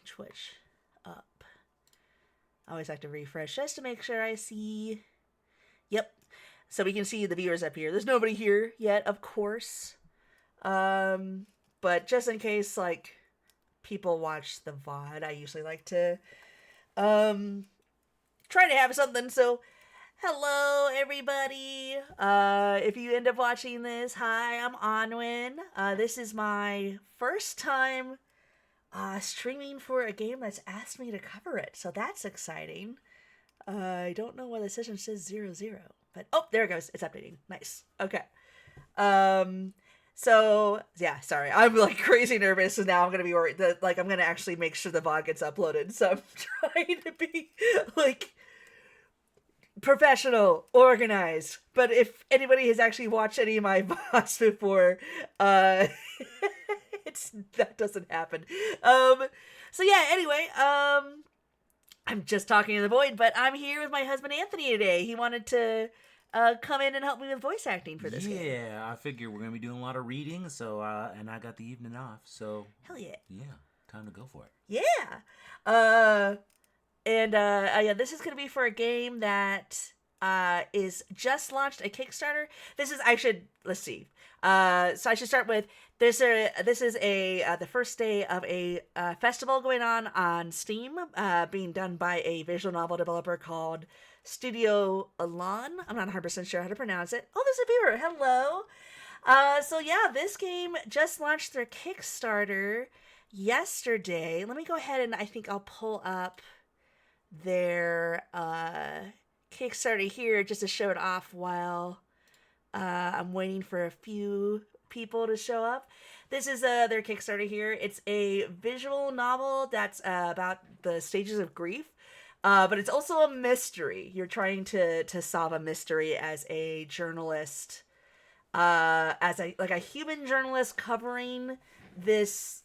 Twitch up. I always like to refresh just to make sure I see. Yep. So we can see the viewers up here. There's nobody here yet, of course. But just in case, like, people watch the VOD, I usually like to, try to have something. So, hello, everybody. If you end up watching this, hi, I'm Anwin. This is my first time streaming for a game that's asked me to cover it, so that's exciting. I don't know why the session says 0-0, but oh, there it goes. It's updating. Nice. Okay. So yeah, sorry. I'm like crazy nervous, and now I'm gonna be worried that like I'm gonna actually make sure the VOD gets uploaded. So I'm trying to be like professional, organized. But if anybody has actually watched any of my VODs before, that doesn't happen. So yeah, anyway, I'm just talking to the void, but I'm here with my husband Anthony today. He wanted to come in and help me with voice acting for this game. Yeah, I figure we're gonna be doing a lot of reading, so and I got the evening off, so Hell yeah. Yeah, time to go for it. Yeah. Yeah, this is gonna be for a game that is just launched a Kickstarter. Let's see. So I should start with this is the first day of a festival going on Steam, being done by a visual novel developer called Studio Elan. I'm not 100% sure how to pronounce it. Oh, there's a viewer. Hello. So yeah, this game just launched their Kickstarter yesterday. Let me go ahead and I think I'll pull up their Kickstarter here just to show it off while I'm waiting for a few people to show up. This is their Kickstarter here. It's a visual novel that's about the stages of grief, but it's also a mystery. You're trying to solve a mystery as a journalist, as a human journalist covering this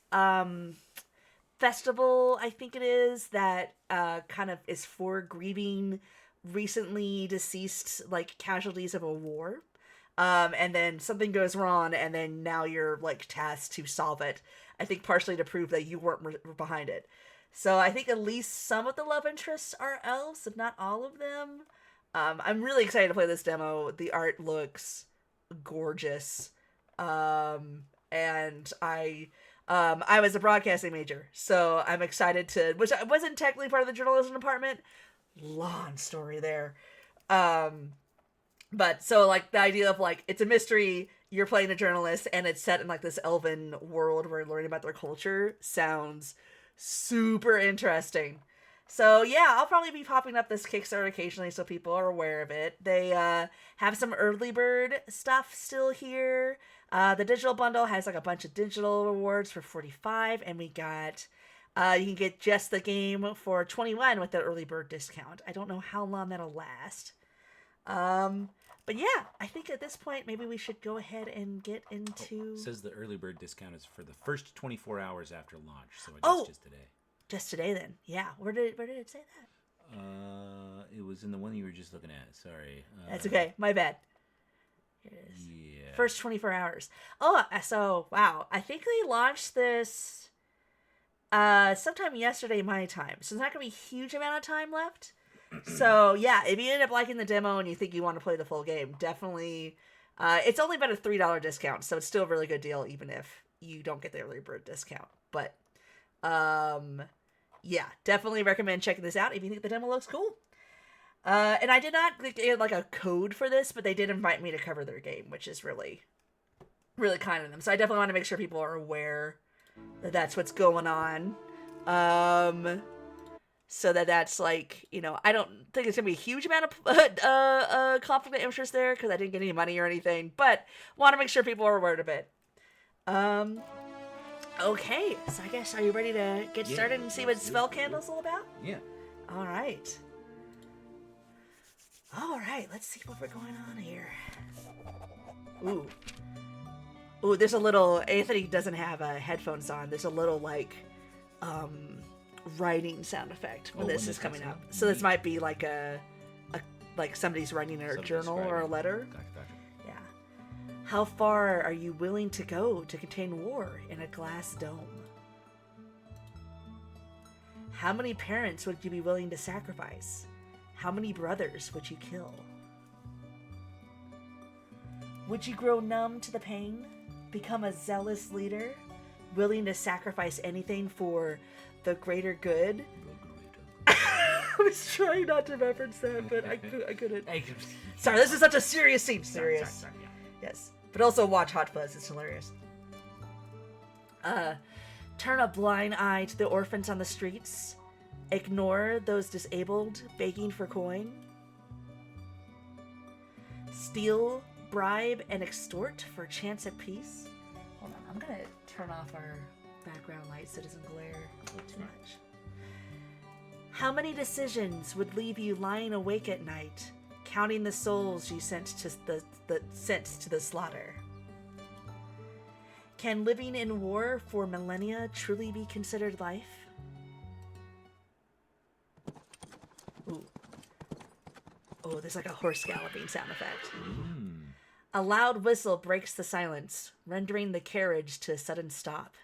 festival, I think it is, that kind of is for grieving recently deceased like casualties of a war. And then something goes wrong, and then now you're like tasked to solve it. I think partially to prove that you weren't behind it. So I think at least some of the love interests are elves, if not all of them. I'm really excited to play this demo. The art looks gorgeous. And I was a broadcasting major, so I'm excited to, which I wasn't technically part of the journalism department. Long story there. But so like the idea of like, it's a mystery, you're playing a journalist, and it's set in like this elven world where learning about their culture sounds super interesting. So yeah, I'll probably be popping up this Kickstarter occasionally so people are aware of it. They have some early bird stuff still here. The digital bundle has like a bunch of digital rewards for $45, and we got you can get just the game for $21 with the early bird discount. I don't know how long that'll last. But yeah, I think at this point maybe we should go ahead and get into. It says the early bird discount is for the first 24 hours after launch, so I guess just today. Just today then. Yeah. Where did it say that? It was in the one you were just looking at. Sorry. That's okay. My bad. Here it is. Yeah. First 24 hours. Oh, so wow. I think they launched this sometime yesterday my time. So there's not going to be a huge amount of time left. So yeah, if you end up liking the demo and you think you want to play the full game, definitely. It's only about a $3 discount, so it's still a really good deal even if you don't get the early bird discount. But yeah, definitely recommend checking this out if you think the demo looks cool. And I did not get like a code for this, but they did invite me to cover their game, which is really, really kind of them. So I definitely want to make sure people are aware that that's what's going on. So that's like, you know, I don't think it's going to be a huge amount of conflict of interest there because I didn't get any money or anything, but want to make sure people are aware of it. Okay, so I guess, are you ready to get started and see what Spell Candle's all about? Yeah. All right, let's see what we're going on here. Ooh, there's a little, Anthony doesn't have headphones on. There's a little, like, writing sound effect when this is coming up. So this might be like like somebody's writing a journal or a letter. Gotcha. Yeah. How far are you willing to go to contain war in a glass dome? How many parents would you be willing to sacrifice? How many brothers would you kill? Would you grow numb to the pain? Become a zealous leader? Willing to sacrifice anything for the greater good? I was trying not to reference that, but I couldn't. Sorry, this is such a serious scene. Serious. Sorry, yeah. Yes. But also watch Hot Fuzz. It's hilarious. Turn a blind eye to the orphans on the streets. Ignore those disabled begging for coin. Steal, bribe, and extort for a chance at peace. Hold on, I'm gonna turn off our background light so it doesn't glare too much. How many decisions would leave you lying awake at night, counting the souls you sent to the slaughter? Can living in war for millennia truly be considered life? Ooh. Oh, there's like a horse galloping sound effect. A loud whistle breaks the silence, rendering the carriage to a sudden stop.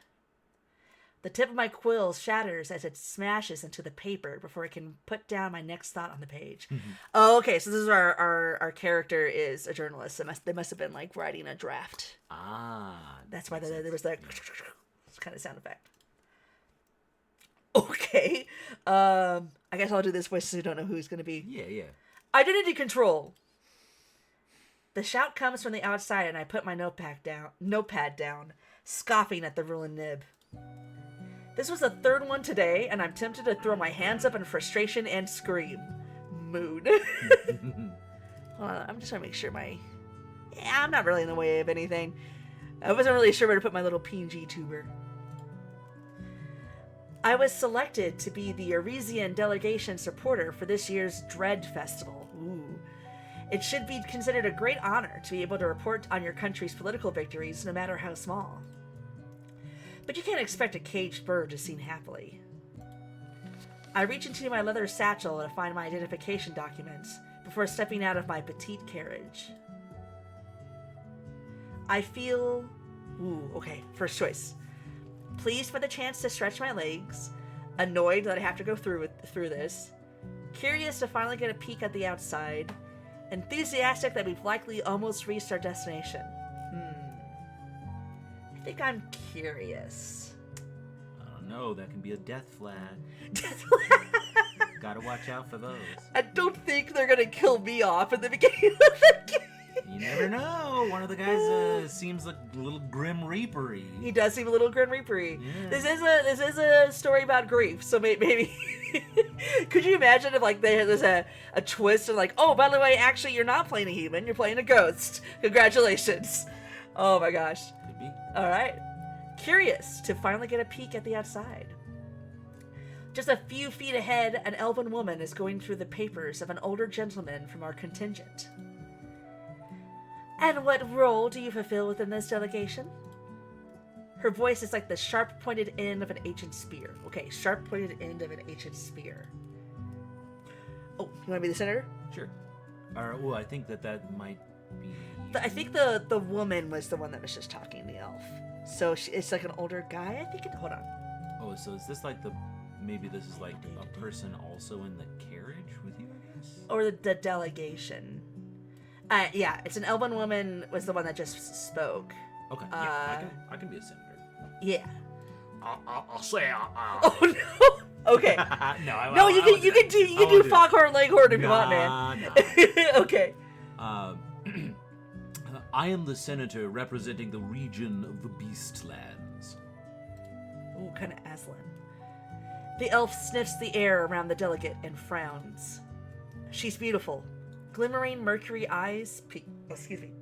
The tip of my quill shatters as it smashes into the paper before I can put down my next thought on the page. Oh, okay, so this is where our character is a journalist. They must have been like writing a draft. That's why there was that kind of sound effect. Okay, I guess I'll do this voice so you don't know who he's going to be. Yeah. Identity control. The shout comes from the outside, and I put my notepad down, scoffing at the ruined nib. This was the third one today, and I'm tempted to throw my hands up in frustration and scream. Mood. Hold on, I'm just trying to make sure I'm not really in the way of anything. I wasn't really sure where to put my little PNG tuber. I was selected to be the Arisian delegation supporter for this year's Dread Festival. Ooh. It should be considered a great honor to be able to report on your country's political victories, no matter how small. But you can't expect a caged bird to sing happily. I reach into my leather satchel to find my identification documents before stepping out of my petite carriage. I feel... Ooh, okay, first choice. Pleased for the chance to stretch my legs, annoyed that I have to go through this, curious to finally get a peek at the outside, enthusiastic that we've likely almost reached our destination. I think I'm curious. I don't know, that can be a death flag. Death flag? Gotta watch out for those. I don't think they're gonna kill me off at the beginning of the game. You never know. One of the guys seems like a little Grim Reaper-y. He does seem a little Grim Reaper-y. Yeah. This is a story about grief, so maybe... Could you imagine if like there's a twist and like, oh, by the way, actually you're not playing a human, you're playing a ghost. Congratulations. Oh my gosh. Could be. All right. Curious to finally get a peek at the outside. Just a few feet ahead, an elven woman is going through the papers of an older gentleman from our contingent. And what role do you fulfill within this delegation? Her voice is like the sharp-pointed end of an ancient spear. Okay, sharp-pointed end of an ancient spear. Oh, you want to be the senator? Sure. Well, I think that might be... I think the woman was the one that was just talking, the elf. So it's like an older guy, I think. Hold on. Oh, so is this like maybe this is like a person also in the carriage with you, I guess? Or the delegation. Yeah, it's an elven woman was the one that just spoke. Okay, yeah, I can be a senator. Yeah. I'll say. Oh no. Okay. No, you can do Foghorn Leghorn if you want, man. Nah. Okay. I am the senator representing the region of the Beastlands. Ooh, kind of Aslan. The elf sniffs the air around the delegate and frowns. She's beautiful. Glimmering mercury eyes peek... Excuse me.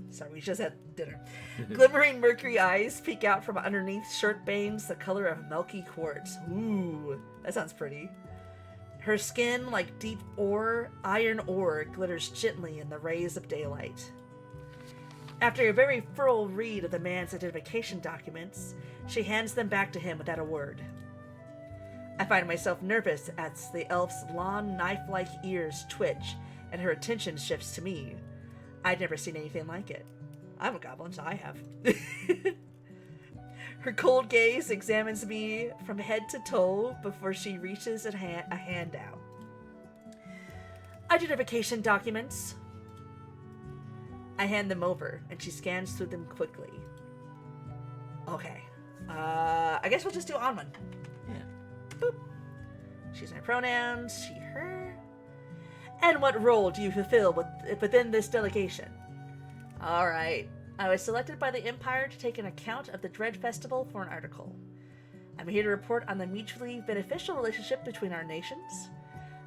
Sorry, we just had dinner. Glimmering mercury eyes peek out from underneath shirt bangs the color of milky quartz. Ooh, that sounds pretty. Her skin, like deep iron ore, glitters gently in the rays of daylight. After a very thorough read of the man's identification documents, she hands them back to him without a word. I find myself nervous as the elf's long, knife-like ears twitch and her attention shifts to me. I'd never seen anything like it. I'm a goblin, so I have. Her cold gaze examines me from head to toe before she reaches a hand out. Identification documents. I hand them over, and she scans through them quickly. Okay. I guess we'll just do on one. Yeah. Boop. She's my pronouns, she, her. And what role do you fulfill within this delegation? Alright. I was selected by the Empire to take an account of the Dread Festival for an article. I'm here to report on the mutually beneficial relationship between our nations.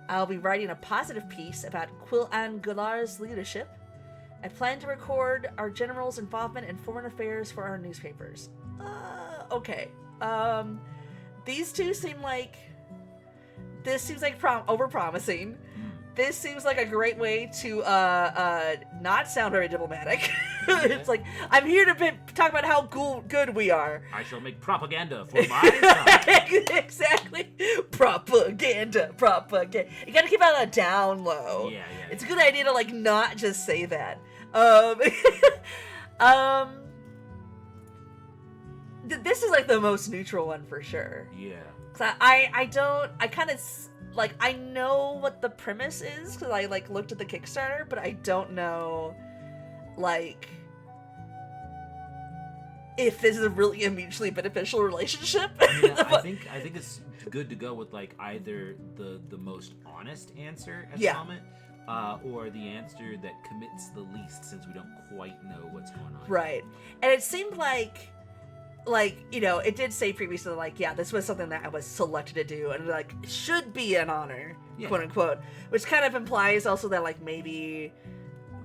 I'll be writing a positive piece about Quil-An Gular's leadership. I plan to record our general's involvement in foreign affairs for our newspapers. Okay. These two seem like... This seems like over-promising. This seems like a great way to not sound very diplomatic. It's like, I'm here to talk about how good we are. I shall make propaganda for my side. Exactly. Propaganda. You gotta keep it on a down low. Yeah. It's a good idea to, like, not just say that. This is, like, the most neutral one for sure. Yeah. I kind of, like, I know what the premise is, because I, like, looked at the Kickstarter, but I don't know, like, if this is really a mutually beneficial relationship. Yeah, I think it's good to go with, like, either the most honest answer at the moment, or the answer that commits the least, since we don't quite know what's going on. Right. And it seemed like, you know, it did say previously, like, yeah, this was something that I was selected to do, and, like, should be an honor, quote unquote, which kind of implies also that, like, maybe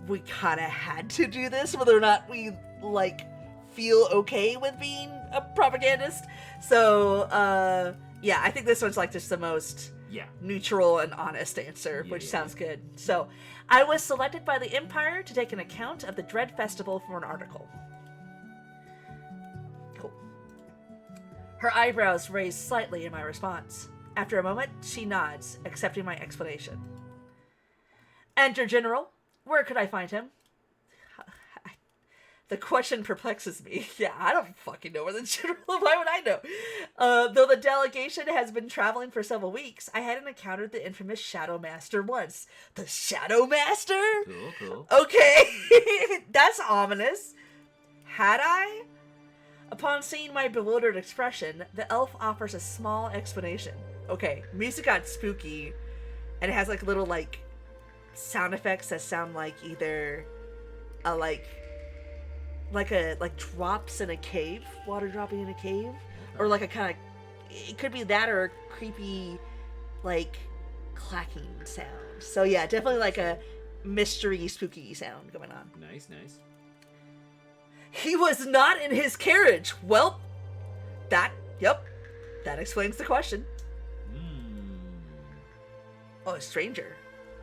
we kind of had to do this, whether or not we, like, feel okay with being a propagandist. So, yeah, I think this one's, like, just the most neutral and honest answer, which sounds good. So, I was selected by the Empire to take an account of the Dread Festival for an article. Her eyebrows raised slightly in my response. After a moment, she nods, accepting my explanation. Enter General. Where could I find him? The question perplexes me. Yeah, I don't fucking know where the General... Why would I know? Though the delegation has been traveling for several weeks, I hadn't encountered the infamous Shadow Master once. The Shadow Master? Cool. Okay. That's ominous. Had I? Upon seeing my bewildered expression, the elf offers a small explanation. Okay, music got spooky, and it has, like, little, like, sound effects that sound like either like drops in a cave, water dropping in a cave, or like a kind of, it could be that or a creepy, like, clacking sound. So yeah, definitely like a mystery, spooky sound going on. Nice. He was not in his carriage. Well, that explains the question. Oh, a stranger.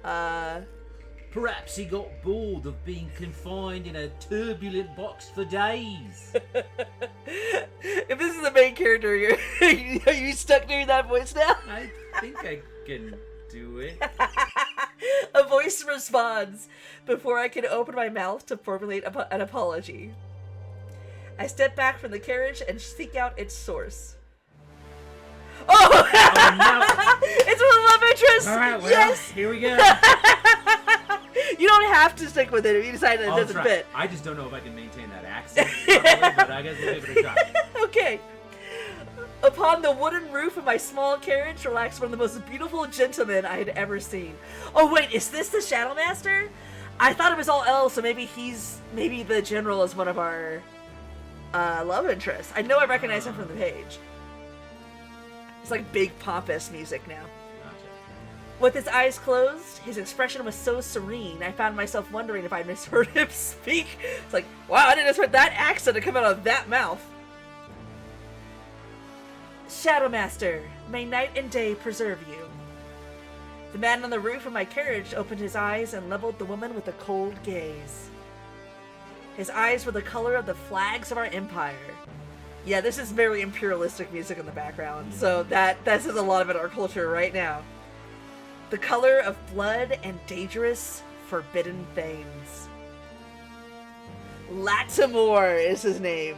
Perhaps he got bored of being confined in a turbulent box for days. If this is the main character, are you stuck doing that voice now? I think I can do it. A voice responds before I can open my mouth to formulate an apology. I step back from the carriage and seek out its source. Oh no! It's with a love interest! Alright, well, yes! Here we go. You don't have to stick with it if you decide that it doesn't fit. I just don't know if I can maintain that accent properly, but I guess we'll give it a try. Okay. Upon the wooden roof of my small carriage relaxed one of the most beautiful gentlemen I had ever seen. Oh wait, is this the Shadow Master? I thought it was all elves, so maybe the general is one of our love interests. I know I recognize him from the page. It's like big pompous music now. Gotcha. With his eyes closed, his expression was so serene, I found myself wondering if I misheard him speak. It's like, wow, I didn't expect that accent to come out of that mouth. Shadow Master, may night and day preserve you. The man on the roof of my carriage opened his eyes and leveled the woman with a cold gaze. His eyes were the color of the flags of our empire. Yeah, this is very imperialistic music in the background, so that says a lot about our culture right now. The color of blood and dangerous, forbidden things. Latimore is his name.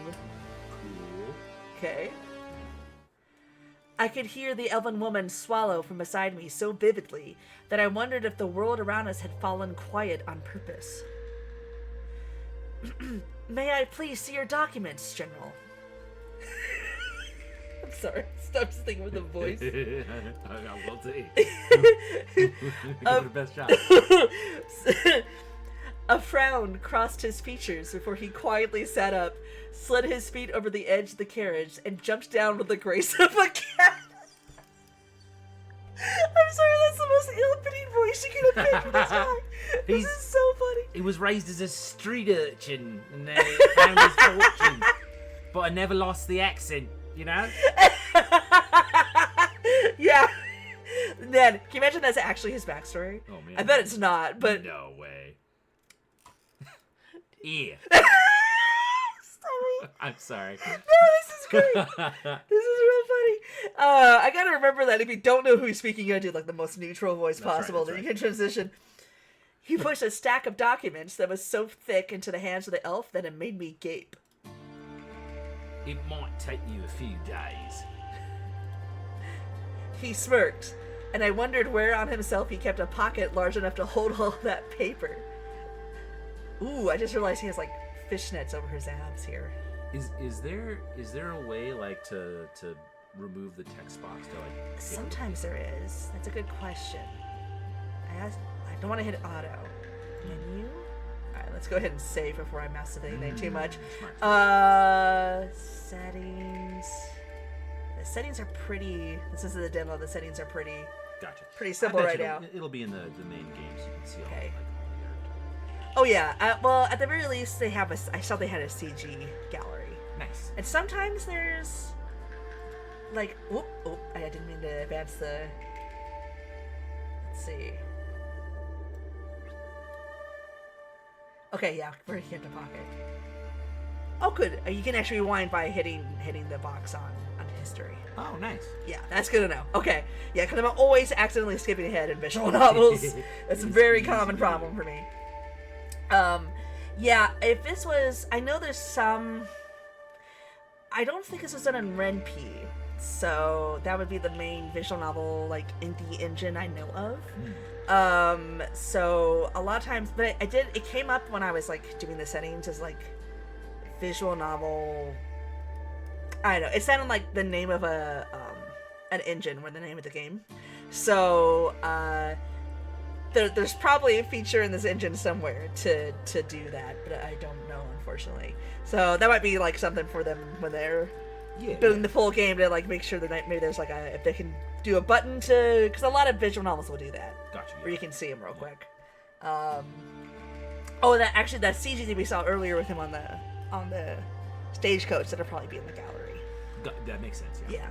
Cool. Okay. I could hear the elven woman swallow from beside me so vividly that I wondered if the world around us had fallen quiet on purpose. May I please see your documents, General? I'm sorry. Stop just thinking with the voice. I will see. Give it the best shot. A frown crossed his features before he quietly sat up, slid his feet over the edge of the carriage, and jumped down with the grace of a cat. I'm sorry, that's the most ill-fitting voice you could have picked for this guy. This is so funny. He was raised as a street urchin and found his fortune, but I never lost the accent, you know? Yeah. Man, can you imagine that's actually his backstory? Oh, man. I bet it's not, but... No way. Yeah. Sorry. I'm sorry. No, this is great. This is real funny. I gotta remember that if you don't know who he's speaking, you gotta do like the most neutral voice possible that you can transition. He pushed a stack of documents that was so thick into the hands of the elf that it made me gape. It might take you a few days. He smirked, and I wondered where on himself he kept a pocket large enough to hold all that paper. Ooh, I just realized he has like fishnets over his abs here. Is there a way like to remove the text box to like? Sometimes there is. That's a good question. I don't want to hit auto. Menu. All right, let's go ahead and save before I mess with anything too much. Settings. The settings are pretty. This is the demo. The settings are pretty. Gotcha. Pretty simple right now. It'll be in the main game, so you can see all Okay. like all the art. Oh yeah. Well, at the very least, they have I saw they had a CG gallery. Nice. And sometimes there's like, I didn't mean to advance the. Let's see. Okay, yeah, where he hit the pocket. Oh, good. You can actually rewind by hitting the box on history. Oh, nice. Yeah, that's good to know. Okay, yeah, because I'm always accidentally skipping ahead in visual novels. It's a very common problem for me. Yeah, if this was, I know there's some. I don't think this was done in RenP, so that would be the main visual novel like indie engine I know of. So a lot of times, but it came up when I was like doing the settings as like visual novel. I don't know, it sounded like the name of an engine or the name of the game. So there's probably a feature in this engine somewhere to do that, but I don't know, unfortunately. So that might be like something for them when they're building the full game to like make sure that maybe there's like if they can do a button to, because a lot of visual novels will do that. Gotcha. Where you can see him real quick. That CG that we saw earlier with him on the stagecoach, that'll probably be in the gallery. That makes sense. Yeah.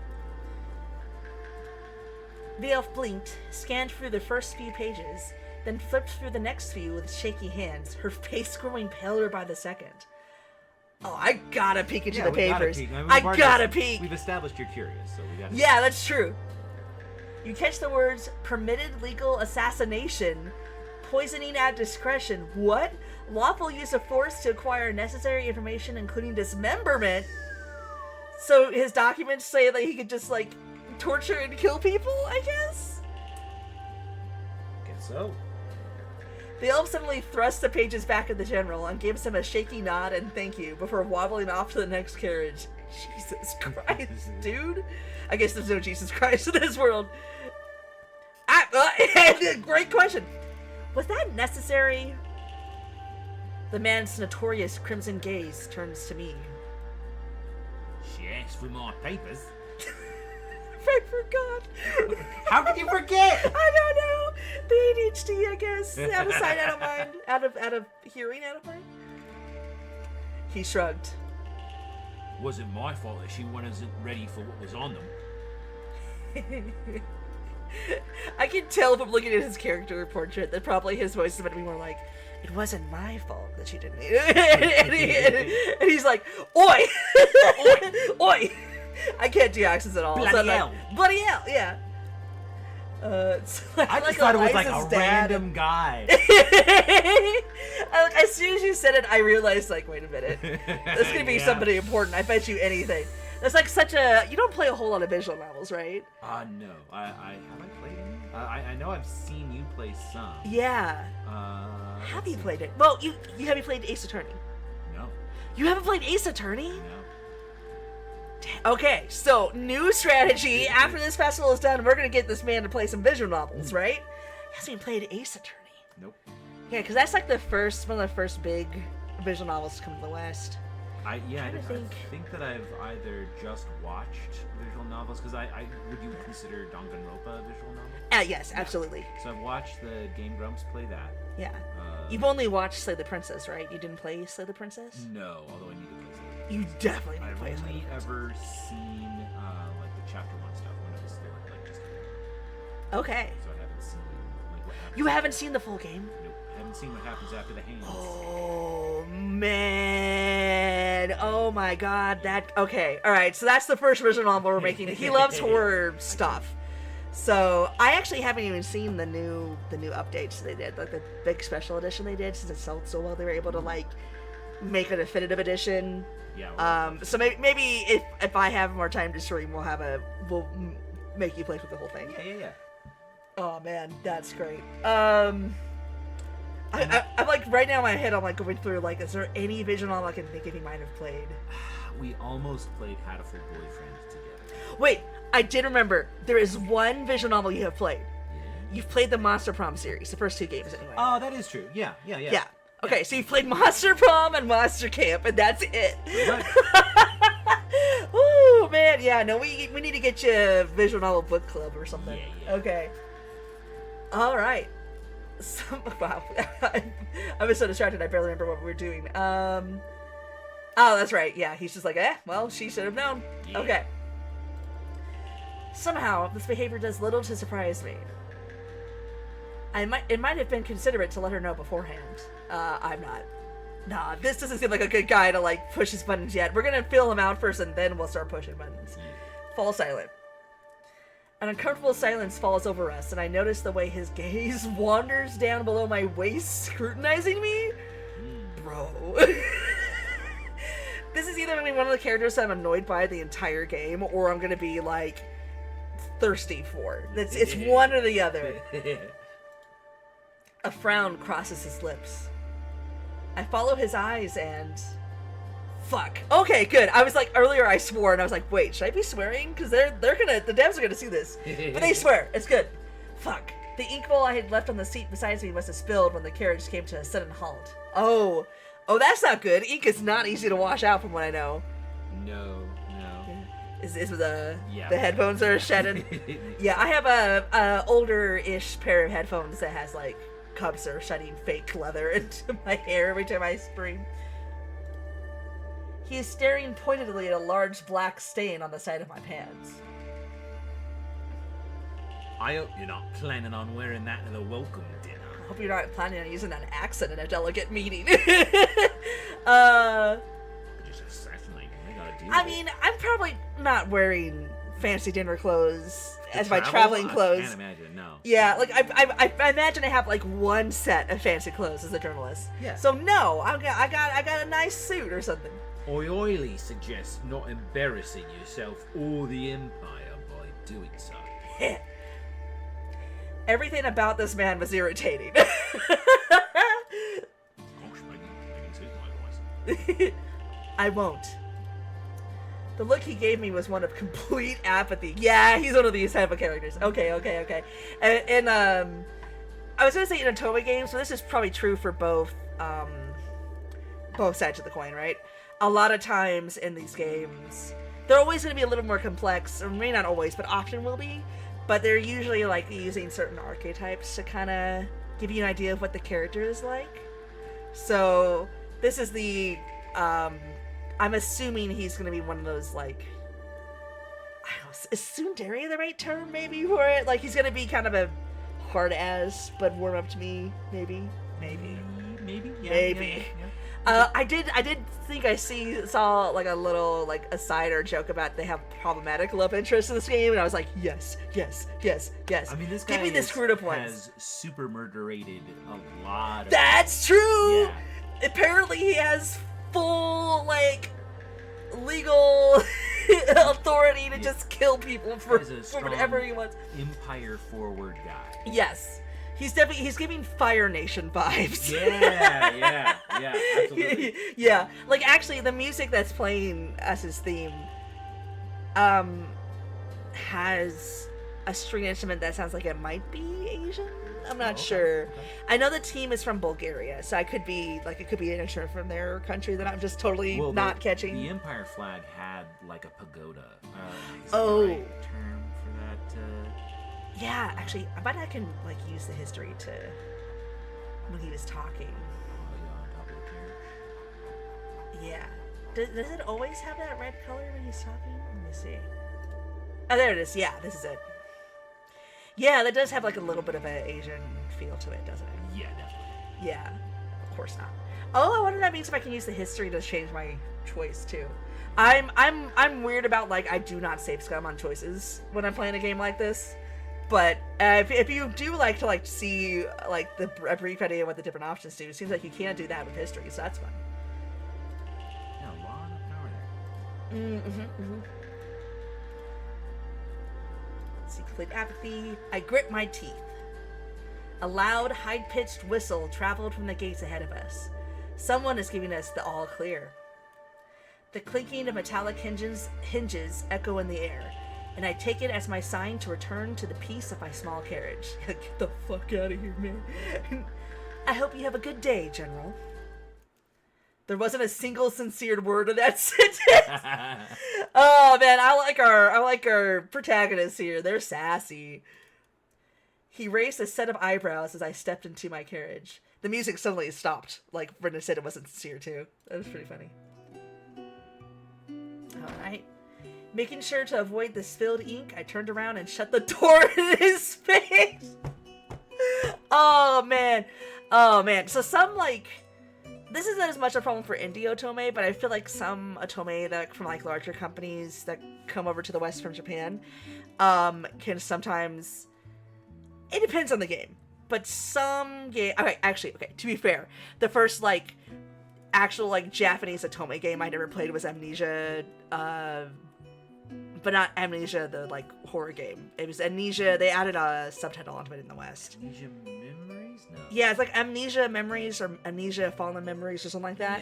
The elf blinked, scanned through the first few pages, then flipped through the next few with shaky hands, her face growing paler by the second. Oh, I gotta peek into the papers. I gotta peek. We've established you're curious, so we gotta. Yeah, that's true. You catch the words permitted legal assassination, poisoning at discretion. What? Lawful use of force to acquire necessary information, including dismemberment. So his documents say that he could just like torture and kill people, I guess? Guess so. The elf suddenly thrust the pages back at the general and gives him a shaky nod and thank you before wobbling off to the next carriage. Jesus Christ, dude. I guess there's no Jesus Christ in this world. Great question. Was that necessary? The man's notorious crimson gaze turns to me. She asked for my papers. I forgot. How could you forget? I don't know. The ADHD, I guess. Out of sight, out of mind. Out of hearing, out of mind. He shrugged. Wasn't my fault that she wasn't ready for what was on them. I can tell from looking at his character portrait that probably his voice is going to be more like, it wasn't my fault that she didn't need it. And he's like, oi! Oi! Oi! I can't do accents at all. Bloody hell. Bloody hell, yeah. It's I just thought it was like a random guy. As soon as you said it, I realized, like, wait a minute. This could be somebody important. I bet you anything. That's like such a... You don't play a whole lot of visual novels, right? No. Have I played any? I know I've seen you play some. Yeah. Have you played it? Well, you haven't played Ace Attorney. No. You haven't played Ace Attorney? No. Okay, so new strategy. After this festival is done, we're gonna get this man to play some visual novels, right? He hasn't even played Ace Attorney. Nope. Yeah, because that's like one of the first big visual novels to come to the West. I think that I've either just watched visual novels, because would you consider Danganronpa a visual novel? Yes, absolutely. So I've watched the Game Grumps play that. Yeah. You've only watched Slay the Princess, right? You didn't play Slay the Princess? No, although I need to play Slay the Princess. You definitely need to play I've Slay the only Princess. ever seen like the chapter 1 stuff when it was still like just Okay. so I haven't seen like what happens. You haven't seen the full game? Nope. I haven't seen what happens after the hands. Oh, man. Oh, my God. Okay. All right. So that's the first visual novel we're making. He loves horror stuff. So I actually haven't even seen the new updates they did, like the big special edition they did, since it sold so well. They were able to like make a definitive edition. Yeah. Well, So maybe if I have more time to stream, we'll make you play through the whole thing. Yeah. Oh man, that's great. I'm like right now in my head, I'm like going through like, is there any visual novel I can think of he might have played? We almost played Hatoful Boyfriend together. Wait, I did remember. There is one visual novel you have played. Yeah. You've played the Monster Prom series, the first 2 games anyway. Oh, that is true. Yeah. Yeah. Okay, so you've played Monster Prom and Monster Camp, and that's it. Right. Ooh, man, yeah, no, we need to get you a visual novel book club or something. Yeah. Okay. All right. Wow. I was so distracted I barely remember what we were doing. Oh, that's right. Yeah, he's just like, well, she should have known. Yeah. Okay. Somehow, this behavior does little to surprise me. It might have been considerate to let her know beforehand. I'm not. Nah, this doesn't seem like a good guy to, like, push his buttons yet. We're gonna feel him out first, and then we'll start pushing buttons. Fall silent. An uncomfortable silence falls over us, and I notice the way his gaze wanders down below my waist, scrutinizing me. Bro. This is either gonna be one of the characters I'm annoyed by the entire game, or I'm gonna be, like, thirsty for. It's one or the other. A frown crosses his lips. I follow his eyes and... Fuck. Okay, good. I was like, earlier I swore, and I was like, wait, should I be swearing? Because the devs are gonna see this. But they swear. It's good. Fuck. The ink bowl I had left on the seat beside me must have spilled when the carriage came to a sudden halt. Oh, that's not good. Ink is not easy to wash out from what I know. No. Is the headphones are shedding? Yeah, I have a older-ish pair of headphones that has, like, cups that are shedding fake leather into my hair every time I scream. He is staring pointedly at a large black stain on the side of my pants. I hope you're not planning on wearing that to the welcome dinner. I hope you're not planning on using an accent in a delegate meeting. Just assassinate me. I gotta do I mean, I'm probably not wearing fancy dinner clothes as my travel? traveling clothes. I can't imagine, no. Yeah, like I imagine I have like one set of fancy clothes as a journalist. Yeah. So no, I got a nice suit or something. I highly suggest not embarrassing yourself or the Empire by doing so. Everything about this man was irritating. Gosh, making suit my voice. I won't. The look he gave me was one of complete apathy. Yeah, he's one of these type of characters. Okay. And I was gonna say in a Toei game, so this is probably true for both sides of the coin, right? A lot of times in these games, they're always gonna be a little more complex, or maybe not always, but often will be. But they're usually like using certain archetypes to kind of give you an idea of what the character is like. So this is the I'm assuming he's going to be one of those, like, I don't know, is tsundere the right term, maybe, for it? Like, he's going to be kind of a hard-ass, but warm up to me, maybe? I did think I saw, like, a little, like, aside or joke about they have problematic love interests in this game, and I was like, yes. I mean, this guy give me the screwed up ones. Has super murderated a lot of... That's true! Yeah. Apparently he has full, like, legal authority to just kill people for whatever he wants. Empire forward guy. Yes. He's giving Fire Nation vibes. Yeah, absolutely. Yeah, like actually the music that's playing as his theme has a string instrument that sounds like it might be Asian. I'm not sure. Okay. I know the team is from Bulgaria, so it could be an instrument from their country that I'm just totally not catching. The Empire flag had like a pagoda. Is oh. the right term for that? Yeah, actually, I bet I can like use the history to when he was talking. Yeah. Does it always have that red color when he's talking? Let me see. Oh, there it is. Yeah, this is it. Yeah, that does have like a little bit of an Asian feel to it, doesn't it? Yeah, definitely. Yeah, of course not. Oh, I wonder if that means if I can use the history to change my choice too. I'm weird about like I do not save scum on choices when I'm playing a game like this. But if you do like to like see like a brief idea of what the different options do, it seems like you can't do that with history, so that's fun. Yeah, a lot of power there. See, complete apathy. I grit my teeth. A loud, high-pitched whistle traveled from the gates ahead of us. Someone is giving us the all clear. The clinking of metallic hinges echo in the air, and I take it as my sign to return to the peace of my small carriage. Get the fuck out of here, man. I hope you have a good day, General. There wasn't a single sincere word of that sentence. Oh man, I like our protagonists here. They're sassy. He raised a set of eyebrows as I stepped into my carriage. The music suddenly stopped, like Brenda said it wasn't sincere too. That was pretty funny. Alright. Making sure to avoid the spilled ink, I turned around and shut the door in his face. Oh man. So some like this isn't as much a problem for indie otome, but I feel like some otome that from like larger companies that come over to the West from Japan can sometimes. It depends on the game, but some game. Okay, to be fair, the first like actual like Japanese otome game I never played was Amnesia, but not Amnesia the like horror game. It was Amnesia. They added a subtitle onto it in the West. Amnesia Memories? No. Yeah, it's like Amnesia Memories or Amnesia Fallen Memories or something like that.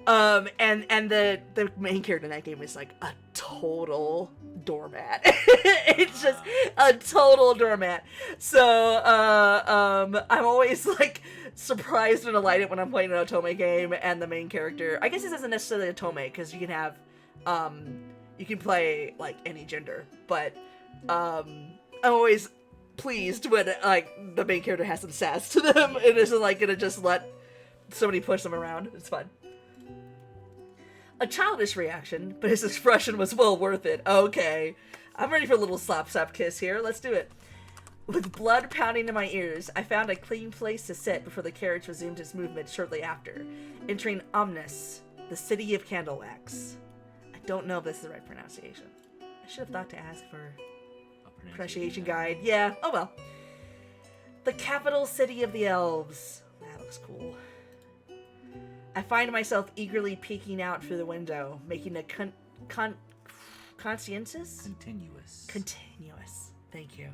Yeah. And the main character in that game is like a total doormat. It's just a total doormat. So I'm always like surprised and delighted when I'm playing an otome game and the main character. I guess this isn't necessarily a otome because you can have you can play like any gender, but I'm always pleased when like the main character has some sass to them and isn't like gonna just let somebody push them around. It's fun. A childish reaction, but his expression was well worth it. Okay, I'm ready for a little slap kiss here. Let's do it. With blood pounding in my ears, I found a clean place to sit before the carriage resumed its movement shortly after, entering Omnis, the city of candle wax. I don't know if this is the right pronunciation. I should have thought to ask for a pronunciation guide. Yeah, oh well. The capital city of the elves. That looks cool. I find myself eagerly peeking out through the window, making a conscientious? Continuous. Thank you.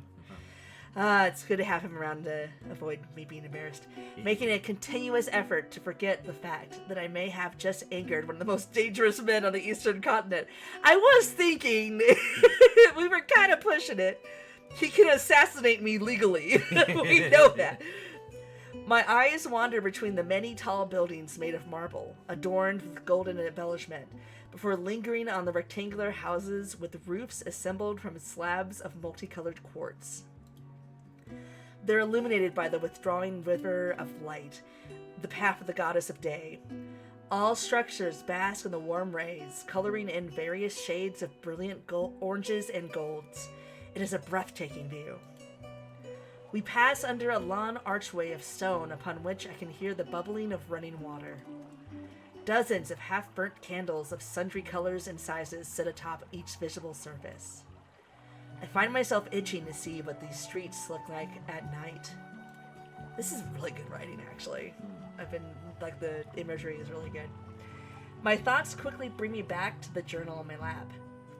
It's good to have him around to avoid me being embarrassed. Making a continuous effort to forget the fact that I may have just angered one of the most dangerous men on the eastern continent. I was thinking, we were kind of pushing it. He can assassinate me legally. We know that. My eyes wander between the many tall buildings made of marble, adorned with golden embellishment, before lingering on the rectangular houses with roofs assembled from slabs of multicolored quartz. They're illuminated by the withdrawing river of light, the path of the goddess of day. All structures bask in the warm rays, coloring in various shades of brilliant oranges and golds. It is a breathtaking view. We pass under a long archway of stone upon which I can hear the bubbling of running water. Dozens of half-burnt candles of sundry colors and sizes sit atop each visible surface. I find myself itching to see what these streets look like at night. This is really good writing, actually. The imagery is really good. My thoughts quickly bring me back to the journal in my lap.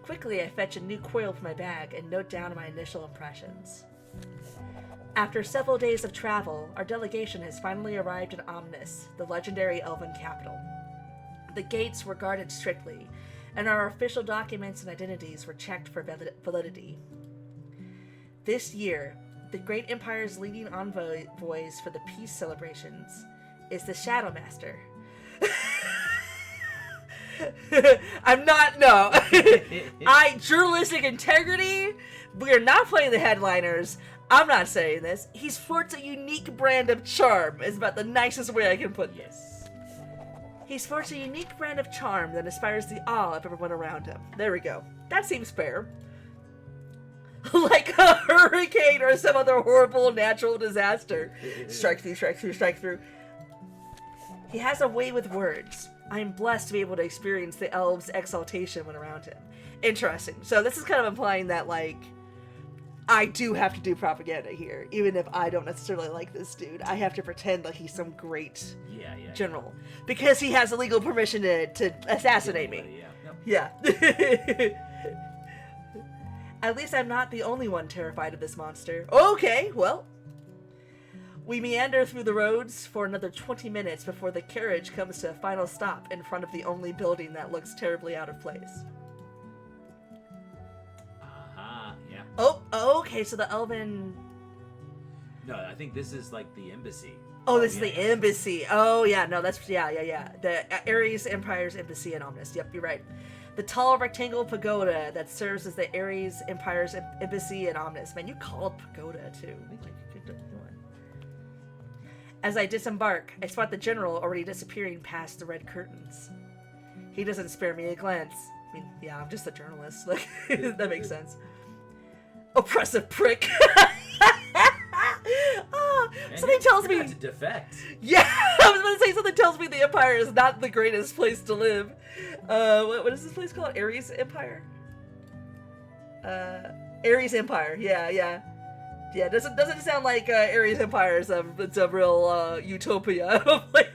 Quickly, I fetch a new coil from my bag and note down my initial impressions. After several days of travel, our delegation has finally arrived in Omnis, the legendary elven capital. The gates were guarded strictly, and our official documents and identities were checked for validity. This year, the great empire's leading envoys for the peace celebrations is the Shadow Master. I'm not, no. Journalistic integrity, we are not playing the headliners. I'm not saying this. He sports a unique brand of charm, is about the nicest way I can put this. He sports a unique brand of charm that inspires the awe of everyone around him. There we go. That seems fair. Like a hurricane or some other horrible natural disaster. Strike through, strike through, strike through. He has a way with words. I am blessed to be able to experience the elves' exaltation when around him. Interesting. So this is kind of implying that, like, I do have to do propaganda here. Even if I don't necessarily like this dude, I have to pretend like he's some great general. Because he has legal permission to assassinate me. Yeah. At least I'm not the only one terrified of this monster. Okay, well. We meander through the roads for another 20 minutes before the carriage comes to a final stop in front of the only building that looks terribly out of place. Yeah. Oh, okay, so the elven... No, I think this is like the embassy. Oh, this is the embassy. Oh, yeah, no, that's... Yeah. The Ares Empire's embassy in Omnis. Yep, you're right. The tall rectangle pagoda that serves as the Ares Empire's embassy in Omnis. Man, you call it pagoda, too. As I disembark, I spot the general already disappearing past the red curtains. He doesn't spare me a glance. I mean, yeah, I'm just a journalist. Like, that makes sense. Oppressive prick. Something tells me... That's a defect. Yeah, I was going to say something tells me the Empire is not the greatest place to live. What is this place called? Ares Empire? Ares Empire, yeah. Yeah, doesn't sound like Ares Empire. It's a real utopia of a place.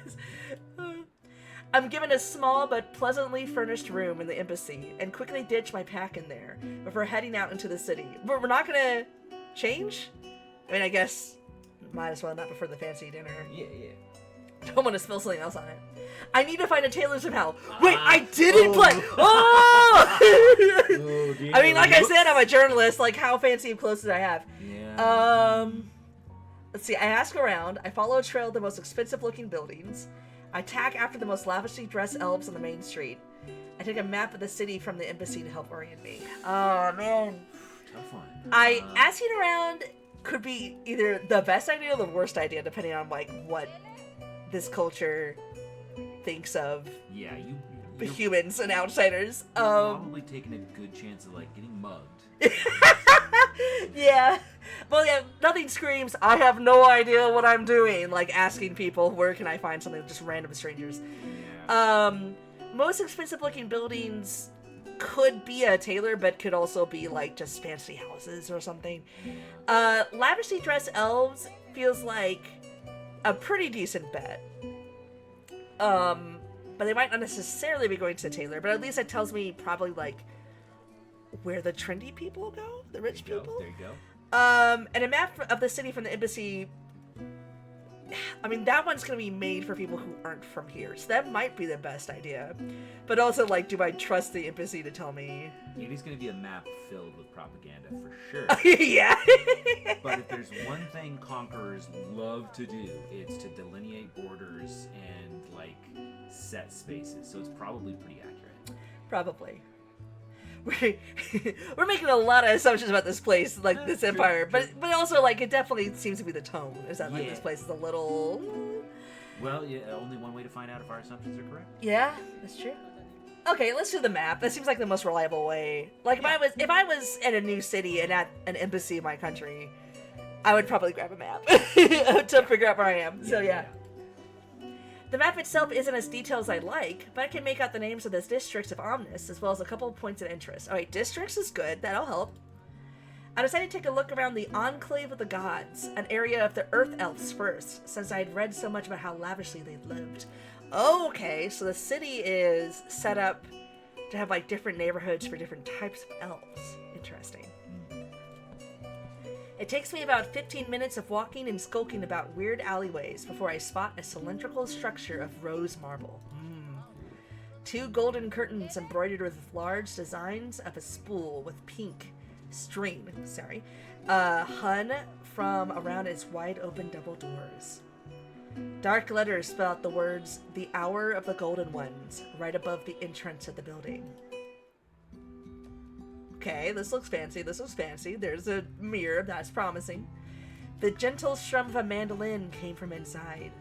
I'm given a small but pleasantly furnished room in the embassy and quickly ditch my pack in there before heading out into the city. But we're not gonna change? I mean, I guess might as well not before the fancy dinner. Yeah. Don't want to spill something else on it. I need to find a tailor somehow. Wait, I didn't play. Oh! I mean, like I said, I'm a journalist. Like, how fancy of clothes did I have? Yeah. Let's see. I ask around. I follow a trail of the most expensive-looking buildings. I tack after the most lavishly dressed elves on the main street. I take a map of the city from the embassy to help orient me. Oh man. Tough one. Asking around could be either the best idea or the worst idea, depending on like what this culture thinks of humans and outsiders. You're probably taking a good chance of like getting mugged. Yeah. Well, yeah, nothing screams, I have no idea what I'm doing, like asking people, where can I find something, just random strangers. Yeah. Most expensive looking buildings could be a tailor, but could also be like just fancy houses or something. Lavishly dressed elves feels like a pretty decent bet. But they might not necessarily be going to the tailor, but at least it tells me probably like where the trendy people go, the rich people. There you go. And a map of the city from the embassy. I mean, that one's gonna be made for people who aren't from here, so that might be the best idea. But also, like, do I trust the embassy to tell me? It is gonna be a map filled with propaganda for sure. Yeah. But if there's one thing conquerors love to do, it's to delineate borders and like set spaces. So it's probably pretty accurate. Probably. We're making a lot of assumptions about this place, like this empire, but also like it definitely seems to be the tone. Is that like this place is a little? Well, yeah. Only one way to find out if our assumptions are correct. Yeah, that's true. Okay, let's do the map. That seems like the most reliable way. Like if I was in a new city and at an embassy in my country, I would probably grab a map to figure out where I am. So yeah. The map itself isn't as detailed as I'd like, but I can make out the names of the districts of Omnis, as well as a couple of points of interest. Alright, districts is good, that'll help. I decided to take a look around the Enclave of the Gods, an area of the Earth Elves first, since I had read so much about how lavishly they lived. Okay, so the city is set up to have like different neighborhoods for different types of elves. Interesting. It takes me about 15 minutes of walking and skulking about weird alleyways before I spot a cylindrical structure of rose marble. 2 golden curtains embroidered with large designs of a spool with pink string, hung from around its wide open double doors. Dark letters spell out the words, "The Hour of the Golden Ones," right above the entrance of the building. Okay, this looks fancy. There's a mirror. That's promising. The gentle strum of a mandolin came from inside.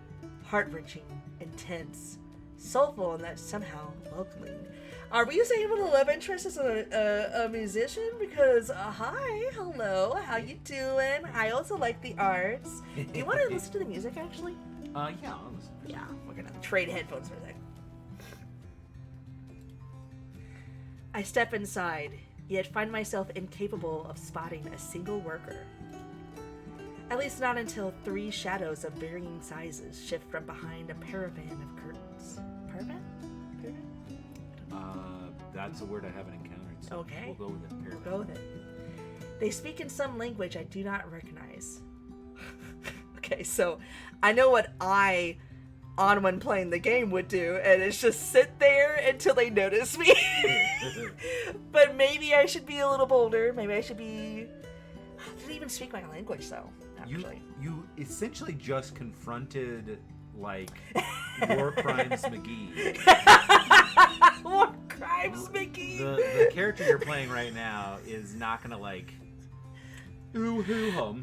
Heart-wrenching, intense, soulful, and that somehow welcoming. Are we saying what a love interest is a musician? Because, hi, hello, how you doing? I also like the arts. Do you want to listen to the music, actually? Yeah, I'll listen. Yeah, we're going to trade headphones for a sec. I step inside, yet find myself incapable of spotting a single worker. At least not until 3 shadows of varying sizes shift from behind a paravan of curtains. Paravan? That's a word I haven't encountered, so okay. We'll go with it. We'll go with it. They speak in some language I do not recognize. Okay, so I know what I, on when playing the game, would do, and it's just sit there until they notice me. But maybe I should be a little bolder. Maybe I should be... I didn't even speak my language, though, actually. You essentially just confronted, like, War Crimes McGee. War Crimes McGee! The character you're playing right now is not gonna, like... I'm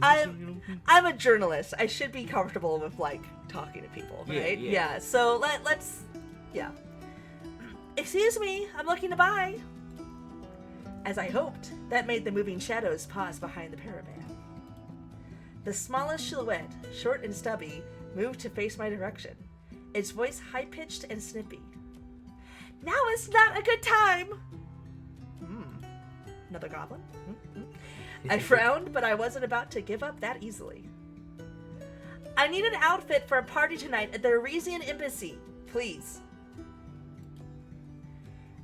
a journalist. I should be comfortable with, like, talking to people, right? Yeah. So let's... Yeah. Excuse me, I'm looking to buy. As I hoped, that made the moving shadows pause behind the paravan. The smallest silhouette, short and stubby, moved to face my direction, its voice high-pitched and snippy. Now is not a good time! Another goblin? I frowned, but I wasn't about to give up that easily. I need an outfit for a party tonight at the Arisian Embassy, please.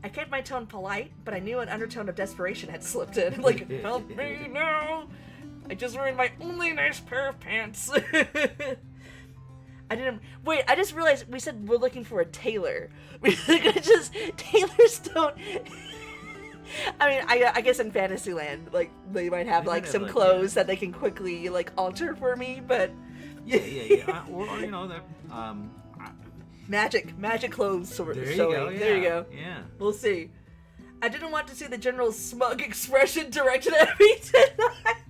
I kept my tone polite, but I knew an undertone of desperation had slipped in. Like, help me now! I just ruined my only nice pair of pants. I just realized we said we're looking for a tailor. Tailors don't... I mean, I guess in Fantasyland, like, they might have, like, some clothes that they can quickly, like, alter for me, but... Yeah. Or, you know, Magic clothes sort of showing. There you go. Yeah. We'll see. I didn't want to see the general's smug expression directed at me tonight.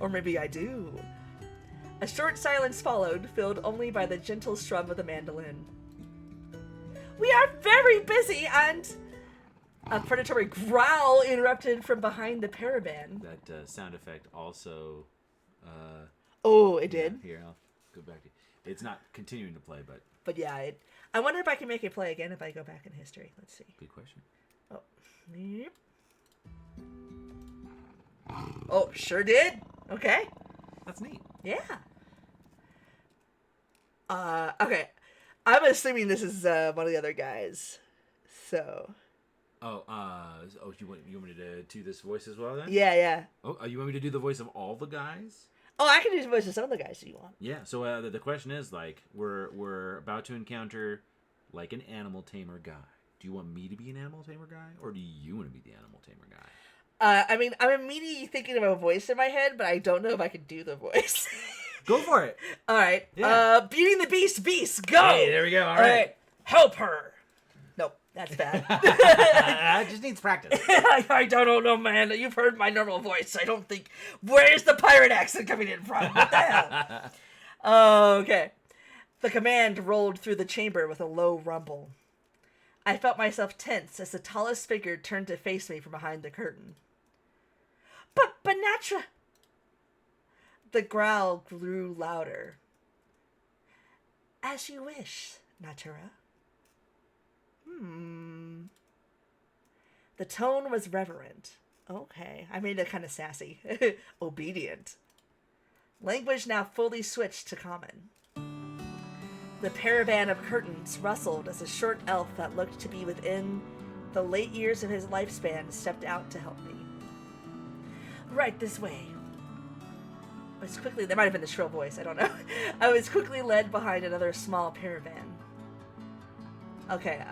Or maybe I do. A short silence followed, filled only by the gentle strum of the mandolin. We are very busy, and... A predatory growl interrupted from behind the paravan. That sound effect also... oh, it did? Here, I'll go back to it. It's not continuing to play, but... But yeah, I wonder if I can make it play again if I go back in history. Let's see. Good question. Oh, yep. Oh, sure did. Okay. That's neat. Yeah. Okay. I'm assuming this is one of the other guys. So... you want me to do this voice as well then? Yeah. Oh, you want me to do the voice of all the guys? Oh, I can do the voice of some of the guys if you want. Yeah. So the question is, like, we're about to encounter, like, an animal tamer guy. Do you want me to be an animal tamer guy, or do you want to be the animal tamer guy? I mean, I'm immediately thinking of a voice in my head, but I don't know if I can do the voice. Go for it. All right. Yeah. Beauty and the Beast, go! Hey, there we go. All right. Help her. Nope, that's bad. It just needs practice. I don't know, man. You've heard my normal voice. I don't think... Where's the pirate accent coming in from? What the hell? Okay. The command rolled through the chamber with a low rumble. I felt myself tense as the tallest figure turned to face me from behind the curtain. But Natra... The growl grew louder. As you wish, Natura. The tone was reverent. Okay, I made it kind of sassy. Obedient. Language now fully switched to common. The paravan of curtains rustled as a short elf that looked to be within The late years of his lifespan stepped out to help me. Right this way. There might have been the shrill voice, I don't know. I was quickly led behind another small caravan. Okay,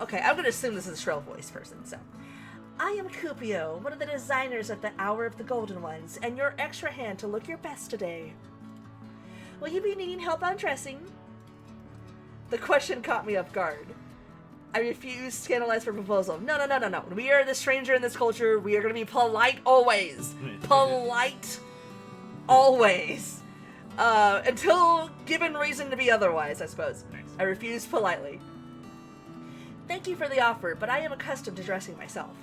okay, I'm gonna assume this is a shrill voice person, so. I am Cupio, one of the designers of the Hour of the Golden Ones, and your extra hand to look your best today. Will you be needing help undressing? The question caught me off guard. I refused, scandalized for proposal. No. We are the stranger in this culture. We are going to be polite always. Polite always. Until given reason to be otherwise, I suppose. Nice. I refused politely. Thank you for the offer, but I am accustomed to dressing myself.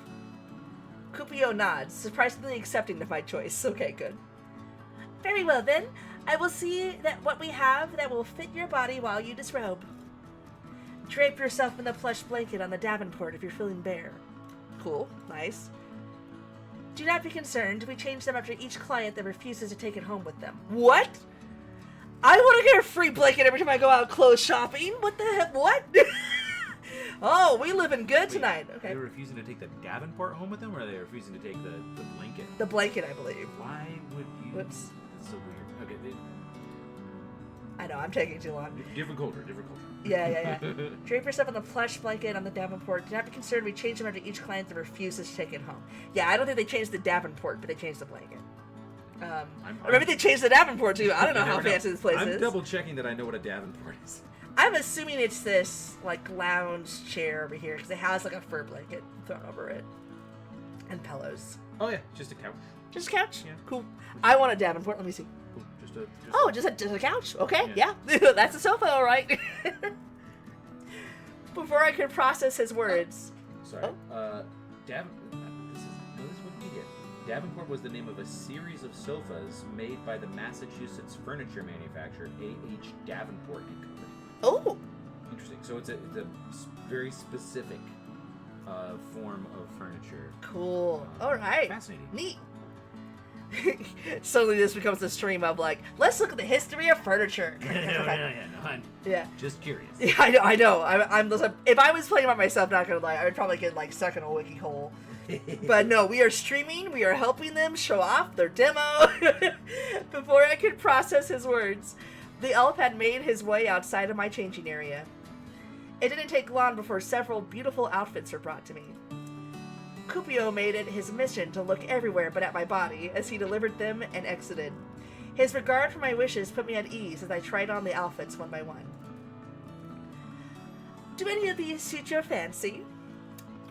Cupio nods, surprisingly accepting of my choice. Okay, good. Very well then. I will see that what we have that will fit your body while you disrobe. Drape yourself in the plush blanket on the Davenport if you're feeling bare. Cool. Nice. Do not be concerned. We change them after each client that refuses to take it home with them. What? I want to get a free blanket every time I go out clothes shopping. What the heck? What? Oh, we living good tonight. Okay. Are they refusing to take the Davenport home with them, or are they refusing to take the blanket? The blanket, I believe. Why would you... Whoops. That's so weird. Okay, I know, I'm taking too long. different culture. Yeah. Drape yourself on the plush blanket on the Davenport. Do not be concerned. We change them after each client that refuses to take it home. Yeah, I don't think they changed the Davenport, but they changed the blanket. Or maybe they changed the Davenport too. I don't know how fancy this place is. I'm double checking that I know what a Davenport is. I'm assuming it's this like lounge chair over here because it has like a fur blanket thrown over it and pillows. Oh yeah, just a couch. Just a couch. Yeah. Cool. I want a Davenport. Let me see. Cool. Just a couch. Okay, yeah. That's a sofa, all right. Before I could process his words. Sorry. This wouldn't be it. Davenport was the name of a series of sofas made by the Massachusetts furniture manufacturer A.H. Davenport and Company. Oh. Interesting. So it's a very specific form of furniture. Cool. All right. Fascinating. Neat. Suddenly this becomes a stream of like, let's look at the history of furniture. Yeah. Just curious. Yeah, I know. I'm if I was playing by myself, not gonna lie, I would probably get like stuck in a wiki hole. But no, we are streaming. We are helping them show off their demo. Before I could process his words, the elf had made his way outside of my changing area. It didn't take long before several beautiful outfits were brought to me. Cupio made it his mission to look everywhere but at my body as he delivered them and exited. His regard for my wishes put me at ease as I tried on the outfits one by one. Do any of these suit your fancy?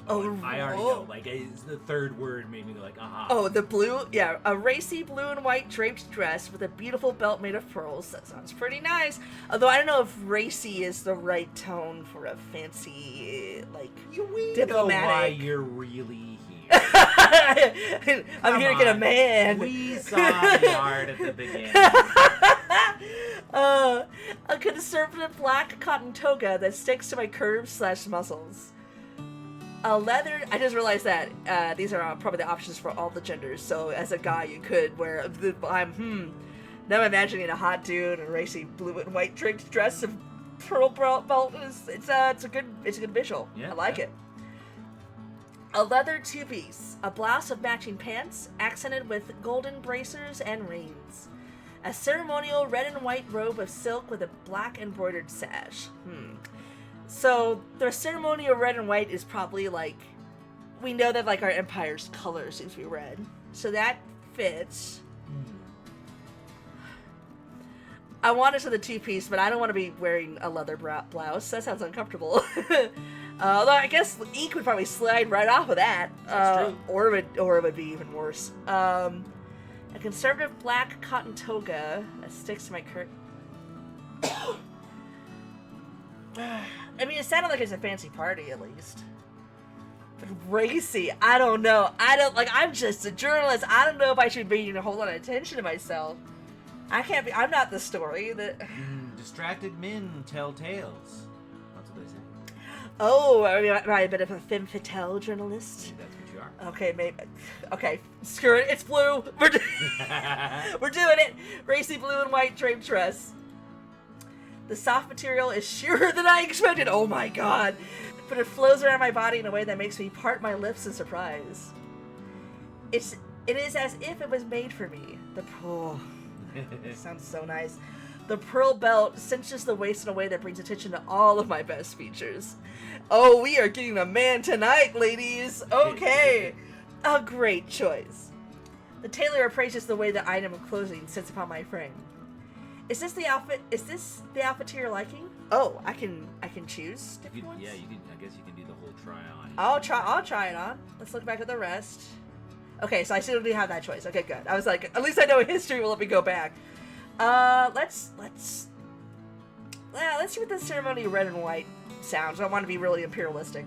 Oh, I already know. Like, the third word made me go like, aha. Oh, the blue, yeah, a racy blue and white draped dress with a beautiful belt made of pearls. That sounds pretty nice. Although I don't know if racy is the right tone for a fancy, like, diplomatic. Know why you're really here. I'm here to get a man. We saw the art at the beginning. A conservative black cotton toga that sticks to my curves/muscles. A leather. I just realized that these are probably the options for all the genders. So as a guy, you could wear. Now I'm imagining a hot dude in a racy blue and white draped dress of pearl belt. It's a good visual. Yeah, I like it. A leather two-piece, a blouse of matching pants, accented with golden bracers and reins. A ceremonial red and white robe of silk with a black embroidered sash. So, the ceremonial red and white is probably, like, we know that, like, our empire's color seems to be red. So that fits. I want it to the two-piece, but I don't want to be wearing a leather blouse. That sounds uncomfortable. Although I guess ink would probably slide right off of that. That's true. Or it would be even worse. A conservative black cotton toga that sticks to my I mean, it sounded like it's a fancy party, at least. But racy, I don't know. I'm just a journalist. I don't know if I should be paying a whole lot of attention to myself. I'm not the story. Distracted men tell tales. That's what they say. Oh, am I a bit of a femme fatale journalist? That's what you are. Okay, maybe. Okay, screw it. It's blue. We're doing it. Racy blue and white draped dress. The soft material is sheerer than I expected. Oh my god. But it flows around my body in a way that makes me part my lips in surprise. It is as if it was made for me. The pearl. Sounds so nice. The pearl belt cinches the waist in a way that brings attention to all of my best features. Oh, we are getting a man tonight, ladies. Okay. A great choice. The tailor appraises the way the item of clothing sits upon my frame. Is this the outfit to your liking? Oh, I can choose different ones? Yeah, you can. I guess you can do the whole try on. I'll try it on. Let's look back at the rest. Okay, so I still do have that choice. Okay, good. I was like, at least I know history will let me go back. Let's see what the ceremony red and white sounds. I don't want to be really imperialistic.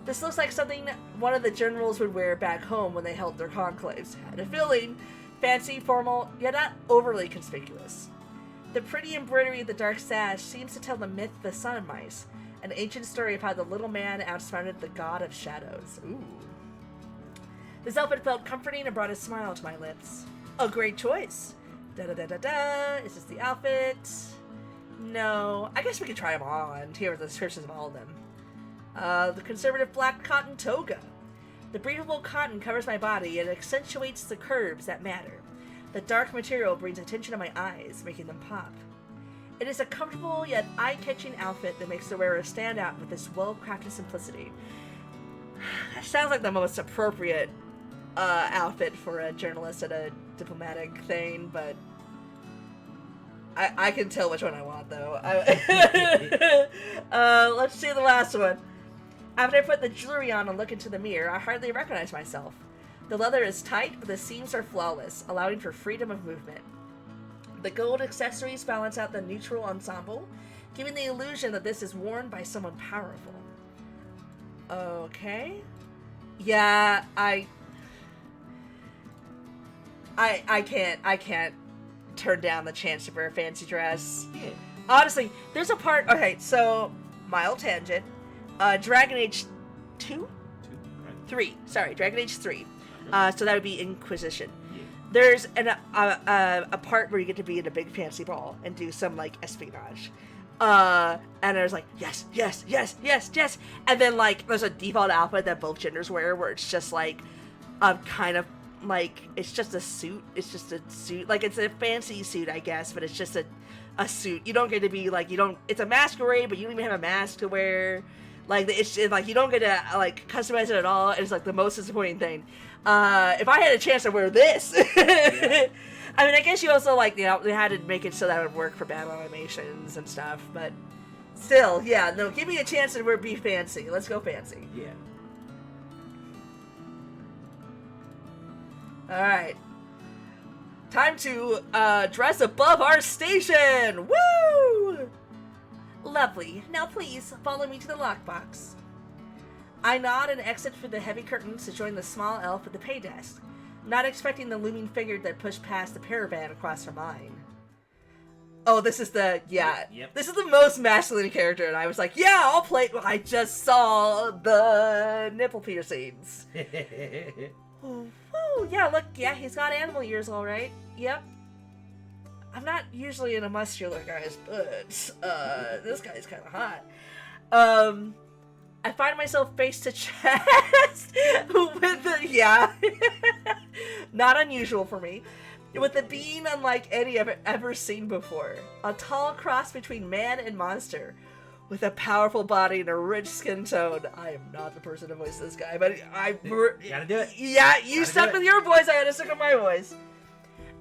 This looks like something one of the generals would wear back home when they held their conclaves. Had a feeling, fancy, formal, yet not overly conspicuous. The pretty embroidery of the dark sash seems to tell the myth of the sun mice, an ancient story of how the little man outsmarted the god of shadows. Ooh. This outfit felt comforting and brought a smile to my lips. A great choice. Da-da-da-da-da. Is this the outfit? No. I guess we could try them on. Here are the descriptions of all of them. The conservative black cotton toga. The breathable cotton covers my body and accentuates the curves that matter. The dark material brings attention to my eyes, making them pop. It is a comfortable yet eye-catching outfit that makes the wearer stand out with this well-crafted simplicity. That sounds like the most appropriate outfit for a journalist at a diplomatic thing, but I can tell which one I want, though. Let's see the last one. After I put the jewelry on and look into the mirror, I hardly recognize myself. The leather is tight, but the seams are flawless, allowing for freedom of movement. The gold accessories balance out the neutral ensemble, giving the illusion that this is worn by someone powerful. Okay. Yeah, I can't turn down the chance to wear a fancy dress. Yeah. Honestly, there's a part. Okay, so mild tangent. Dragon Age 2? 3. Sorry, Dragon Age 3. So that would be Inquisition. Yeah. There's a part where you get to be in a big fancy ball and do some like espionage. And I was like, yes. And then like there's a default outfit that both genders wear where it's just like kind of like it's just a suit. It's just a suit. Like it's a fancy suit, I guess, but it's just a suit. You don't get to be like it's a masquerade, but you don't even have a mask to wear. Like it's like you don't get to like customize it at all. It's like the most disappointing thing. If I had a chance to wear this, yeah. I mean, I guess you also like they had to make it so that it would work for battle animations and stuff. But still, yeah, no, give me a chance to be fancy. Let's go fancy. Yeah. All right. Time to dress above our station. Woo! Lovely. Now please, follow me to the lockbox. I nod and exit through the heavy curtains to join the small elf at the pay desk, not expecting the looming figure that pushed past the paravan across from mine. Oh, this is the, yeah. Yep. This is the most masculine character, and I was like, yeah, I'll play it. I just saw the nipple piercings. Ooh, yeah, look, yeah, he's got animal ears, all right. Yep. I'm not usually into muscular guys, but this guy's kind of hot. I find myself face to chest with the, yeah, not unusual for me, with the being unlike any I've ever seen before. A tall cross between man and monster, with a powerful body and a rich skin tone. I am not the person to voice this guy, but You gotta do it. Yeah, you stuck with your voice, I had to stick with my voice.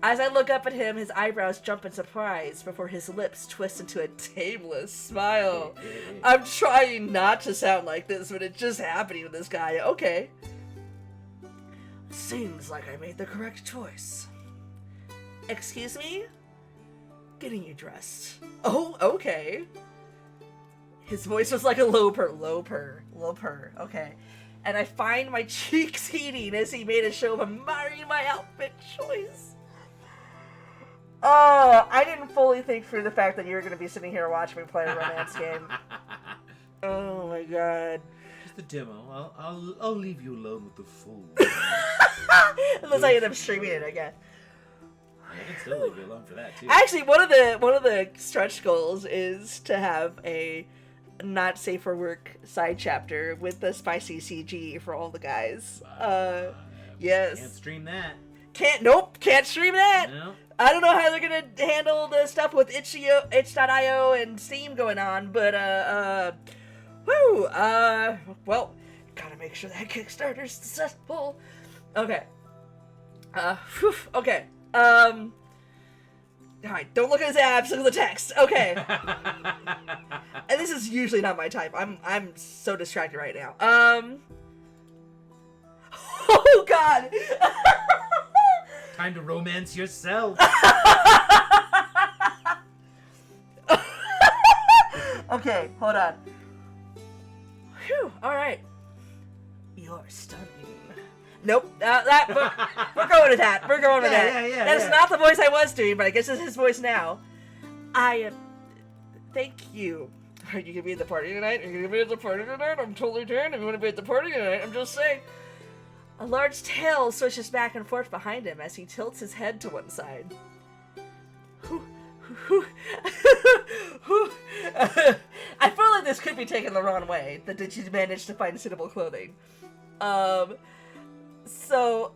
As I look up at him, his eyebrows jump in surprise before his lips twist into a tameless smile. I'm trying not to sound like this, but it's just happening with this guy. Okay. Seems like I made the correct choice. Excuse me? Getting you dressed. Oh, okay. His voice was like a low purr. Okay. And I find my cheeks heating as he made a show of admiring my outfit choice. Oh, I didn't fully think through the fact that you were going to be sitting here watching me play a romance game. Oh my god. Just a demo. I'll leave you alone with the fool. Unless I end up streaming it again. I can still leave you alone for that too. Actually, one of the stretch goals is to have a not safe for work side chapter with the spicy CG for all the guys. Yes. Can't stream that. Can't stream that. No. I don't know how they're gonna handle the stuff with itch.io and Steam going on, but well, gotta make sure that Kickstarter's successful. Okay. Okay. Alright, don't look at his abs, look at the text. Okay. And this is usually not my type. I'm so distracted right now. Oh god! Time to romance yourself. Okay, hold on. Whew, alright. You're stunning. Nope, we're going with that. We're going with that. That's not the voice I was doing, but I guess it's his voice now. Thank you. Are you gonna be at the party tonight? Are you gonna be at the party tonight? I'm totally down if you wanna be at the party tonight. I'm just saying. A large tail swishes back and forth behind him as he tilts his head to one side. I feel like this could be taken the wrong way, that did you manage to find suitable clothing? So,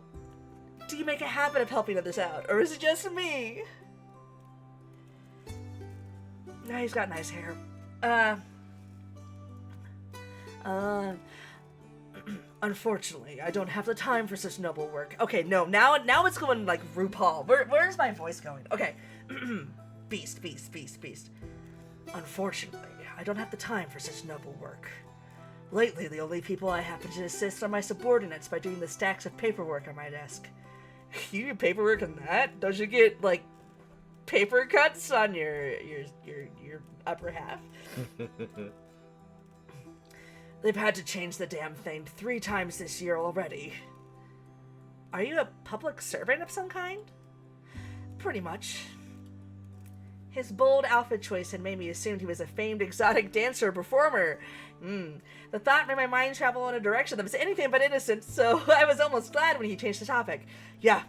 do you make a habit of helping others out, or is it just me? Now he's got nice hair. Unfortunately, I don't have the time for such noble work. Okay, no, now it's going like RuPaul. Where's my voice going? Okay. Beast. Unfortunately, I don't have the time for such noble work. Lately, the only people I happen to assist are my subordinates by doing the stacks of paperwork on my desk. You do paperwork on that? Don't you get, like, paper cuts on your upper half? They've had to change the damn thing 3 times this year already. Are you a public servant of some kind? Pretty much. His bold outfit choice had made me assume he was a famed exotic dancer or performer. The thought made my mind travel in a direction that was anything but innocent, so I was almost glad when he changed the topic. Yeah,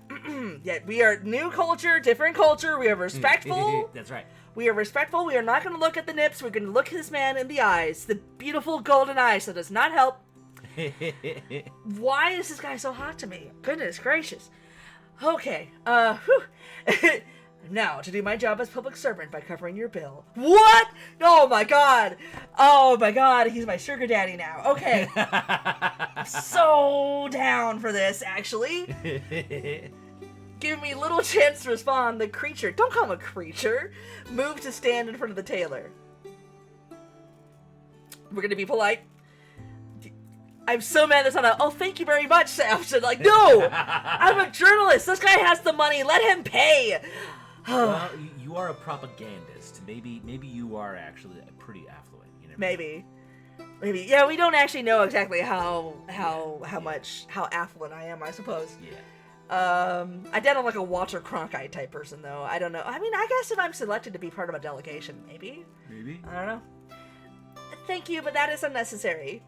we are new culture, different culture, we are respectful. That's right. We are respectful, we are not going to look at the nips, we're going to look this man in the eyes. The beautiful golden eyes, that does not help. Why is this guy so hot to me? Goodness gracious. Okay, now, to do my job as public servant by covering your bill. What? Oh my god, he's my sugar daddy now. Okay. I'm so down for this, actually. Give me little chance to respond, the creature, don't call him a creature, moved to stand in front of the tailor. We're gonna be polite. I'm so mad that's not a, oh, thank you very much, Sam. Like, no! I'm a journalist, this guy has the money, let him pay! Well, you are a propagandist. Maybe you are actually pretty affluent. You know. Maybe. Yeah, we don't actually know exactly how affluent I am, I suppose. Yeah. I doubt I'm like a Walter Cronkite type person, though. I don't know. I mean, I guess if I'm selected to be part of a delegation, maybe. I don't know. Thank you, but that is unnecessary.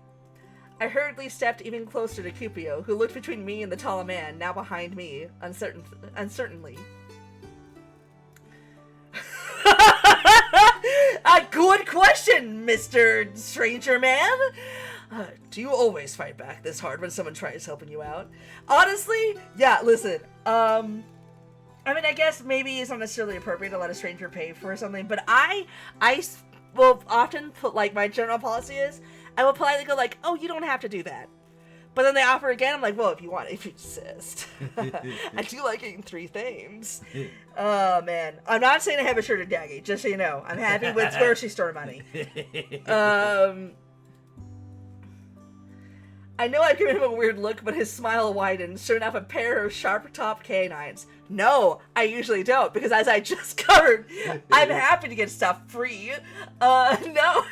I hurriedly stepped even closer to Cupio, who looked between me and the tall man, now behind me, uncertainly. A good question, Mr. Stranger Man. Do you always fight back this hard when someone tries helping you out? Honestly, yeah, listen, I mean, I guess maybe it's not necessarily appropriate to let a stranger pay for something, but I will often put, like, my general policy is, I will politely go like, oh, you don't have to do that. But then they offer again, I'm like, well, if you insist. I do like eating 3 things. Oh, man. I'm not saying I have a sugar daddy, just so you know. I'm happy with grocery store money. I know I've given him a weird look, but his smile widens, showing off a pair of sharp-topped canines. No, I usually don't, because as I just covered, I'm happy to get stuff free. No.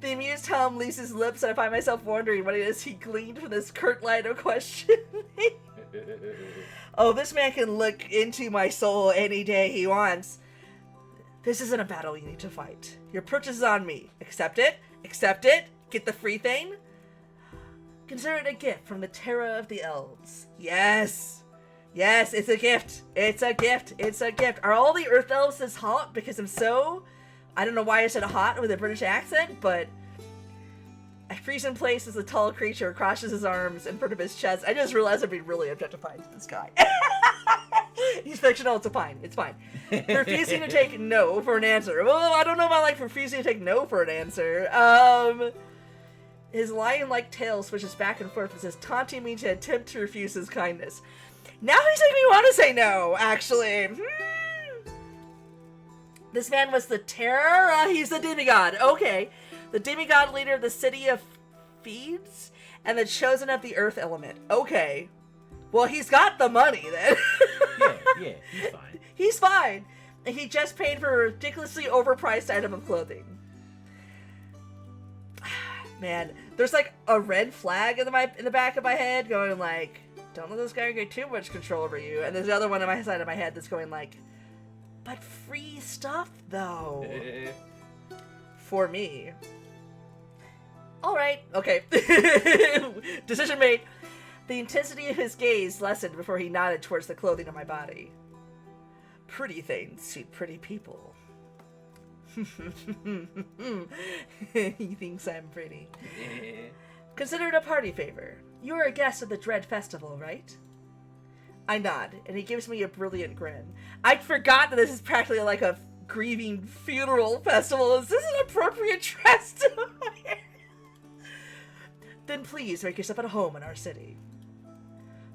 The amused hum leaves his lips, and I find myself wondering what it is he gleaned from this curt line of questioning. Oh, this man can look into my soul any day he wants. This isn't a battle you need to fight. Your purchase is on me. Accept it. Get the free thing. Consider it a gift from the Terra of the Elves. Yes, Yes, it's a gift. It's a gift. It's a gift. Are all the Earth Elves this hot? Because I'm so... I don't know why I said hot with a British accent, but... I freeze in place as a tall creature crosses his arms in front of his chest. I just realized I'm being really objectifying to this guy. He's fictional, it's fine. It's fine. Refusing to take no for an answer. Well, I don't know about, like, refusing to take no for an answer. His lion-like tail switches back and forth as he's taunting me to attempt to refuse his kindness. Now he's making me want to say no, actually. This man was the terror. He's the demigod. Okay. The demigod leader of the city of Thebes and the chosen of the earth element. Okay. Well, he's got the money then. yeah, he's fine. He's fine. And he just paid for a ridiculously overpriced item of clothing. Man, there's like a red flag in the back of my head going like, don't let this guy get too much control over you. And there's the other one on my side of my head that's going like, but free stuff though. For me. Alright, okay. Decision made. The intensity of his gaze lessened before he nodded towards the clothing on my body. Pretty things suit pretty people. He thinks I'm pretty. Consider it a party favor. You are a guest of the Dread Festival, right? I nod, and he gives me a brilliant grin. I forgot that this is practically like a grieving funeral festival. Is this an appropriate dress to wear? Then please make yourself at home in our city.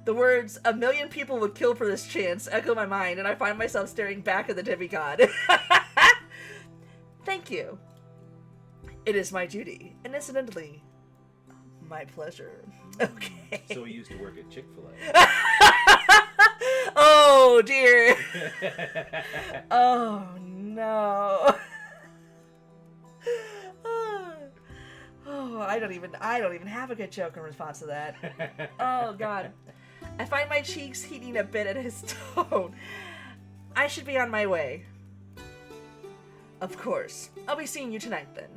The words, "a million people would kill for this chance," echo my mind, and I find myself staring back at the demigod. Thank you. It is my duty, and incidentally, my pleasure. Okay. So he used to work at Chick-fil-A. Oh, dear. Oh, no. Oh, I don't even have a good joke in response to that. Oh, God. I find my cheeks heating a bit at his tone. I should be on my way. Of course. I'll be seeing you tonight, then.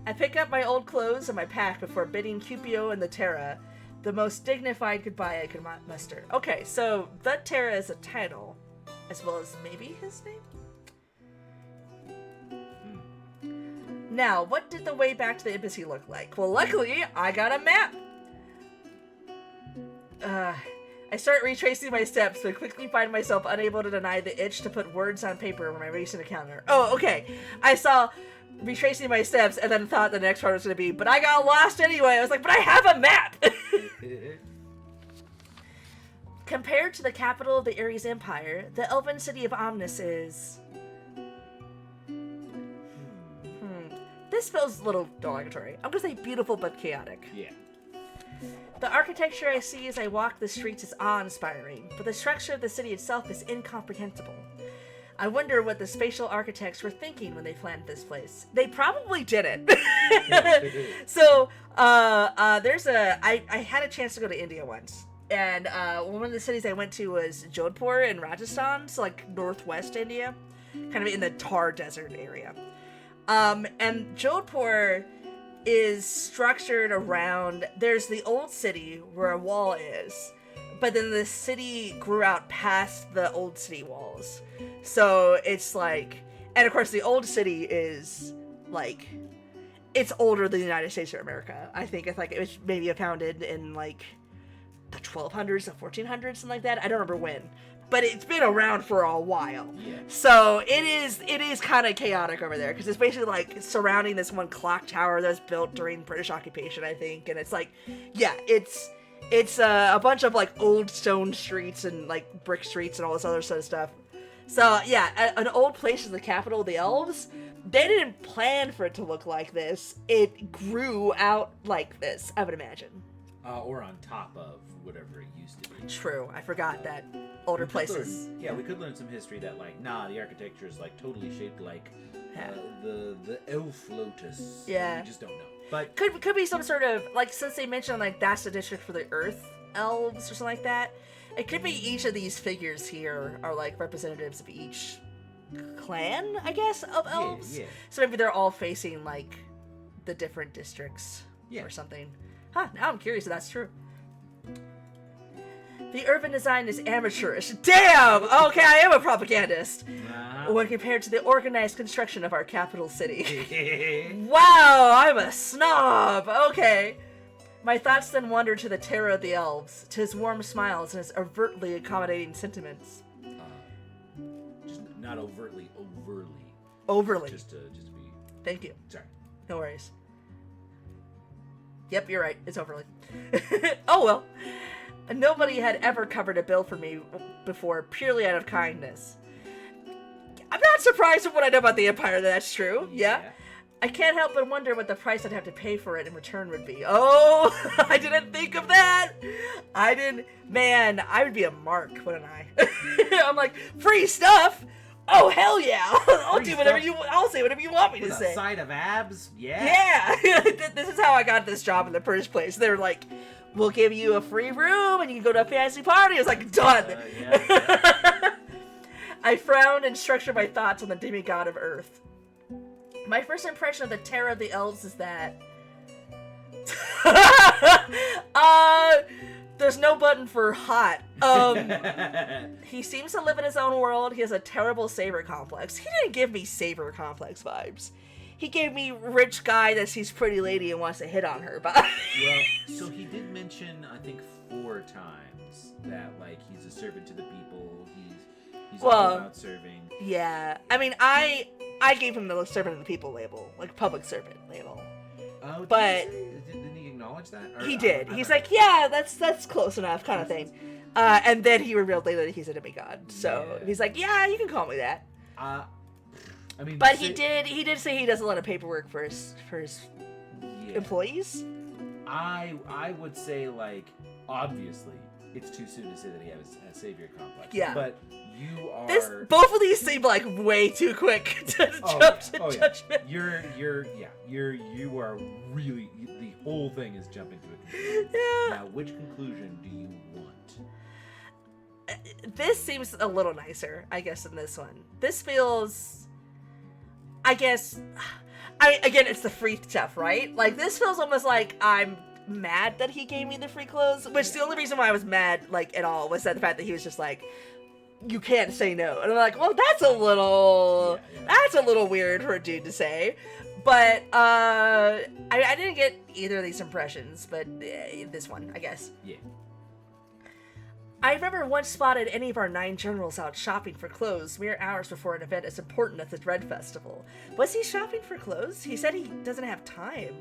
I pick up my old clothes and my pack before bidding Cupio and the Terra the most dignified goodbye I could muster. Okay, so the Terra is a title, as well as maybe his name? Now, what did the way back to the embassy look like? Well, luckily, I got a map! I start retracing my steps, but quickly find myself unable to deny the itch to put words on paper when I recent encounter. Oh, okay. I saw retracing my steps and then thought the next part was going to be, but I got lost anyway. I was like, but I have a map! Compared to the capital of the Ares Empire, the elven city of Omnis is... This feels a little derogatory. I'm going to say beautiful but chaotic. Yeah. The architecture I see as I walk the streets is awe-inspiring, but the structure of the city itself is incomprehensible. I wonder what the spatial architects were thinking when they planned this place. They probably didn't. So, I had a chance to go to India once. And one of the cities I went to was Jodhpur in Rajasthan, so like northwest India, kind of in the Thar Desert area. And Jodhpur is structured around, there's the old city where a wall is, but then the city grew out past the old city walls. So it's like, and of course the old city is like, it's older than the United States of America. I think it's like, it was maybe founded in like the 1200s, the 1400s, something like that. I don't remember when, but it's been around for a while. Yeah. So it is kind of chaotic over there because it's basically like surrounding this one clock tower that was built during British occupation, I think. And it's like, yeah, it's a bunch of like old stone streets and like brick streets and all this other sort of stuff. So yeah, an old place is the capital of the elves. They didn't plan for it to look like this. It grew out like this, I would imagine. Or on top of whatever it used to be. True, I forgot that older places. We could learn some history that like, the architecture is like totally shaped like the elf lotus. Yeah. We just don't know. But could be some sort of, like, since they mentioned like that's the district for the earth elves or something like that, it could be each of these figures here are like representatives of each clan, I guess, of elves. Yeah. So maybe they're all facing like the different districts or something. Huh, now I'm curious if that's true. The urban design is amateurish. Damn! Okay, I am a propagandist. When compared to the organized construction of our capital city. Wow, I'm a snob! Okay. My thoughts then wander to the terror of the elves, to his warm smiles and his overtly accommodating sentiments. Just not overtly. Overly. Just to be... Thank you. Sorry. No worries. Yep, you're right. It's overly. Oh, well. Nobody had ever covered a bill for me before, purely out of kindness. I'm not surprised with what I know about the Empire that that's true. Yeah. I can't help but wonder what the price I'd have to pay for it in return would be. Oh, I didn't think of that. I didn't. Man, I would be a mark, wouldn't I? I'm like, free stuff? Oh, hell yeah. I'll do whatever I'll say whatever you want me to say. A side of abs? Yeah. Yeah. This is how I got this job in the first place. They were like, we'll give you a free room and you can go to a fancy party. I was like, done. Yeah. I frowned and structured my thoughts on the demigod of Earth. My first impression of the terror of the elves is that... there's no button for hot. He seems to live in his own world. He has a terrible saber complex. He didn't give me saber complex vibes. He gave me rich guy that sees pretty lady and wants to hit on her vibes. Well, so he did mention, I think, 4 times that, like, he's a servant to the people. He's all about serving. Yeah. I mean, I gave him the servant of the people label, like public servant label. Oh, but didn't he acknowledge that? Or, he did. He's like, yeah, that's close enough, kind of thing. And then he revealed later that he's a demigod. So he's like, yeah, you can call me that. I mean, but he did say he does a lot of paperwork for his employees. I would say, like, obviously, it's too soon to say that he has a savior complex. Yeah. But you are... Both of these seem like way too quick to jump to judgment. Yeah. You are really... The whole thing is jumping to a conclusion. Yeah. Now, which conclusion do you want? This seems a little nicer, I guess, than this one. This feels... I guess... Again, it's the free stuff, right? Like, this feels almost like I'm mad that he gave me the free clothes, which the only reason why I was mad, like, at all was that the fact that he was just like, you can't say no. And I'm like, well, that's a little weird for a dude to say. But, I didn't get either of these impressions, but this one, I guess. Yeah. I've never once spotted any of our 9 generals out shopping for clothes mere hours before an event as important as the Dread Festival. Was he shopping for clothes? He said he doesn't have time.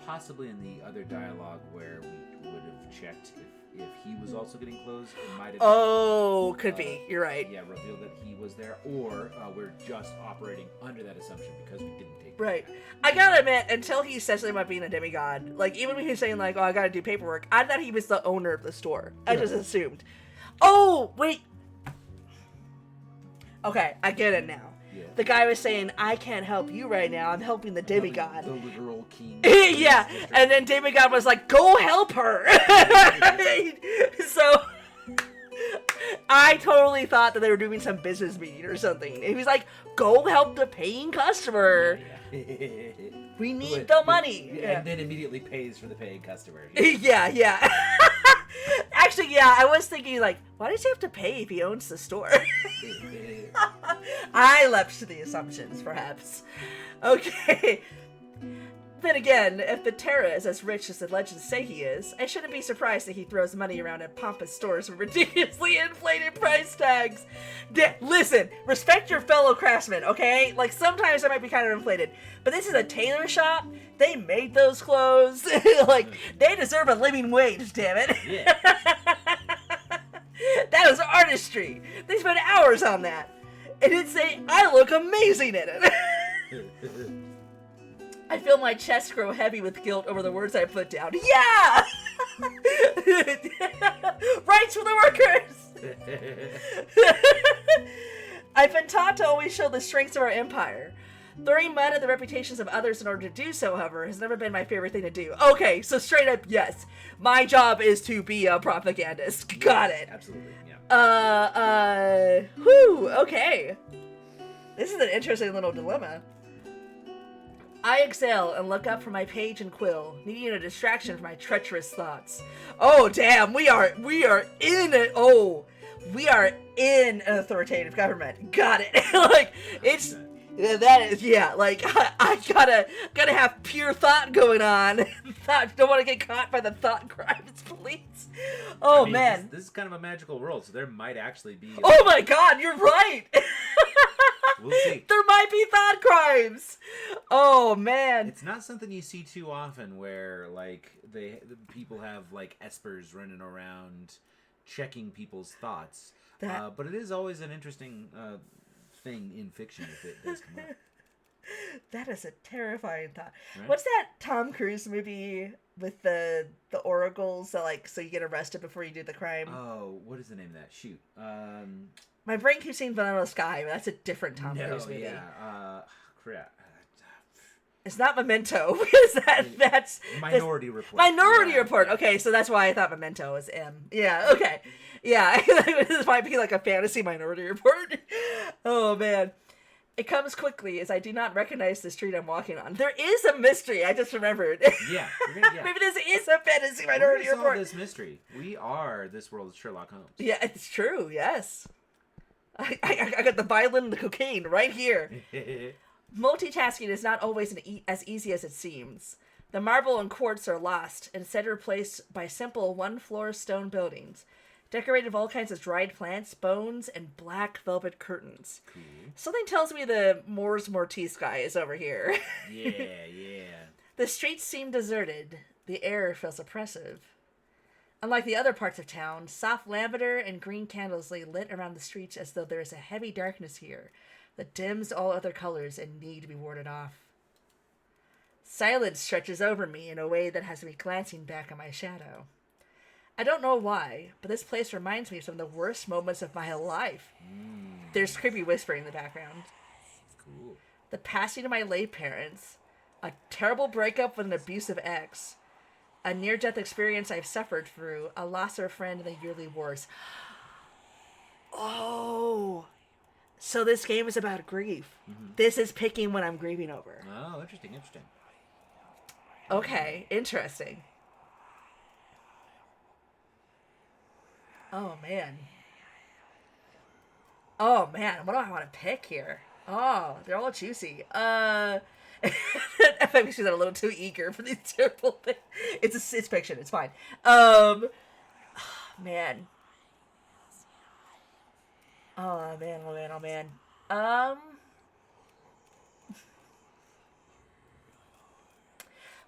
Possibly in the other dialogue where we would have checked if he was also getting clothes. It might have could be. You're right. Yeah, revealed that he was there, or we're just operating under that assumption because we didn't take right. I gotta admit, until he said something about being a demigod, like, even when he was saying, like, oh, I gotta do paperwork, I thought he was the owner of the store. I just assumed. Oh, wait. Okay, I get it now. Yeah. The guy was saying, I can't help you right now. I'm helping the demigod. The literal king. Yeah, and then demigod was like, go help her. So, I totally thought that they were doing some business meeting or something. And he was like, go help the paying customer. Yeah. We need the money. Yeah. And then immediately pays for the paying customer. Yeah. Actually, yeah, I was thinking, like, why does he have to pay if he owns the store? I leapt to the assumptions, perhaps. Okay. Then again, if the Terra is as rich as the legends say he is, I shouldn't be surprised that he throws money around at pompous stores with ridiculously inflated price tags. Listen, respect your fellow craftsmen, okay? Like, sometimes I might be kind of inflated, but this is a tailor shop. They made those clothes. Like, they deserve a living wage, damn it. Yeah. That was artistry. They spent hours on that. And it'd say, I look amazing in it. I feel my chest grow heavy with guilt over the words I put down. Yeah! Rights for the workers! I've been taught to always show the strengths of our empire. Throwing mud at the reputations of others in order to do so, however, has never been my favorite thing to do. Okay, so straight up, yes. My job is to be a propagandist. Got it. Absolutely, yeah. Whew, okay. This is an interesting little dilemma. I exhale and look up from my page and quill, needing a distraction from my treacherous thoughts. Oh, damn, we are in it. Oh, we are in an authoritative government. Got it. Like, it's, that is, yeah, like, I gotta have pure thought going on. Don't want to get caught by the thought crimes police. Oh, man. This is kind of a magical world, so there might actually be... Oh my god, you're right! We'll see. There might be thought crimes. Oh man, it's not something you see too often, where like the people have like espers running around checking people's thoughts. But it is always an interesting thing in fiction if it does come up. That is a terrifying thought. Right? What's that Tom Cruise movie with the oracles that like so you get arrested before you do the crime? Oh, what is the name of that? Shoot. My brain keeps saying Vanilla Sky, but that's a different Tom Cruise movie. Yeah. Crap. It's not Memento, because that's... Minority Report. Minority Report. Okay, so that's why I thought Memento was M. Yeah, okay. Yeah, this might be like a fantasy Minority Report. Oh, man. It comes quickly as I do not recognize the street I'm walking on. There is a mystery, I just remembered. Yeah. Maybe this is a fantasy Minority Report. Solve this mystery. We are this world's Sherlock Holmes. Yeah, it's true, yes. I got the violin and the cocaine right here. Multitasking is not always as easy as it seems. The marble and quartz are lost, instead replaced by simple one-floor stone buildings, decorated with all kinds of dried plants, bones, and black velvet curtains. Cool. Something tells me the Mors Mortis guy is over here. Yeah. The streets seem deserted. The air feels oppressive. Unlike the other parts of town, soft lavender and green candles lay lit around the streets as though there is a heavy darkness here that dims all other colors and need to be warded off. Silence stretches over me in a way that has me glancing back at my shadow. I don't know why, but this place reminds me of some of the worst moments of my life. There's creepy whispering in the background. Cool. The passing of my late parents, a terrible breakup with an abusive ex, a near-death experience I've suffered through, a loss of a friend in the yearly wars. Oh, so this game is about grief. Mm-hmm. This is picking what I'm grieving over. Oh, interesting. Okay, interesting. Oh, man. What do I want to pick here? Oh, they're all juicy. That makes me a little too eager for these terrible things. It's fiction. It's fine. Man. Oh man.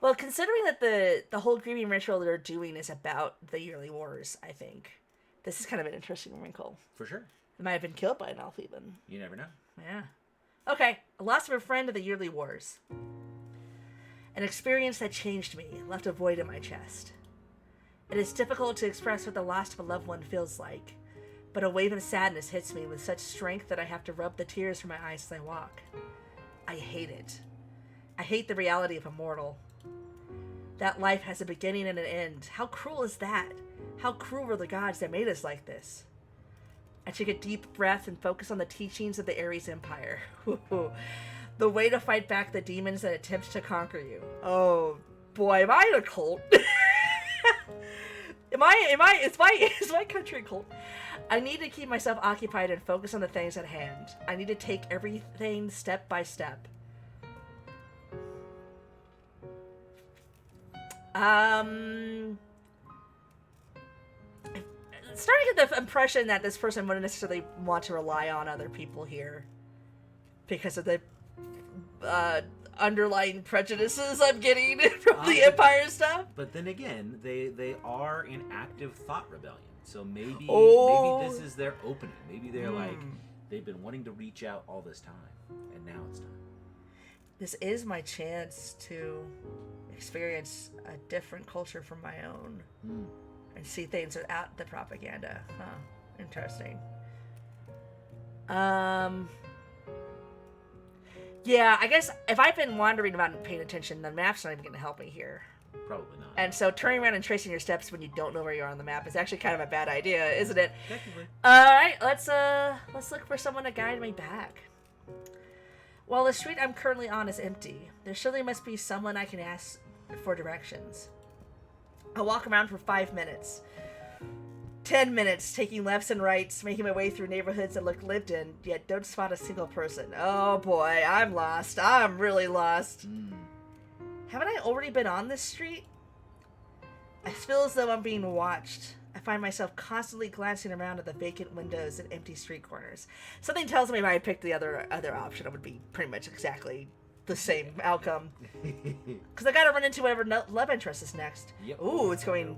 Well, considering that the whole grieving ritual they're doing is about the yearly wars, I think this is kind of an interesting wrinkle. For sure. They might have been killed by an elf, even. You never know. Yeah. Okay, a loss of a friend of the yearly wars. An experience that changed me, left a void in my chest. It is difficult to express what the loss of a loved one feels like, but a wave of sadness hits me with such strength that I have to rub the tears from my eyes as I walk. I hate it. I hate the reality of a mortal. That life has a beginning and an end. How cruel is that? How cruel were the gods that made us like this? I take a deep breath and focus on the teachings of the Ares Empire. The way to fight back the demons that attempt to conquer you. Oh boy, am I in a cult? Is my country a cult? I need to keep myself occupied and focus on the things at hand. I need to take everything step by step. Starting to get the impression that this person wouldn't necessarily want to rely on other people here because of the underlying prejudices I'm getting from the Empire stuff. But then again, they are in active thought rebellion, so maybe this is their opening. Maybe they're like they've been wanting to reach out all this time, and now it's time. This is my chance to experience a different culture from my own. And see things without the propaganda. Huh. Interesting. Yeah, I guess if I've been wandering about and paying attention, the map's not even going to help me here. Probably not. And so turning around and tracing your steps when you don't know where you are on the map is actually kind of a bad idea, isn't it? Technically. All right, let's look for someone to guide me back. While the street I'm currently on is empty, there surely must be someone I can ask for directions. I'll walk around for 5 minutes. 10 minutes, taking lefts and rights, making my way through neighborhoods that look lived in, yet don't spot a single person. Oh boy, I'm lost. I'm really lost. Haven't I already been on this street? I feel as though I'm being watched. I find myself constantly glancing around at the vacant windows and empty street corners. Something tells me if I had picked the other option, it would be pretty much exactly the same outcome. Because I gotta run into whatever love interest is next. Yep. Ooh, it's going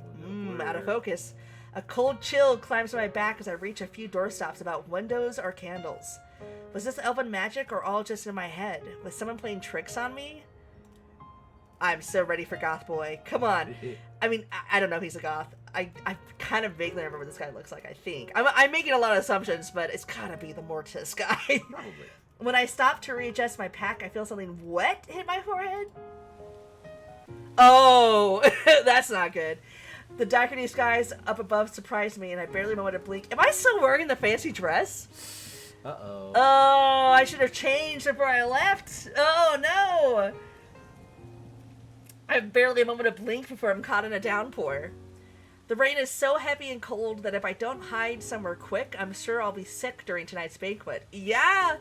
out of focus. A cold chill climbs my back as I reach a few doorstops about windows or candles. Was this elven magic or all just in my head? Was someone playing tricks on me? I'm so ready for Goth Boy. Come on. I mean, I don't know if he's a goth. I kind of vaguely remember what this guy looks like, I think. I'm making a lot of assumptions, but it's gotta be the Mortis guy. Probably. When I stop to readjust my pack, I feel something wet hit my forehead. Oh, that's not good. The darkening skies up above surprised me, and I barely know when to blink. Am I still wearing the fancy dress? Uh-oh. Oh, I should have changed before I left. Oh, no. I have barely a moment to blink before I'm caught in a downpour. The rain is so heavy and cold that if I don't hide somewhere quick, I'm sure I'll be sick during tonight's banquet. Yeah,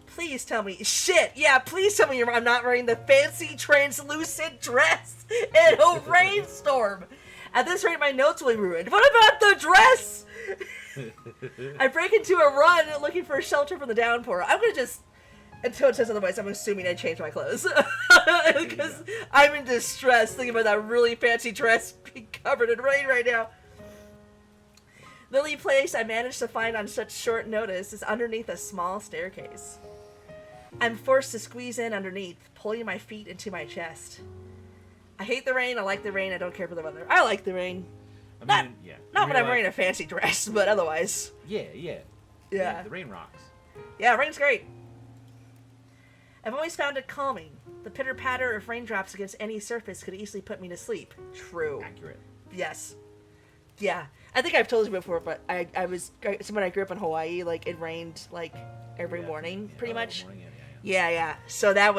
please tell me. Shit, yeah, please tell me I'm not wearing the fancy translucent dress in a rainstorm. At this rate, my notes will be ruined. What about the dress? I break into a run looking for shelter from the downpour. I'm gonna just... Until it says otherwise, I'm assuming I changed my clothes. Because I'm in distress thinking about that really fancy dress being covered in rain right now. The only place I managed to find on such short notice is underneath a small staircase. I'm forced to squeeze in underneath, pulling my feet into my chest. I hate the rain, I like the rain, I don't care for the weather. I like the rain. I mean, yeah. Not when I'm wearing a fancy dress, but otherwise. Yeah. The rain rocks. Yeah, rain's great. I've always found it calming. The pitter-patter of raindrops against any surface could easily put me to sleep. True. Accurate. Yes. Yeah. I think I've told you before, but when I grew up in Hawaii, like, it rained, like, every morning, pretty much. Morning, Yeah. So that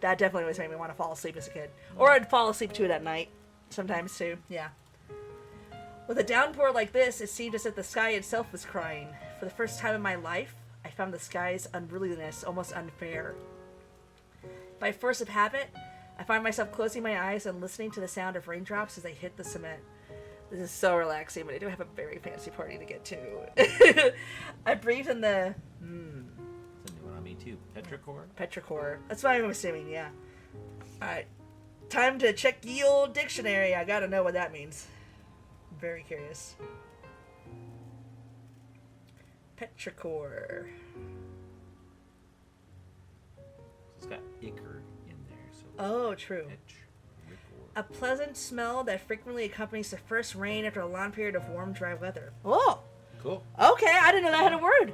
definitely always made me want to fall asleep as a kid. Or I'd fall asleep to it at night, sometimes, too. Yeah. With a downpour like this, it seemed as if the sky itself was crying. For the first time in my life, I found the sky's unruliness almost unfair. By force of habit, I find myself closing my eyes and listening to the sound of raindrops as they hit the cement. This is so relaxing, but I do have a very fancy party to get to. I breathe in the... It's a new one on me, too. Petrichor? Petrichor. That's what I'm assuming, yeah. Alright. Time to check ye old dictionary. I gotta know what that means. I'm very curious. Petrichor. It's got ichor in there, so... Oh, true. Petrichor. A pleasant smell that frequently accompanies the first rain after a long period of warm, dry weather. Oh! Cool. Okay, I didn't know that had a word.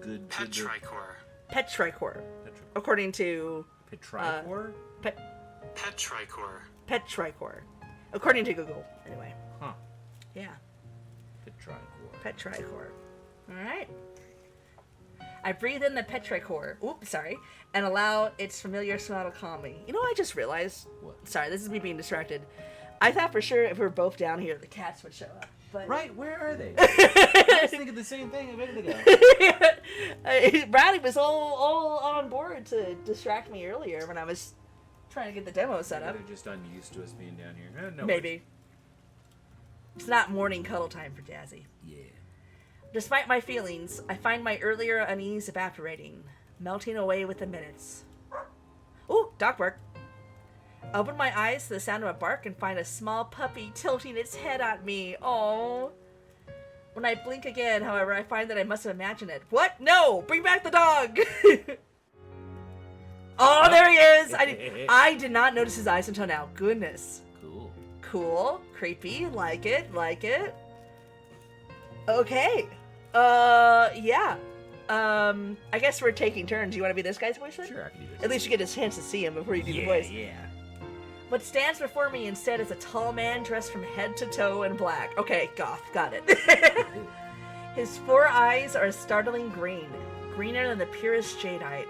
Good. Petrichor. Petrichor. According to... Petrichor? Petrichor. Petrichor. According to Google, anyway. Huh. Yeah. Petrichor. Alright. I breathe in the petrichor. Oops, sorry. And allow its familiar smell to calm me. You know what I just realized? What? Sorry, this is me being distracted. I thought for sure if we were both down here, the cats would show up. But... Right, where are they? I was thinking the same thing a minute ago. Brownie was all on board to distract me earlier when I was trying to get the demo set up. They're just unused to us being down here. No Maybe. worries. It's not morning cuddle time for Jazzy. Yeah. Despite my feelings, I find my earlier unease evaporating, melting away with the minutes. Ooh, dog bark. I open my eyes to the sound of a bark and find a small puppy tilting its head at me. Oh. When I blink again, however, I find that I must have imagined it. What? No! Bring back the dog! Oh, there he is! I did not notice his eyes until now. Goodness. Cool. Creepy. Like it. Okay. Yeah. I guess we're taking turns. Do you want to be this guy's voice then? Sure, I can do this. At least you get a chance to see him before you do the voice. Yeah. What stands before me instead is a tall man dressed from head to toe in black. Okay, goth. Got it. His 4 eyes are a startling green. Greener than the purest jadeite.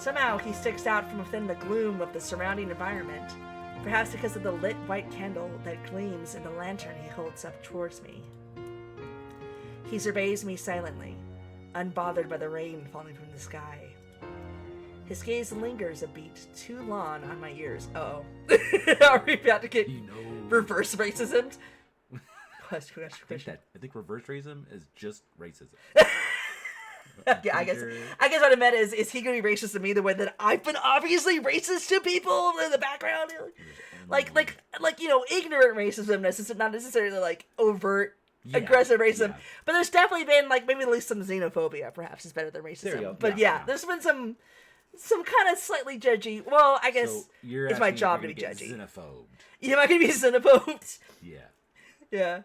Somehow he sticks out from within the gloom of the surrounding environment, perhaps because of the lit white candle that gleams in the lantern he holds up towards me. He surveys me silently, unbothered by the rain falling from the sky. His gaze lingers a beat too long on my ears. Uh-oh. Are we about to get reverse racism? I think reverse racism is just racism. Yeah, I guess what I meant is he gonna be racist to me the way that I've been obviously racist to people in the background? Like ignorant racism, not necessarily like overt aggressive racism. Yeah. But there's definitely been like maybe at least some xenophobia, perhaps is better than racism. But there's been some kind of slightly judgy. Well, I guess it's my job to be judgy. Xenophobed. Yeah, am I gonna be xenophobed? Yeah. Yeah.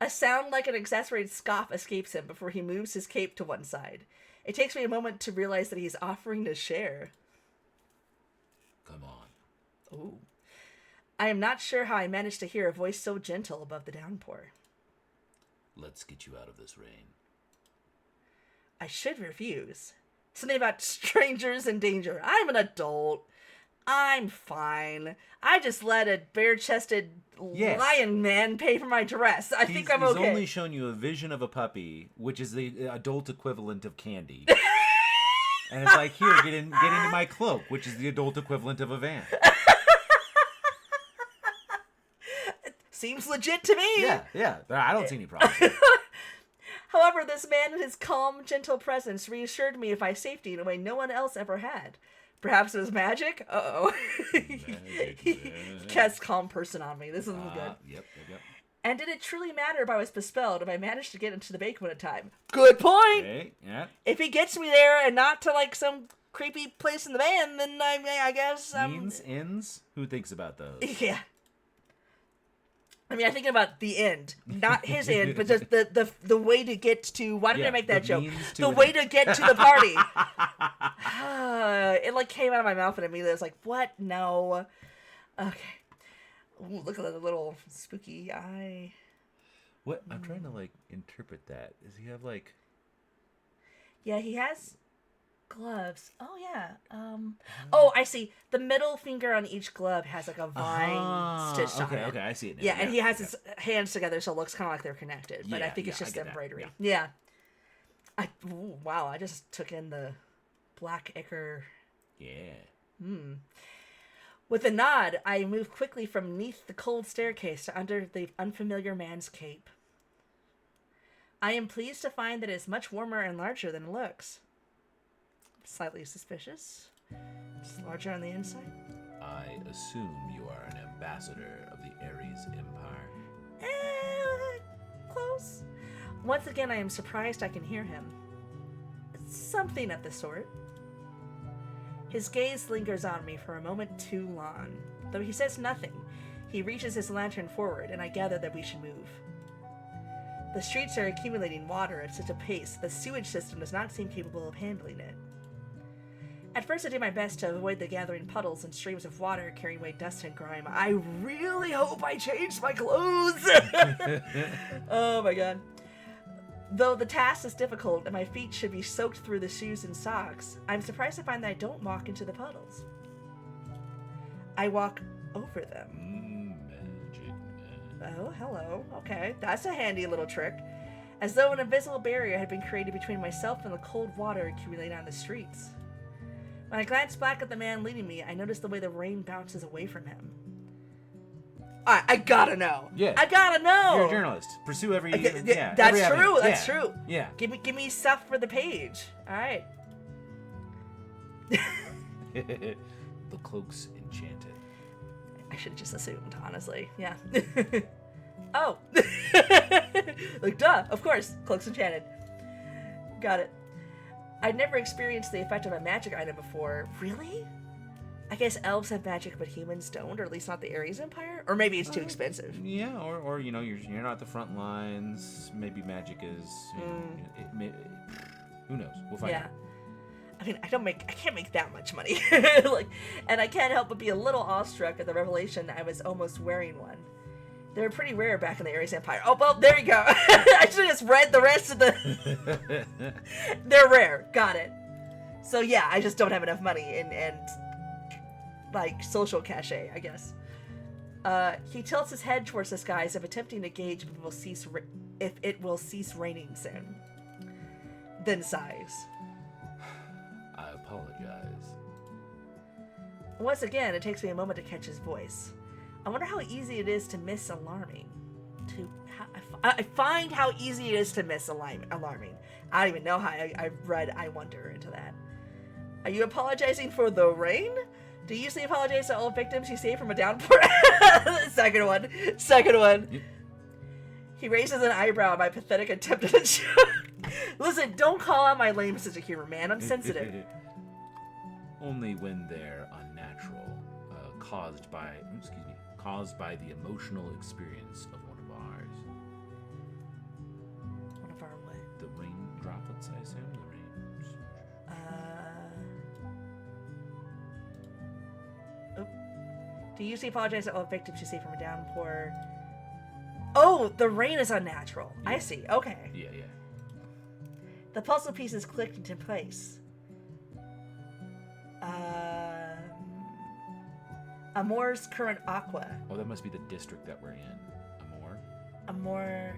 A sound like an exasperated scoff escapes him before he moves his cape to one side. It takes me a moment to realize that he's offering to share. Come on. Ooh. I am not sure how I managed to hear a voice so gentle above the downpour. Let's get you out of this rain. I should refuse. Something about strangers in danger. I'm an adult. I'm fine. I just let a bare-chested lion man pay for my dress. I think I'm okay. He's only shown you a vision of a puppy, which is the adult equivalent of candy. And it's like, here, get into my cloak, which is the adult equivalent of a van. Seems legit to me. Yeah. I don't see any problem. However, this man and his calm, gentle presence reassured me of my safety in a way no one else ever had. Perhaps it was magic? Uh-oh. He casts calm person on me. This isn't good. Yep. And did it truly matter if I was bespelled if I managed to get into the banquet in time? Good point! Okay, yeah. If he gets me there and not to, like, some creepy place in the van, then I guess... Ends? Who thinks about those? Yeah. I mean, I'm thinking about the end. Not his end, but just the way to get to... Why did I make that joke? The way to get to the party. It, like, came out of my mouth and immediately I was like, what? No. Okay. Ooh, look at the little spooky eye. What? I'm trying to, like, interpret that. Does he have, like... Yeah, he has gloves. Oh, yeah. Oh, I see. The middle finger on each glove has, like, a vine stitched on it. Okay, I see it now. Yeah, and he has his hands together, so it looks kind of like they're connected. But I think it's just embroidery. Yeah. Wow, I just took in the black ichor. Yeah. With a nod, I move quickly from beneath the cold staircase to under the unfamiliar man's cape. I am pleased to find that it is much warmer and larger than it looks. Slightly suspicious. It's larger on the inside. I assume you are an ambassador of the Ares Empire. Close. Once again, I am surprised I can hear him. Something of the sort. His gaze lingers on me for a moment too long. Though he says nothing, he reaches his lantern forward, and I gather that we should move. The streets are accumulating water at such a pace the sewage system does not seem capable of handling it. At first I do my best to avoid the gathering puddles and streams of water carrying away dust and grime. I really hope I changed my clothes! Oh my god. Though the task is difficult and my feet should be soaked through the shoes and socks, I'm surprised to find that I don't walk into the puddles. I walk over them. Magic. Oh, hello. Okay, that's a handy little trick. As though an invisible barrier had been created between myself and the cold water accumulating on the streets. When I glance back at the man leading me, I notice the way the rain bounces away from him. I gotta know. Yeah. I gotta know. You're a journalist. Pursue every... That's true. That's true. Yeah. Give me stuff for the page. All right. The cloak's enchanted. I should have just assumed, honestly. Yeah. Oh. Like, duh. Of course. Cloak's enchanted. Got it. I'd never experienced the effect of a magic item before. Really? I guess elves have magic, but humans don't, or at least not the Ares Empire? Or maybe it's too expensive. Yeah, or you know, you're not the front lines. Maybe magic is. Who knows? We'll find out. I mean, I can't make that much money. And I can't help but be a little awestruck at the revelation that I was almost wearing one. They're pretty rare back in the Ares Empire. Oh, well, there you go. I should have just read the rest of the... They're rare. Got it. So, yeah, I just don't have enough money and like, social cachet, I guess. He tilts his head towards the sky as if attempting to gauge if it will cease raining soon. Then sighs. I apologize. Once again, it takes me a moment to catch his voice. I wonder how easy it is to miss alarming. I find how easy it is to miss alarming. I don't even know how I read I wonder into that. Are you apologizing for the rain? Do you usually apologize to all victims you save from a downpour? Second one. Yep. He raises an eyebrow at my pathetic attempt at a joke. Listen, don't call out my lame sense of humor, man. I'm sensitive. Only when they're unnatural, caused by the emotional experience of one of ours. One of our what? The rain droplets, I assume. The rain. Do you usually apologize to all victims you save from a downpour? Oh, the rain is unnatural. Yeah. I see. Okay. Yeah. The puzzle pieces clicked into place. Amor's current aqua. Oh, that must be the district that we're in. Amor.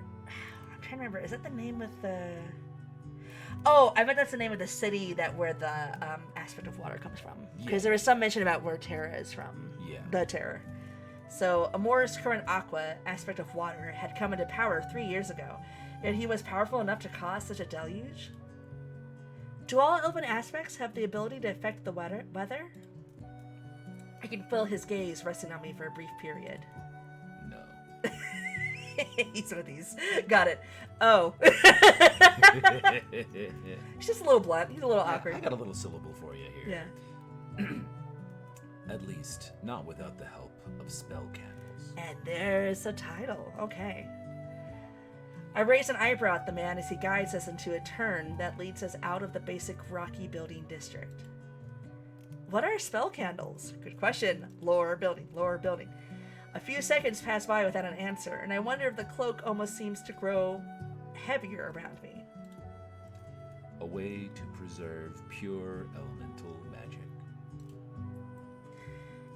I'm trying to remember. Is that the name of the... Oh, I bet that's the name of the city where the aspect of water comes from. Because there was some mention about where Terra is from. Yeah. The Terra. So, Amor's current aqua, aspect of water, had come into power 3 years ago. Yet he was powerful enough to cause such a deluge? Do all elven aspects have the ability to affect the weather? I can feel his gaze resting on me for a brief period. No. He's one of these. Got it. Oh. He's just a little blunt. He's a little awkward. I got a little syllable for you here. Yeah. At least, not without the help of spell candles. And there's a title. Okay. I raise an eyebrow at the man as he guides us into a turn that leads us out of the basic rocky building district. What are spell candles? Good question. Lower building. A few seconds pass by without an answer, and I wonder if the cloak almost seems to grow heavier around me. A way to preserve pure elemental magic.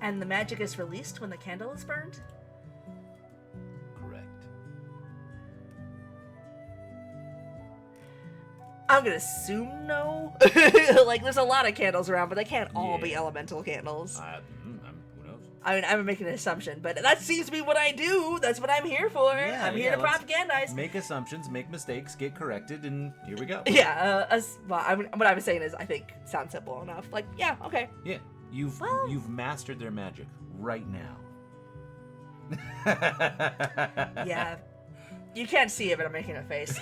And the magic is released when the candle is burned? Correct. I'm gonna assume no. Like, there's a lot of candles around, but they can't all be elemental candles. Who knows? I mean, I'm making an assumption, but that seems to be what I do. That's what I'm here for. Yeah, I'm here to propagandize. Make assumptions, make mistakes, get corrected, and here we go. Yeah, what I'm saying is, I think sounds simple enough. Like, yeah, okay. Yeah, you've mastered their magic right now. Yeah, you can't see it, but I'm making a face.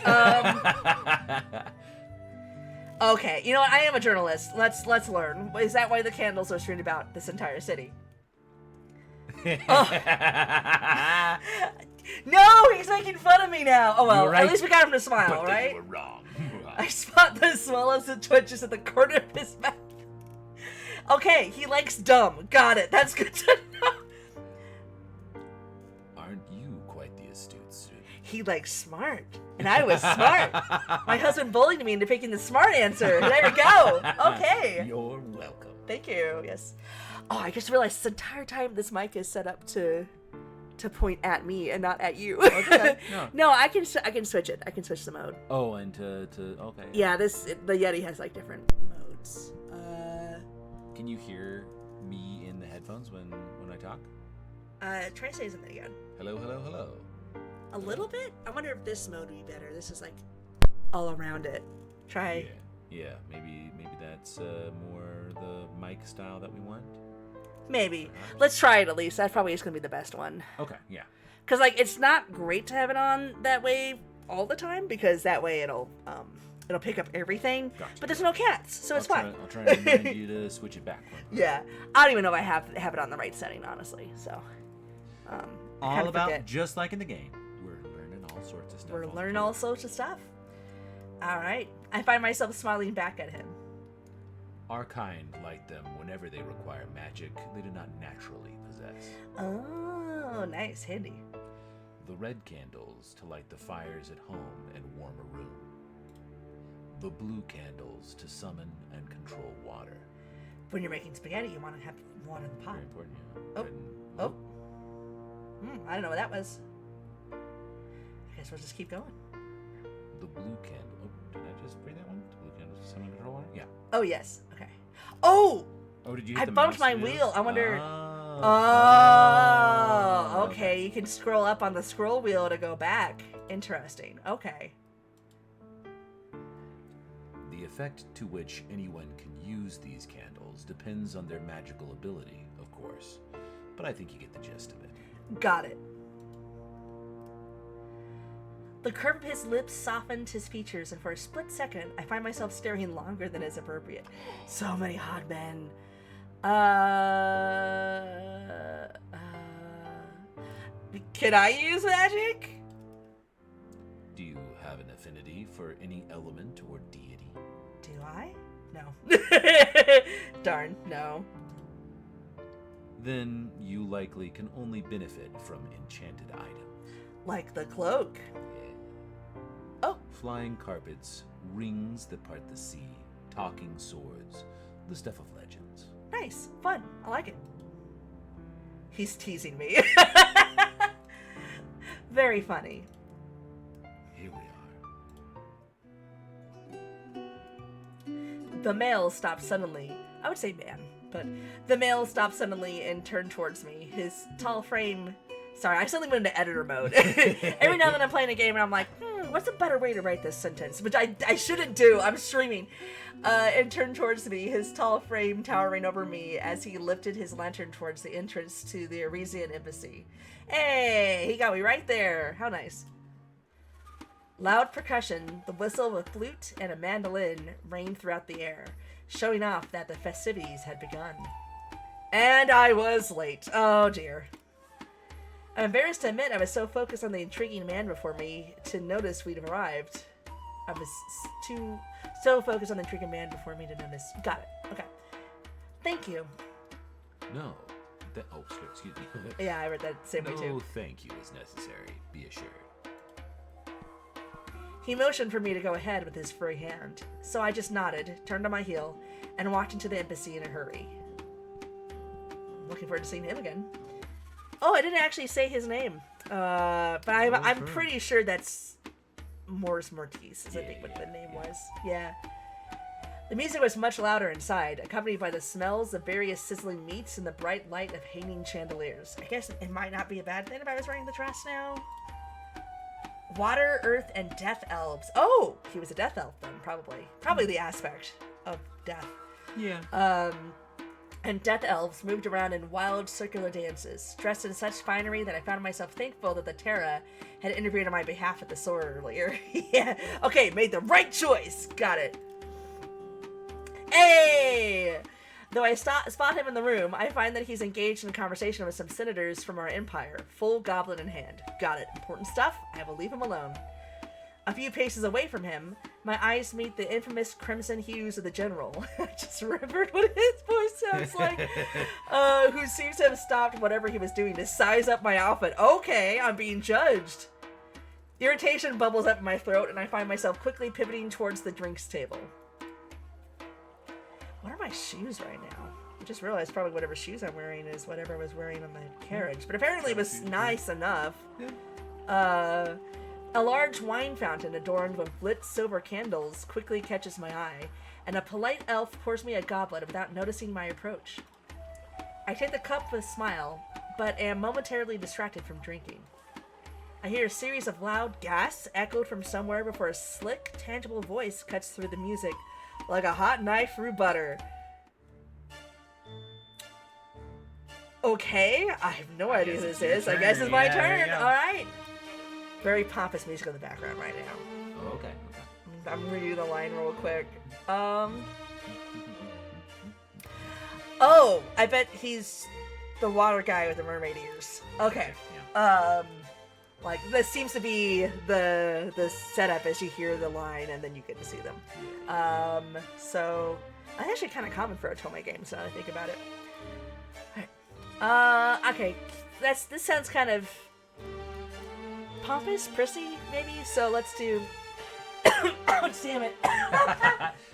Okay, you know what? I am a journalist. Let's learn. Is that why the candles are strewn about this entire city? Oh. No, he's making fun of me now. Oh well, right. At least we got him to smile, but right? You were wrong. I spot the smile as it twitches at the corner of his mouth. Okay, he likes dumb. Got it. That's good to know. Aren't you quite the astute student? He likes smart, and I was smart. My husband bullied me into picking the smart answer. There we go. Okay. You're welcome. Thank you. Yes. Oh, I just realized this entire time this mic is set up to point at me and not at you. Okay. No, I can switch it. I can switch the mode. Oh, and to okay. Yeah, the Yeti has like different modes. Can you hear me in the headphones when I talk? Try saying something again. Hello. A little bit? I wonder if this mode would be better. This is like all around it. Try. Yeah. Maybe that's more the mic style that we want. Maybe. Let's try it at least. That probably is going to be the best one. Okay, yeah. Because, like, it's not great to have it on that way all the time, because that way it'll pick up everything. Gotcha. But there's no cats, so it's fine. I'll try and remind you to switch it back. Yeah. I don't even know if I have it on the right setting, honestly. So, all about forget. Just like in the game. We're learning all sorts of stuff. We're learning all sorts of stuff. All right. I find myself smiling back at him. Our kind like them whenever they require magic they do not naturally possess. Oh, nice. Handy. The red candles to light the fires at home and warm a room. The blue candles to summon and control water. When you're making spaghetti, you want to have water in the pot. Very important, yeah. Oh. Red and- Oh. I don't know what that was. I guess we'll just keep going. The blue candle. Oh, did I just read that one? The blue candles to summon and control water? Yeah. Oh, yes. Okay. Oh! Oh, did you hit I the bumped mouse my wheel. I wonder... Oh, okay. You can scroll up on the scroll wheel to go back. Interesting. Okay. The effect to which anyone can use these candles depends on their magical ability, of course. But I think you get the gist of it. Got it. The curve of his lips softened his features, and for a split second, I find myself staring longer than is appropriate. So many hot men. Can I use magic? Do you have an affinity for any element or deity? Do I? No. Darn, no. Then you likely can only benefit from enchanted items. Like the cloak. Yeah. Oh. Flying carpets, rings that part the sea, talking swords, the stuff of legends. Nice. Fun. I like it. He's teasing me. Very funny. Here we are. The male stopped suddenly. I would say man, but the male stopped suddenly and turned towards me. His tall frame... Sorry, I suddenly went into editor mode. Every now and then I'm playing a game and I'm like, what's a better way to write this sentence? Which I shouldn't do. I'm streaming. And turned towards me, his tall frame towering over me as he lifted his lantern towards the entrance to the Arisian embassy. Hey, he got me right there. How nice. Loud percussion, the whistle of a flute and a mandolin rained throughout the air, showing off that the festivities had begun. And I was late. Oh dear. I'm embarrassed to admit I was so focused on the intriguing man before me to notice we'd arrived. I was so focused on the intriguing man before me to notice. Got it. Okay. Thank you. No. Oh, excuse me. Yeah, I read that same way No too. thank you is necessary, be assured. He motioned for me to go ahead with his free hand, so I just nodded, turned on my heel, and walked into the embassy in a hurry. Looking forward to seeing him again. Oh, I didn't actually say his name, but I'm pretty sure that's Morris Mortis, is I think what the name was. Yeah. The music was much louder inside, accompanied by the smells of various sizzling meats and the bright light of hanging chandeliers. I guess it might not be a bad thing if I was writing the dress now. Water, earth, and death elves. Oh, he was a death elf then, probably. Probably the aspect of death. Yeah. And death elves moved around in wild circular dances, dressed in such finery that I found myself thankful that the Terra had interviewed on my behalf at the sword earlier. Yeah. Okay, made the right choice. Got it. Hey! Though I spot him in the room, I find that he's engaged in a conversation with some senators from our empire, full goblet in hand. Got it. Important stuff. I will leave him alone. A few paces away from him, my eyes meet the infamous crimson hues of the general. I just remembered what his voice sounds like. Who seems to have stopped whatever he was doing to size up my outfit. Okay, I'm being judged. Irritation bubbles up in my throat, and I find myself quickly pivoting towards the drinks table. What are my shoes right now? I just realized probably whatever shoes I'm wearing is whatever I was wearing on the carriage. But apparently it was nice enough. A large wine fountain adorned with lit silver candles quickly catches my eye, and a polite elf pours me a goblet without noticing my approach. I take the cup with a smile, but am momentarily distracted from drinking. I hear a series of loud gasps echoed from somewhere before a slick, tangible voice cuts through the music like a hot knife through butter. Okay, I have no idea who this is. I guess it's my turn. Alright. Very pompous music in the background right now. Oh, okay. I'm reading the line real quick. Oh, I bet he's the water guy with the mermaid ears. Okay. Like, this seems to be the setup as you hear the line and then you get to see them. So that's actually kind of common for Otome games now that I think about it. Alright. Okay. This sounds kind of pompous, prissy, maybe. So let's do. Oh, damn it!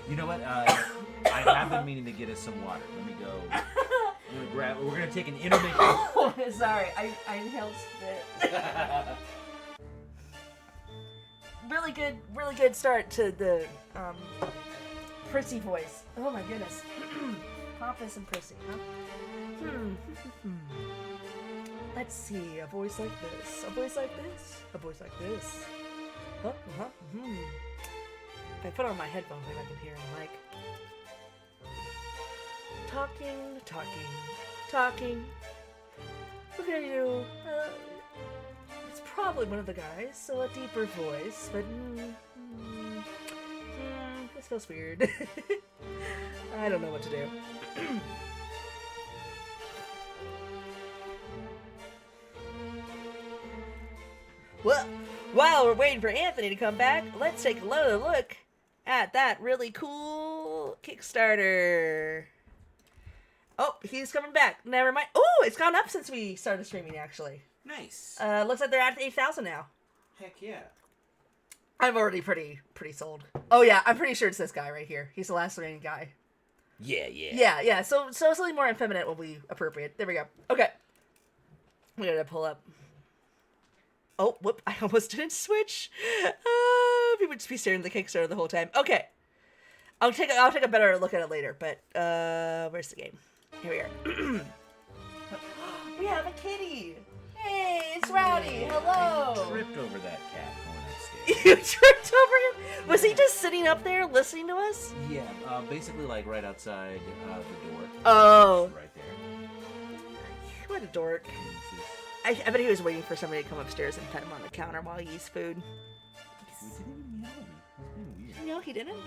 You know what? I have been meaning to get us some water. Let me go. I'm gonna grab. We're gonna take an intermission. Oh, sorry, I inhaled spit. Really good start to the prissy voice. Oh my goodness. Pompous and prissy, huh? Let's see, a voice like this, a voice like this, a voice like this. If I put on my headphones, maybe I can hear him like talking. Look at you. It's probably one of the guys, so a deeper voice, but this feels weird. I don't know what to do. Well, while we're waiting for Anthony to come back, let's take another look at that really cool Kickstarter. Oh, he's coming back. Never mind. Oh, it's gone up since we started streaming, actually. Nice. Looks like they're at 8,000 now. Heck yeah. I'm already pretty sold. Oh yeah, I'm pretty sure it's this guy right here. He's the last remaining guy. Yeah. So something more effeminate will be appropriate. There we go. Okay. We gotta pull up. Oh, whoop! I almost didn't switch. We would just be staring at the Kickstarter the whole time. Okay. I'll take a better look at it later. But where's the game? Here we are. We have a kitty. Hey, it's Rowdy. Hello. I tripped over that cat going upstairs. You tripped over him? Was he just sitting up there listening to us? Yeah, basically like right outside the door. Oh. Right there. What a dork. I bet he was waiting for somebody to come upstairs and pet him on the counter while he eats food. He didn't even meow at me. That's kind of weird. No, he didn't. No.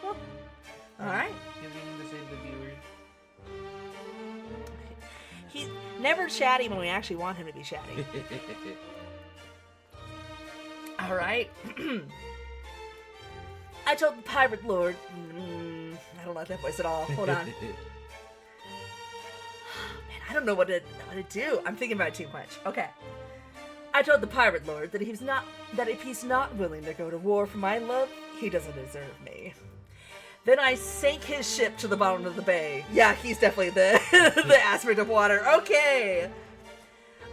Well, all right. Giving to save the viewers. He's never chatty when we actually want him to be chatty. All right. I told the pirate lord. I don't like that voice at all. Hold on. Man, I don't know what to do. I'm thinking about it too much. Okay. I told the pirate lord that if he's not willing to go to war for my love, he doesn't deserve me. Then I sank his ship to the bottom of the bay. Yeah, he's definitely the the aspect of water. Okay.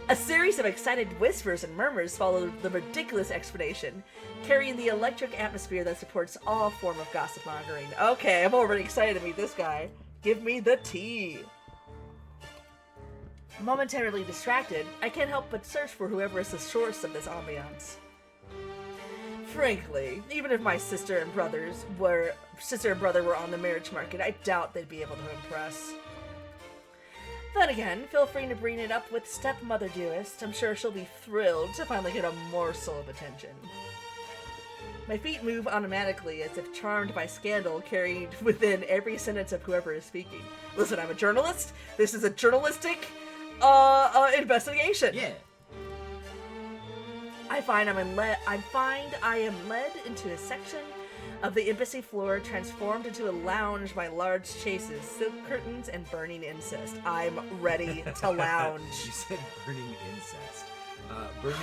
A series of excited whispers and murmurs followed the ridiculous explanation, carrying the electric atmosphere that supports all form of gossip mongering. Okay, I'm already excited to meet this guy. Give me the tea. Momentarily distracted, I can't help but search for whoever is the source of this ambiance. Frankly, even if my sister and brother were on the marriage market, I doubt they'd be able to impress. Then again, feel free to bring it up with stepmother dearest. I'm sure she'll be thrilled to finally get a morsel of attention. My feet move automatically as if charmed by scandal carried within every sentence of whoever is speaking. Listen, I'm a journalist. This is a journalistic investigation. Yeah. I find I am led into a section of the embassy floor transformed into a lounge by large chases, silk curtains, and burning incest. I'm ready to lounge. You said burning incest. Burning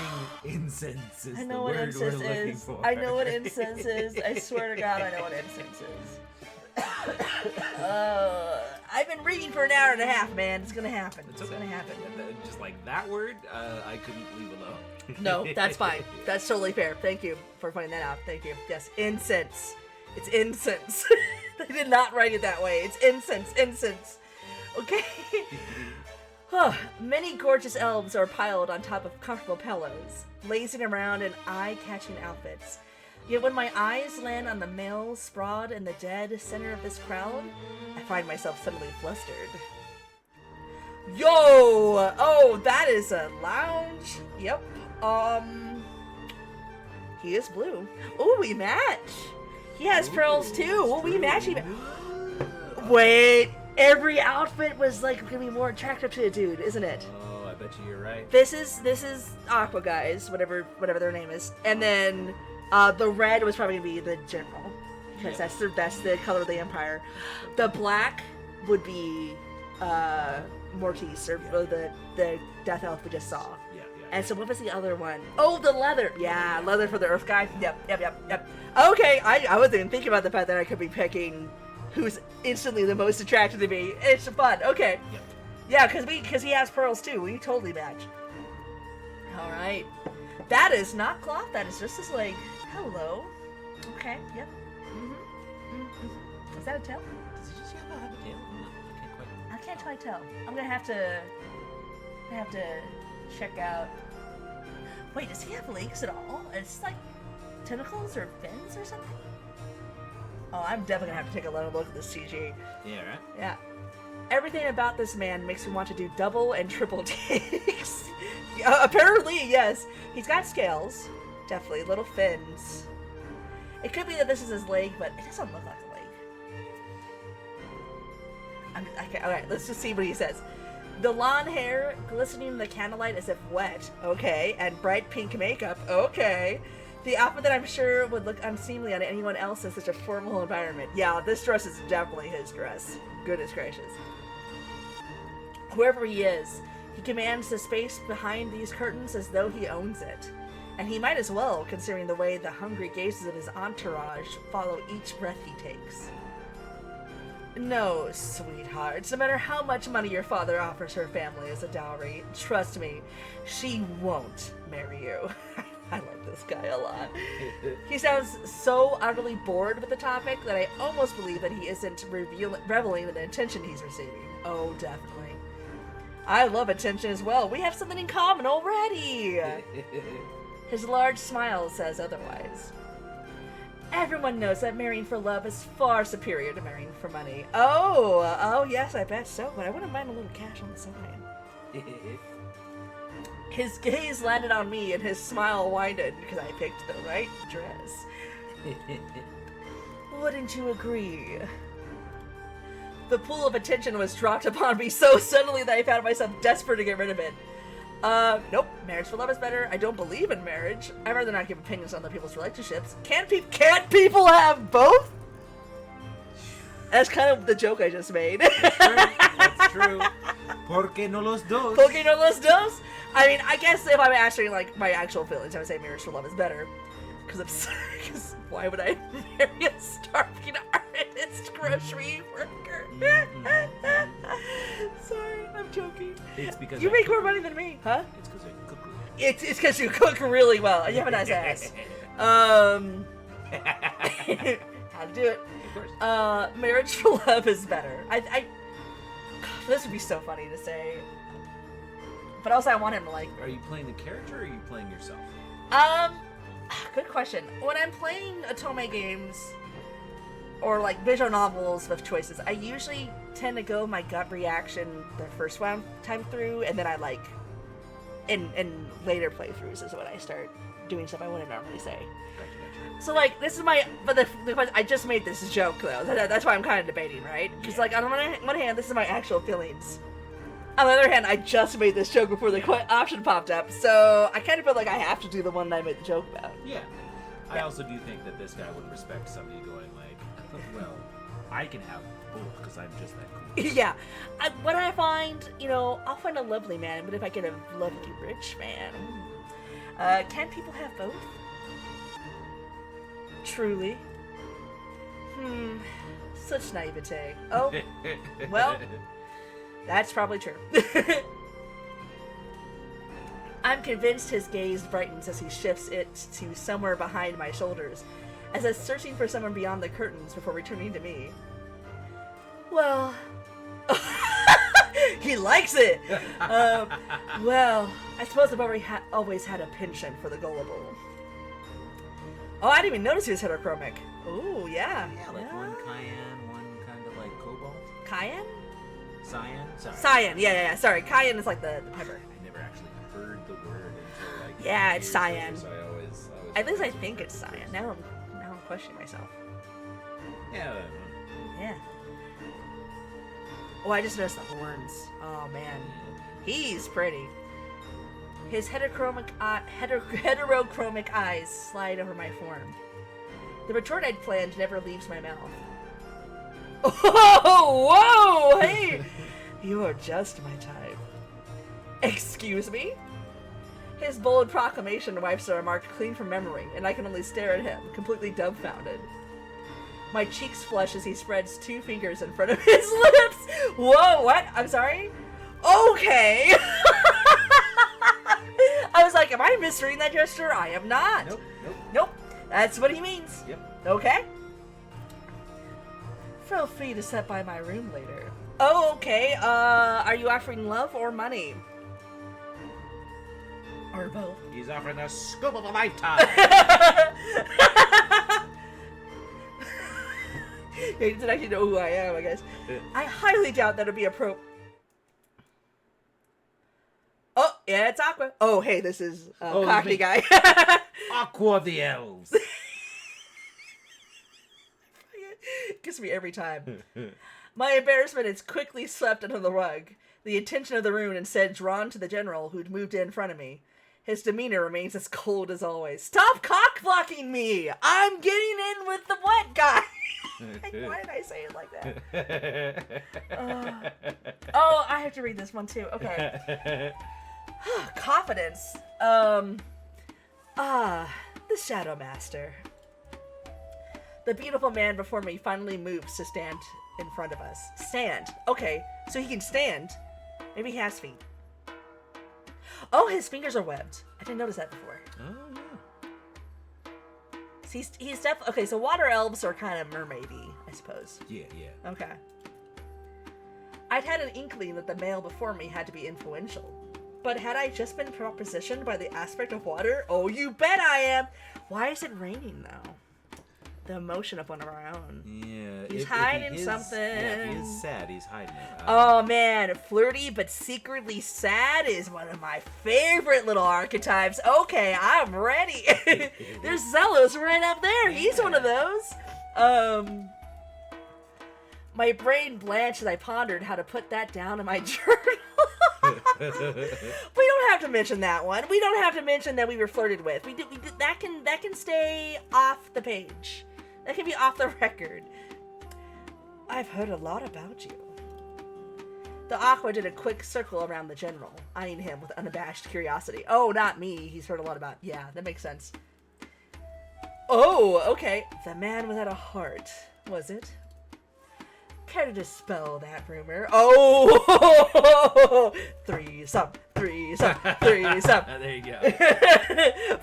incense is I know the what word incense we're looking is. for. I know what incense is. I swear to God, I know what incense is. I've been reading for an hour and a half, man. It's gonna happen. It's okay. gonna happen. Just like that word, I couldn't leave alone. No, that's fine. That's totally fair. Thank you for pointing that out. Thank you. Yes, incense. It's incense. They did not write it that way. It's incense. Incense. Okay. Many gorgeous elves are piled on top of comfortable pillows, lazing around in eye-catching outfits. Yet when my eyes land on the male sprawled in the dead center of this crowd, I find myself suddenly flustered. Yo! Oh, that is a lounge. Yep. He is blue. Oh, we match. He has pearls too. Oh, we match. Wait, every outfit was like gonna be more attractive to a dude, isn't it? Oh, I bet you're right. This is Aqua guys, whatever their name is, and then the red was probably gonna be the general because that's the color of the Empire. The black would be Mortis or the Death Elf we just saw. Yeah. And so what was the other one? Oh, the leather. Yeah, leather for the earth guy. Yep. Okay, I wasn't even thinking about the fact that I could be picking who's instantly the most attracted to me. It's fun. Okay. Yep. Yeah, because he has pearls too. We totally match. All right. That is not cloth. That is just his leg. Hello. Okay. Yep. Is that a tail? Does he just have a tail? No, I can't quite. I can't quite tell. I'm gonna have to check out. Wait, does he have legs at all? It's like tentacles or fins or something? Oh, I'm definitely gonna have to take a look at this CG. Yeah, right? Yeah. Everything about this man makes me want to do double and triple takes. Apparently, yes. He's got scales. Definitely. Little fins. It could be that this is his leg, but it doesn't look like a leg. Okay, alright, let's just see what he says. The blonde hair glistening in the candlelight as if wet. Okay. And bright pink makeup. Okay. The outfit that I'm sure would look unseemly on anyone else in such a formal environment. Yeah, this dress is definitely his dress. Goodness gracious. Whoever he is, he commands the space behind these curtains as though he owns it. And he might as well, considering the way the hungry gazes of his entourage follow each breath he takes. No, sweethearts, no matter how much money your father offers her family as a dowry, trust me, she won't marry you. I like this guy a lot. He sounds so utterly bored with the topic that I almost believe that he isn't reveling in the attention he's receiving. Oh, definitely. I love attention as well. We have something in common already. His large smile says otherwise. Everyone knows that marrying for love is far superior to marrying for money. Oh, yes, I bet so, but I wouldn't mind a little cash on the side. His gaze landed on me and his smile widened because I picked the right dress. Wouldn't you agree? The pool of attention was dropped upon me so suddenly that I found myself desperate to get rid of it. Nope. Marriage for love is better. I don't believe in marriage. I'd rather not give opinions on other people's relationships. Can't people have both? That's kind of the joke I just made. That's true. ¿Por qué no los dos? ¿Por qué no los dos? I mean, I guess if I'm answering, like, my actual feelings, I would say marriage for love is better. Because why would I marry a starving artist grocery worker? Sorry, I'm joking. It's because you make more money than me, huh? It's because I cook. It's because you cook really well. You have a nice ass. How to do it? Of course. Marriage for love is better. This would be so funny to say. But also, I want him to like me. Are you playing the character or are you playing yourself? Good question. When I'm playing Otome games or like visual novels with choices, I usually tend to go my gut reaction the first time through, and then I like in later playthroughs is when I start doing stuff I wouldn't normally say. Gotcha. So like this is my I just made this joke though. That's why I'm kind of debating, right? Because like on one hand, this is my actual feelings. On the other hand, I just made this joke before the option popped up, so I kind of feel like I have to do the one that I made the joke about. Yeah. I also do think that this guy would respect somebody going like, well, I can have both because I'm just that cool. Yeah. When I find, I'll find a lovely man, but if I get a lovely rich man, can people have both? Truly. Such naivete. Oh, well, that's probably true. I'm convinced his gaze brightens as he shifts it to somewhere behind my shoulders, as if searching for someone beyond the curtains before returning to me. Well, he likes it! Well, I suppose I've always had a penchant for the gullible. Oh, I didn't even notice he was heterochromic. Oh, yeah. Yeah, like one cayenne, one kind of like cobalt. Cayenne? Cyan? Sorry. Cyan, yeah. Sorry, cayenne is like the pepper. I never actually heard the word until like. Yeah, it's years cyan. later, so I always At least I think it's cyan. Now I'm questioning myself. Yeah. Yeah. Oh, I just noticed the horns. Oh, man. He's pretty. His heterochromic eyes slide over my form. The retort-eyed flange never leaves my mouth. Oh, whoa! Hey! You are just my type. Excuse me? His bold proclamation wipes are marked clean from memory, and I can only stare at him, completely dumbfounded. My cheeks flush as he spreads 2 fingers in front of his lips. Whoa, what? I'm sorry? Okay. I was like, am I misreading that gesture? I am not. Nope. That's what he means. Yep. Okay. Feel free to step by my room later. Oh, okay. Are you offering love or money? Or both? He's offering the scoop of a lifetime. He doesn't actually know who I am, I guess. I highly doubt that would be appropriate. Oh, yeah, it's Aqua. Oh, hey, this is Cockney guy. Aqua of the Elves. Gets me every time. My embarrassment is quickly swept under the rug. The attention of the room instead drawn to the general who'd moved in front of me. His demeanor remains as cold as always. Stop cock-blocking me! I'm getting in with the what guy? Why did I say it like that? Oh, I have to read this one too. Okay. Confidence. The Shadow Master. The beautiful man before me finally moves to stand in front of us. Stand. Okay, so he can stand. Maybe he has feet. Oh, his fingers are webbed. I didn't notice that before. Oh, yeah. He's definitely... Okay, so water elves are kind of mermaidy, I suppose. Yeah. Okay. I'd had an inkling that the male before me had to be influential. But had I just been propositioned by the aspect of water? Oh, you bet I am! Why is it raining, though? The emotion of one of our own. Yeah. He's hiding something. Yeah, he is sad. He's hiding it. Oh, man. Flirty but secretly sad is one of my favorite little archetypes. Okay, I'm ready. There's Zelos right up there. He's one of those. My brain blanched as I pondered how to put that down in my journal. We don't have to mention that one. We don't have to mention that we were flirted with. We did that can stay off the page. That can be off the record. I've heard a lot about you. The Aqua did a quick circle around the general, eyeing him with unabashed curiosity. Oh, not me. He's heard a lot about... Yeah, that makes sense. Oh, okay. The man without a heart, was it? Care to dispel that rumor? Oh! Threesome. There you go.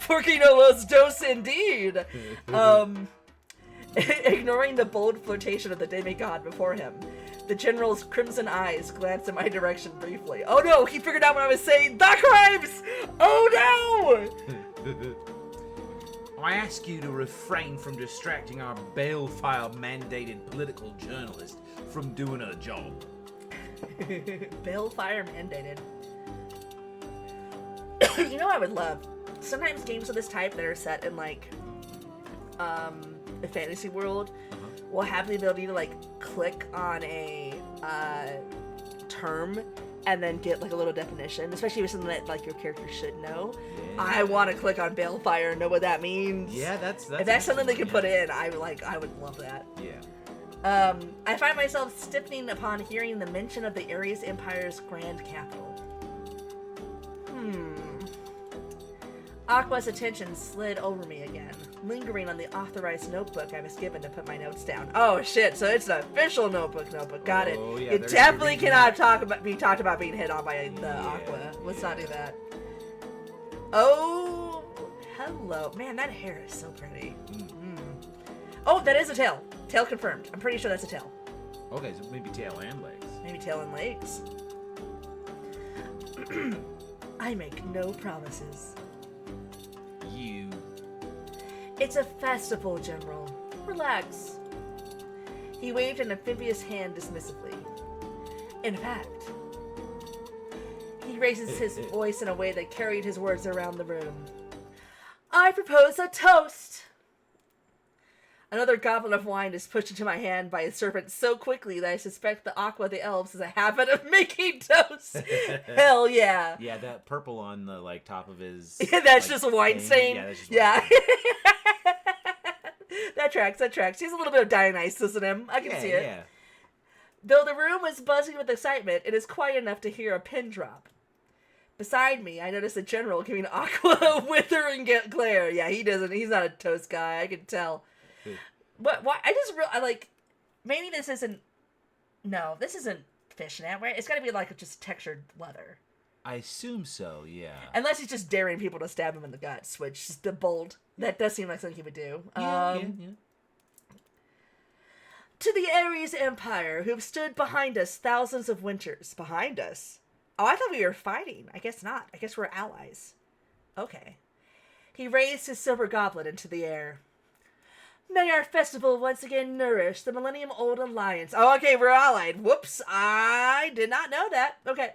Porque no los dos indeed. Ignoring the bold flirtation of the demigod before him, the general's crimson eyes glanced in my direction briefly. Oh no, he figured out what I was saying. The crimes! Oh no! I ask you to refrain from distracting our balefire mandated political journalist from doing her job. Balefire mandated. You know what I would love? Sometimes games of this type that are set in like a fantasy world will have the ability to like click on a term and then get like a little definition, especially with something that like your character should know. Yeah. I want to click on balefire and know what that means. Yeah, that's if that's something they can put in, I would love that. Yeah. I find myself stiffening upon hearing the mention of the Ares Empire's grand capital. Aqua's attention slid over me again, lingering on the authorized notebook I was given to put my notes down. Oh shit, so it's an official notebook. Got it. Yeah, it definitely cannot be talked about being hit on by the Aqua. Let's not do that. Oh, hello. Man, that hair is so pretty. Oh, that is a tail. Tail confirmed. I'm pretty sure that's a tail. Okay, so maybe tail and legs. Maybe tail and legs. I make no promises. You. It's a festival, General. Relax. He waved an amphibious hand dismissively. In fact, he raises his voice in a way that carried his words around the room. I propose a toast. Another goblet of wine is pushed into my hand by a servant so quickly that I suspect the Aqua of the Elves has a habit of making toast. Hell yeah. Yeah, that purple on the like top of his... Yeah, that's just a wine stain. Yeah, that's just yeah. That tracks. He's a little bit of Dionysus in him. I can see it. Yeah. Though the room was buzzing with excitement, it is quiet enough to hear a pin drop. Beside me, I notice the general giving Aqua a withering glare. Yeah, he doesn't. He's not a toast guy. I can tell. What? Why? I like. Maybe this isn't. No, this isn't fishnet. Right? It's got to be like just textured leather. I assume so. Yeah. Unless he's just daring people to stab him in the guts, which is the bold. That does seem like something he would do. Yeah. To the Ares Empire, who have stood behind us thousands of winters. Behind us? Oh, I thought we were fighting. I guess not. I guess we're allies. Okay. He raised his silver goblet into the air. May our festival once again nourish the millennium-old alliance. Oh, okay, we're allied. Whoops, I did not know that. Okay.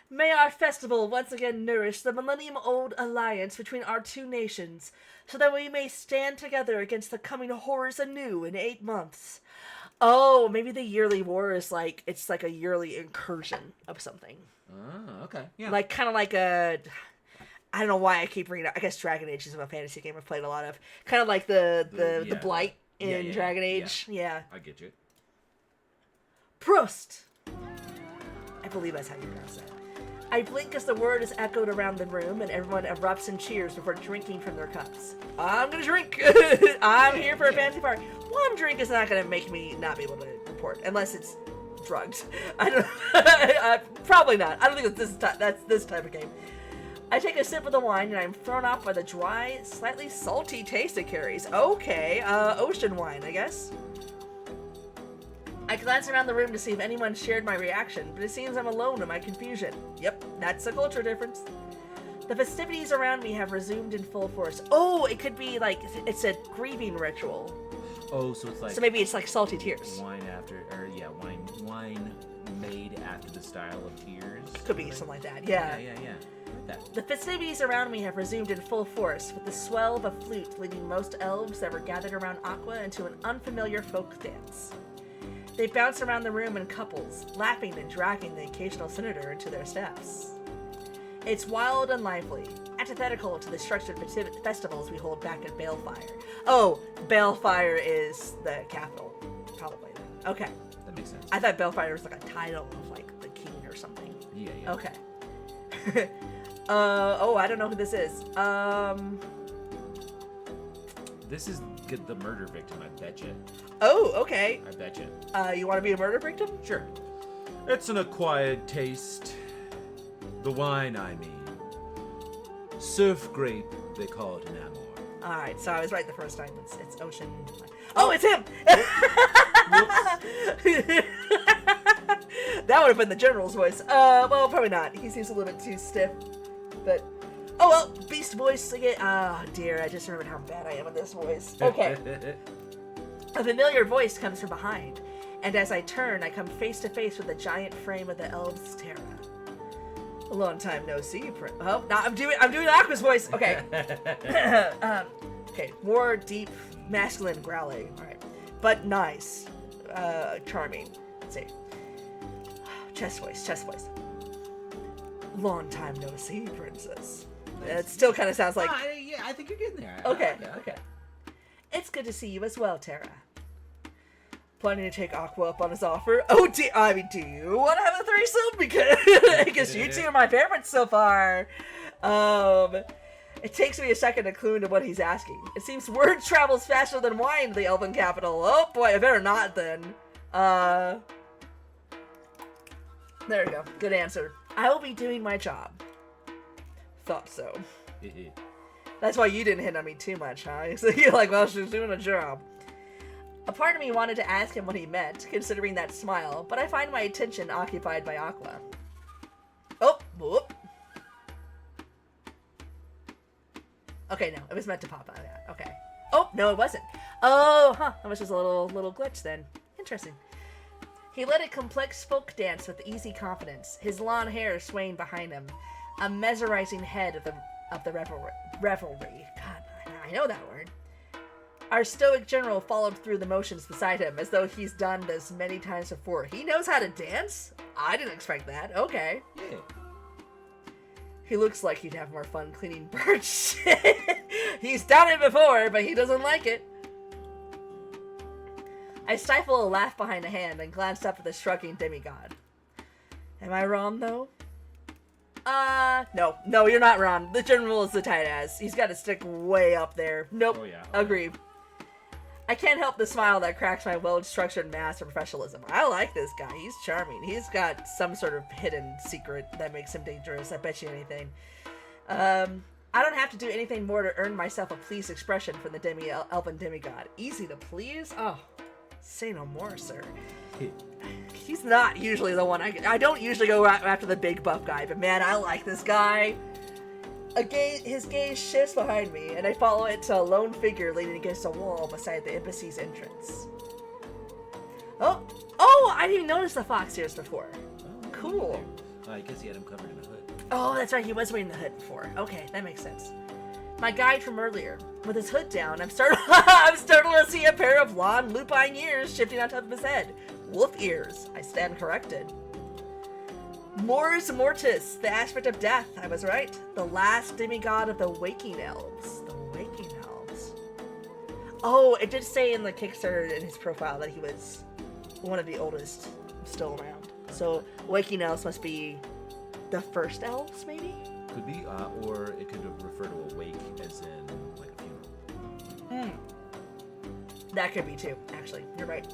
May our festival once again nourish the millennium-old alliance between our two nations, so that we may stand together against the coming horrors anew in 8 months. Oh, maybe the yearly war is like, it's like a yearly incursion of something. Oh, okay. Yeah. Like, kind of like a... I don't know why I keep bringing it up. I guess Dragon Age is a fantasy game I've played a lot of. Kind of like the Blight in Dragon Age. Yeah. I get you. Prost! I believe that's how you pronounce it. I blink as the word is echoed around the room and everyone erupts in cheers before drinking from their cups. I'm gonna drink! I'm here for a fancy party. One drink is not gonna make me not be able to report, unless it's drugs. I don't. Probably not. I don't think that's this type of game. I take a sip of the wine and I'm thrown off by the dry, slightly salty taste it carries. Okay, ocean wine, I guess. I glance around the room to see if anyone shared my reaction, but it seems I'm alone in my confusion. Yep, that's a culture difference. The festivities around me have resumed in full force. Oh, it could be like, it's a grieving ritual. Oh, so it's like... So maybe it's like salty tears. Wine wine made after the style of tears. Could be something like that, yeah. Yeah. The festivities around me have resumed in full force, with the swell of a flute leading most elves that were gathered around Aqua into an unfamiliar folk dance. They bounce around the room in couples, laughing and dragging the occasional senator into their steps. It's wild and lively, antithetical to the structured festivals we hold back at Balefire. Oh, Balefire is the capital, probably. Okay. That makes sense. I thought Balefire was like a title of like the king or something. Yeah. Okay. I don't know who this is. This is the murder victim, I bet you. Oh, okay. I bet you. You want to be a murder victim? Sure. It's an acquired taste. The wine, I mean. Surf grape, they call it in Amor. Alright, so I was right the first time. It's ocean. Oh, it's him! That would have been the general's voice. Well, probably not. He seems a little bit too stiff. But, oh well, beast voice again. Oh dear, I just remembered how bad I am with this voice. Okay. A familiar voice comes from behind, and as I turn, I come face to face with the giant frame of the elves' Terra. A long time no see, Oh, no, I'm doing Aqua's voice. Okay. Okay, more deep, masculine growling. All right, but nice, charming. Let's see. Chest voice. Long time no see, princess. It still kind of sounds like. Yeah, I think you're getting there. Okay. It's good to see you as well, Terra. Planning to take Aqua up on his offer? Oh, do you want to have a threesome? Because you two are my favorites so far. It takes me a second to clue into what he's asking. It seems word travels faster than wine to the Elven capital. Oh boy, I better not then. There we go. Good answer. I will be doing my job. Thought so. That's why you didn't hit on me too much, huh? So you're like, well, she's doing a job. A part of me wanted to ask him what he meant, considering that smile, but I find my attention occupied by Aqua. Oh, whoop. Okay, no, it was meant to pop out of that. Okay. Oh, no, it wasn't. Oh, huh. That was just a little glitch then. Interesting. He led a complex folk dance with easy confidence, his long hair swaying behind him, a mesmerizing head of the revelry. God, I know that word. Our stoic general followed through the motions beside him, as though he's done this many times before. He knows how to dance? I didn't expect that. Okay. Yeah. He looks like he'd have more fun cleaning bird shit. He's done it before, but he doesn't like it. I stifle a laugh behind a hand and glanced up at the shrugging demigod. Am I wrong, though? No, you're not wrong. The general is the tight ass. He's got to stick way up there. Nope. Oh, yeah. Agreed. I can't help the smile that cracks my well-structured mass of professionalism. I like this guy. He's charming. He's got some sort of hidden secret that makes him dangerous. I bet you anything. I don't have to do anything more to earn myself a pleased expression from the elven demigod. Easy to please? Oh, say no more, sir. He's not usually the one I don't usually go after the big buff guy, but man, I like this guy. His gaze shifts behind me, and I follow it to a lone figure leaning against a wall beside the embassy's entrance. Oh! I didn't even notice the fox ears before. Oh, Cool. I guess he had him covered in a hood. Oh, that's right. He was wearing the hood before. Okay, that makes sense. My guide from earlier, with his hood down, I'm startled to see a pair of long lupine ears shifting on top of his head. Wolf ears. I stand corrected. Mors Mortis, the aspect of death. I was right. The last demigod of the Waking Elves. The Waking Elves. Oh, it did say in the Kickstarter in his profile that he was one of the oldest still around. So Waking Elves must be the first elves, maybe? Could be, or it could refer to a wake as in, like, a funeral. That could be too, actually. You're right.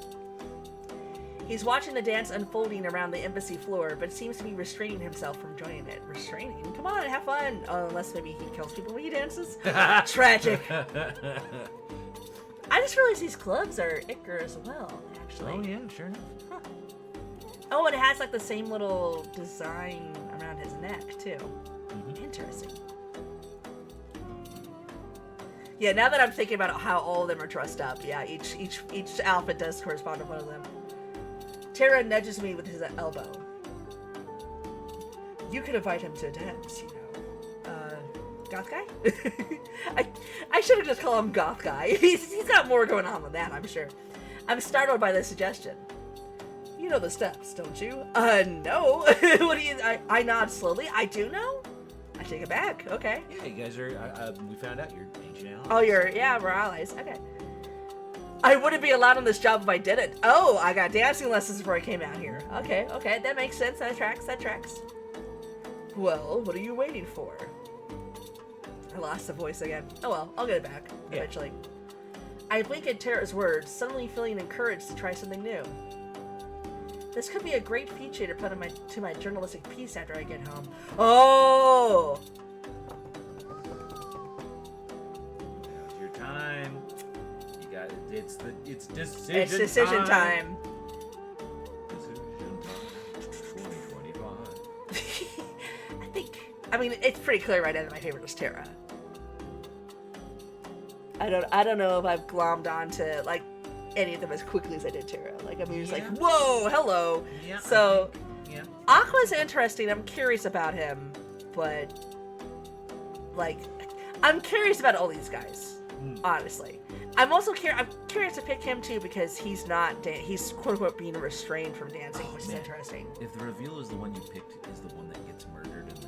He's watching the dance unfolding around the embassy floor, but seems to be restraining himself from joining it. Restraining? Come on, have fun! Unless maybe he kills people when he dances. Tragic! I just realized these gloves are Icar as well, actually. Oh, yeah, sure enough. Huh. Oh, and it has like the same little design around his neck, too. Interesting. Yeah, now that I'm thinking about how all of them are dressed up, yeah, each outfit does correspond to one of them. Terra nudges me with his elbow. You could invite him to a dance, you know. Goth guy? I should have just called him Goth guy. He's got more going on than that, I'm sure. I'm startled by this suggestion. You know the steps, don't you? No. What do you... I nod slowly. I do know? I take it back. Okay. Yeah, you guys are, we found out you're ancient allies. Oh, we're allies. Okay. I wouldn't be allowed on this job if I didn't. Oh, I got dancing lessons before I came out here. Okay, that makes sense. That tracks. Well, what are you waiting for? I lost the voice again. Oh well, I'll get it back eventually. I blink at Terra's words, suddenly feeling encouraged to try something new. This could be a great feature to put on to my journalistic piece after I get home. Oh! Now's your time. You got it. It's decision time. It's decision time. Decision time. 2025. I mean, it's pretty clear right now that my favorite is Terra. I don't know if I've glommed onto like any of them as quickly as I did Terra. Like, I mean, it's like, whoa, hello. Yeah. So, Yeah. Aqua's interesting. I'm curious about him, but like, I'm curious about all these guys. Honestly, I'm also I'm curious to pick him too because he's not he's quote unquote being restrained from dancing, which is interesting. If the reveal is the one you picked is the one that gets murdered in the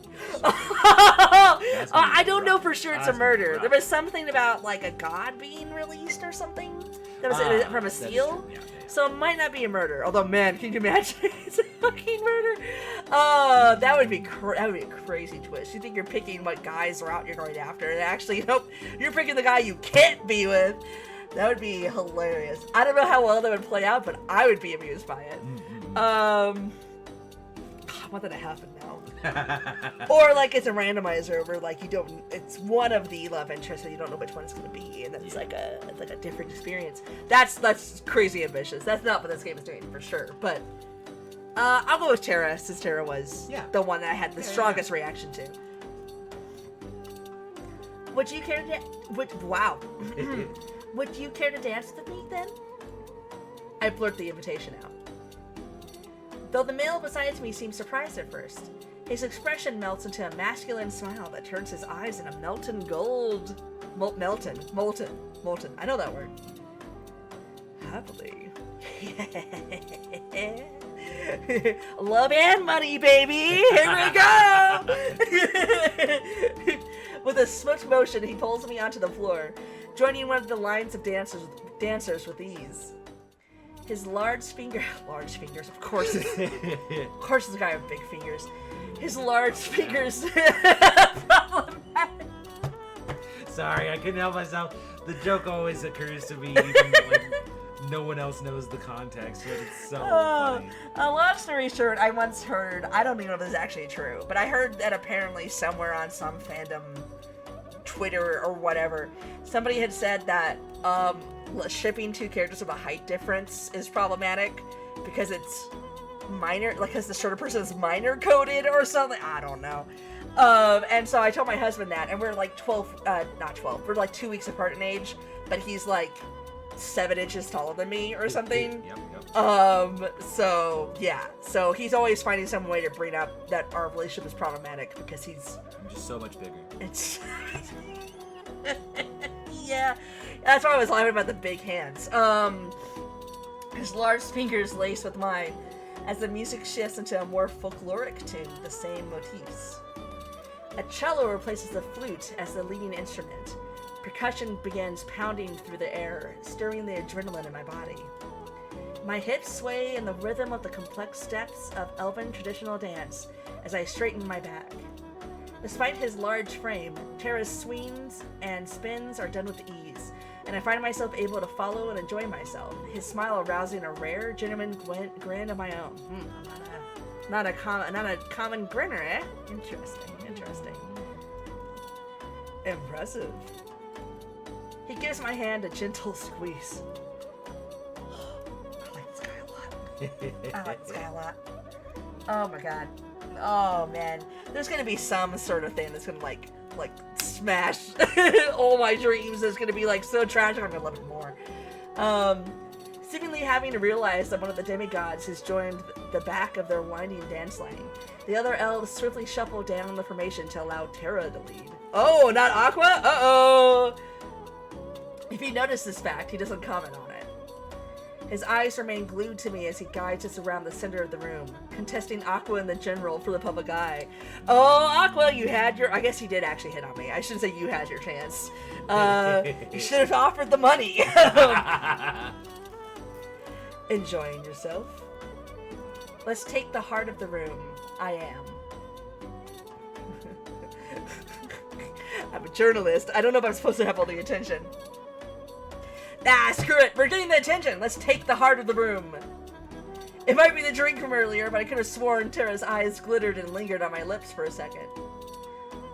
I don't know for sure it's a murder. There was something about like a god being released or something that was from a seal. Yeah. So it might not be a murder. Although, man, can you imagine it's a fucking murder? Oh, that would be a crazy twist. You think you're picking what guys are out you're going after, and actually, nope, you're picking the guy you can't be with. That would be hilarious. I don't know how well that would play out, but I would be amused by it. I want that to happen now. Or like it's a randomizer where like it's one of the love interests and you don't know which one it's gonna be, and then it's like a different experience. That's crazy ambitious. That's not what this game is doing for sure. But I'll go with Terra since Terra was the one that I had the strongest reaction to. Would you care to? Would you care to dance with me then? I blurt the invitation out. Though the male beside me seems surprised at first, his expression melts into a masculine smile that turns his eyes into molten gold. Molten. I know that word. Happily. Love and money, baby! Here we go! With a swift motion, he pulls me onto the floor, joining one of the lines of dancers with ease. His large fingers, of course. Of course this guy with big fingers. His large fingers. Problematic. Sorry, I couldn't help myself. The joke always occurs to me even when no one else knows the context, but it's so funny. Long story short, I once heard, I don't even know if this is actually true, but I heard that apparently somewhere on some fandom Twitter or whatever, somebody had said that shipping two characters with a height difference is problematic because it's minor, like because the shorter person is minor coded or something. I don't know. And so I told my husband that, and we're like 12, not 12, we're like 2 weeks apart in age, but he's like 7 inches taller than me or something. Yep. So yeah, so he's always finding some way to bring up that our relationship is problematic because I'm just so much bigger. It's yeah, that's why I was laughing about the big hands. His large fingers laced with mine as the music shifts into a more folkloric tune, the same motifs. A cello replaces the flute as the leading instrument. Percussion begins pounding through the air, stirring the adrenaline in my body. My hips sway in the rhythm of the complex steps of elven traditional dance as I straighten my back. Despite his large frame, Terra's swings and spins are done with ease, and I find myself able to follow and enjoy myself, his smile arousing a rare, genuine grin of my own. Not a common grinner, eh? Interesting. Impressive. He gives my hand a gentle squeeze. I like this guy a lot. Oh my god. Oh man. There's gonna be some sort of thing that's gonna like smash all my dreams. It's gonna be like so tragic. I'm gonna love it more. Seemingly having to realize that one of the demigods has joined the back of their winding dance line. The other elves swiftly shuffle down the formation to allow Terra to lead. Oh, not Aqua? Uh-oh! If you notice this fact, he doesn't comment on it. His eyes remain glued to me as he guides us around the center of the room, contesting Aqua and the general for the public eye. Oh, Aqua, you had your... I guess he did actually hit on me. I shouldn't say you had your chance. You should have offered the money. Enjoying yourself? Let's take the heart of the room. I am. I'm a journalist. I don't know if I'm supposed to have all the attention. Ah, screw it. We're getting the attention. Let's take the heart of the room. It might be the drink from earlier, but I could have sworn Terra's eyes glittered and lingered on my lips for a second.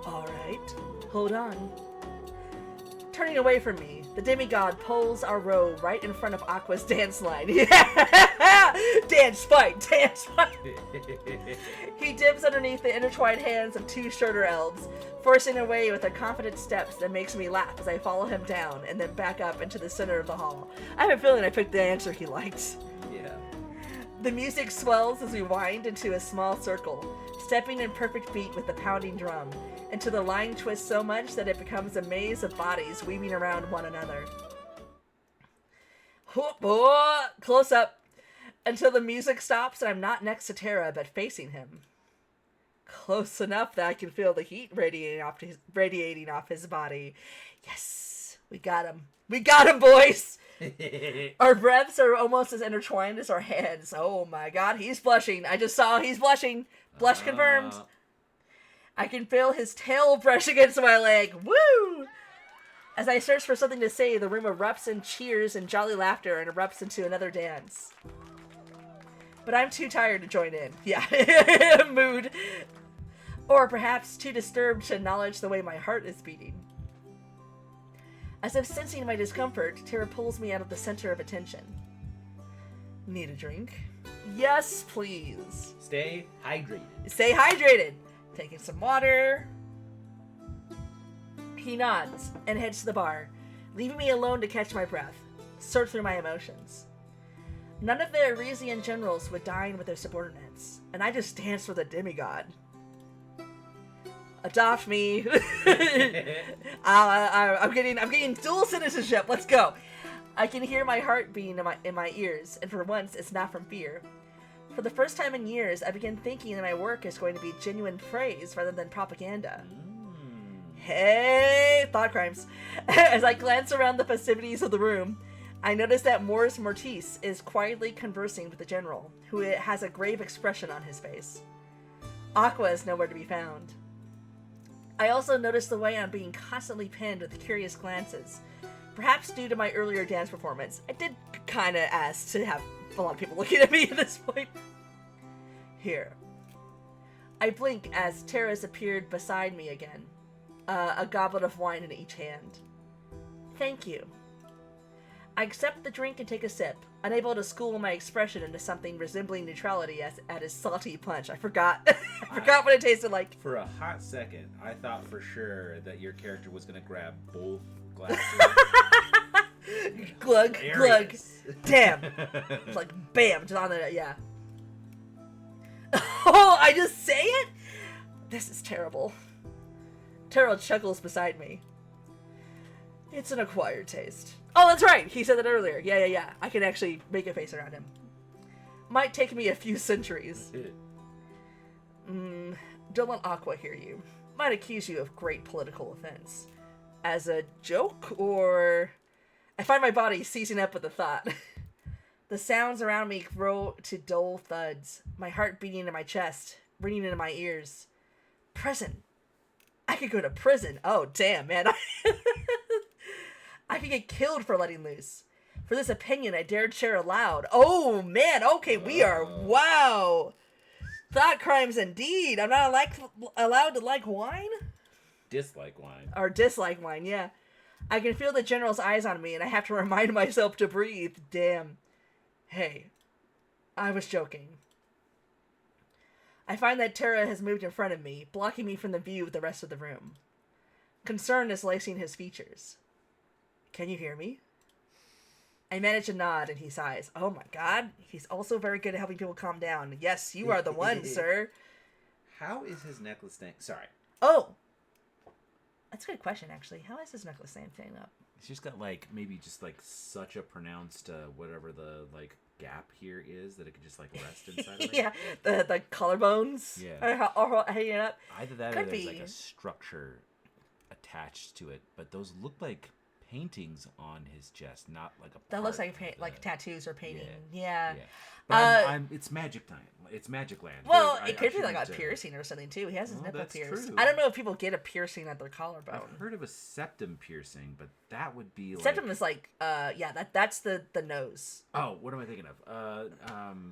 All right. Hold on. Turning away from me, the demigod pulls our row right in front of Aqua's dance line. Yeah! Dance fight! He dips underneath the intertwined hands of two shorter elves, forcing a way with a confident steps that makes me laugh as I follow him down and then back up into the center of the hall. I have a feeling I picked the answer he liked. Yeah. The music swells as we wind into a small circle, stepping in perfect beat with the pounding drum, until the line twists so much that it becomes a maze of bodies weaving around one another. Close up, until the music stops and I'm not next to Terra but facing him. Close enough that I can feel the heat radiating off his body. Yes, we got him. We got him, boys! Our breaths are almost as intertwined as our hands. Oh my god, he's blushing. I just saw he's blushing. Blush confirmed. I can feel his tail brush against my leg. Woo! As I search for something to say, the room erupts in cheers and jolly laughter and erupts into another dance. But I'm too tired to join in. Yeah, mood. Or perhaps too disturbed to acknowledge the way my heart is beating. As if sensing my discomfort, Terra pulls me out of the center of attention. Need a drink? Yes, please. Stay hydrated. Stay hydrated. Taking some water. He nods and heads to the bar, leaving me alone to catch my breath, sort through my emotions. None of the Arisian generals would dine with their subordinates, and I just danced with a demigod. Adopt me. I'm getting dual citizenship. Let's go. I can hear my heart beating in my ears, and for once, it's not from fear. For the first time in years, I begin thinking that my work is going to be genuine praise rather than propaganda. Hey, thought crimes. As I glance around the festivities of the room, I notice that Morris Mortis is quietly conversing with the general, who has a grave expression on his face. Aqua is nowhere to be found. I also notice the way I'm being constantly pinned with curious glances. Perhaps due to my earlier dance performance, I did kind of ask to have a lot of people looking at me at this point. Here. I blink as Terrace appeared beside me again, a goblet of wine in each hand. Thank you. I accept the drink and take a sip, unable to school my expression into something resembling neutrality at his salty punch. I forgot. I forgot what it tasted like. For a hot second, I thought for sure that your character was going to grab both glasses. Glug, glug. Damn. It's like, bam, just on the, yeah. Oh, I just say it? This is terrible. Terrell chuckles beside me. It's an acquired taste. Oh, that's right. He said that earlier. Yeah. I can actually make a face around him. Might take me a few centuries. Don't let Aqua hear you. Might accuse you of great political offense. As a joke, or... I find my body seizing up with the thought. The sounds around me grow to dull thuds, my heart beating in my chest, ringing into my ears. Prison. I could go to prison. Oh, damn, man. I could get killed for letting loose. For this opinion I dared share aloud. Oh, man. Okay, we are... Wow. Thought crimes indeed. I'm not allowed to like wine? Dislike wine. Or dislike wine, yeah. I can feel the general's eyes on me, and I have to remind myself to breathe. Damn. Hey, I was joking. I find that Terra has moved in front of me, blocking me from the view of the rest of the room. Concern is lacing his features. Can you hear me? I manage to nod, and he sighs. Oh my god, he's also very good at helping people calm down. Yes, you are the one, sir. How is his necklace staying? Sorry. Oh! That's a good question, actually. How is his necklace staying up? It's just got, like, maybe just, like, such a pronounced, whatever the, like, gap here is that it could just, like, rest inside of it. Yeah, the collarbones. Yeah. Are hanging up. Either that Could or there's, be. like, a structure attached to it. But those look like paintings on his chest, not like a That looks part like of like tattoos or painting. Yeah. Yeah. But it's magic time. It's magic land. Well, I it could be like a shouldn't, piercing or something too. He has his nipple that's pierced. true. I don't know if people get a piercing at their collarbone. I've heard of a septum piercing, but that would be like... Septum is like, that's the nose. Oh, what am I thinking of?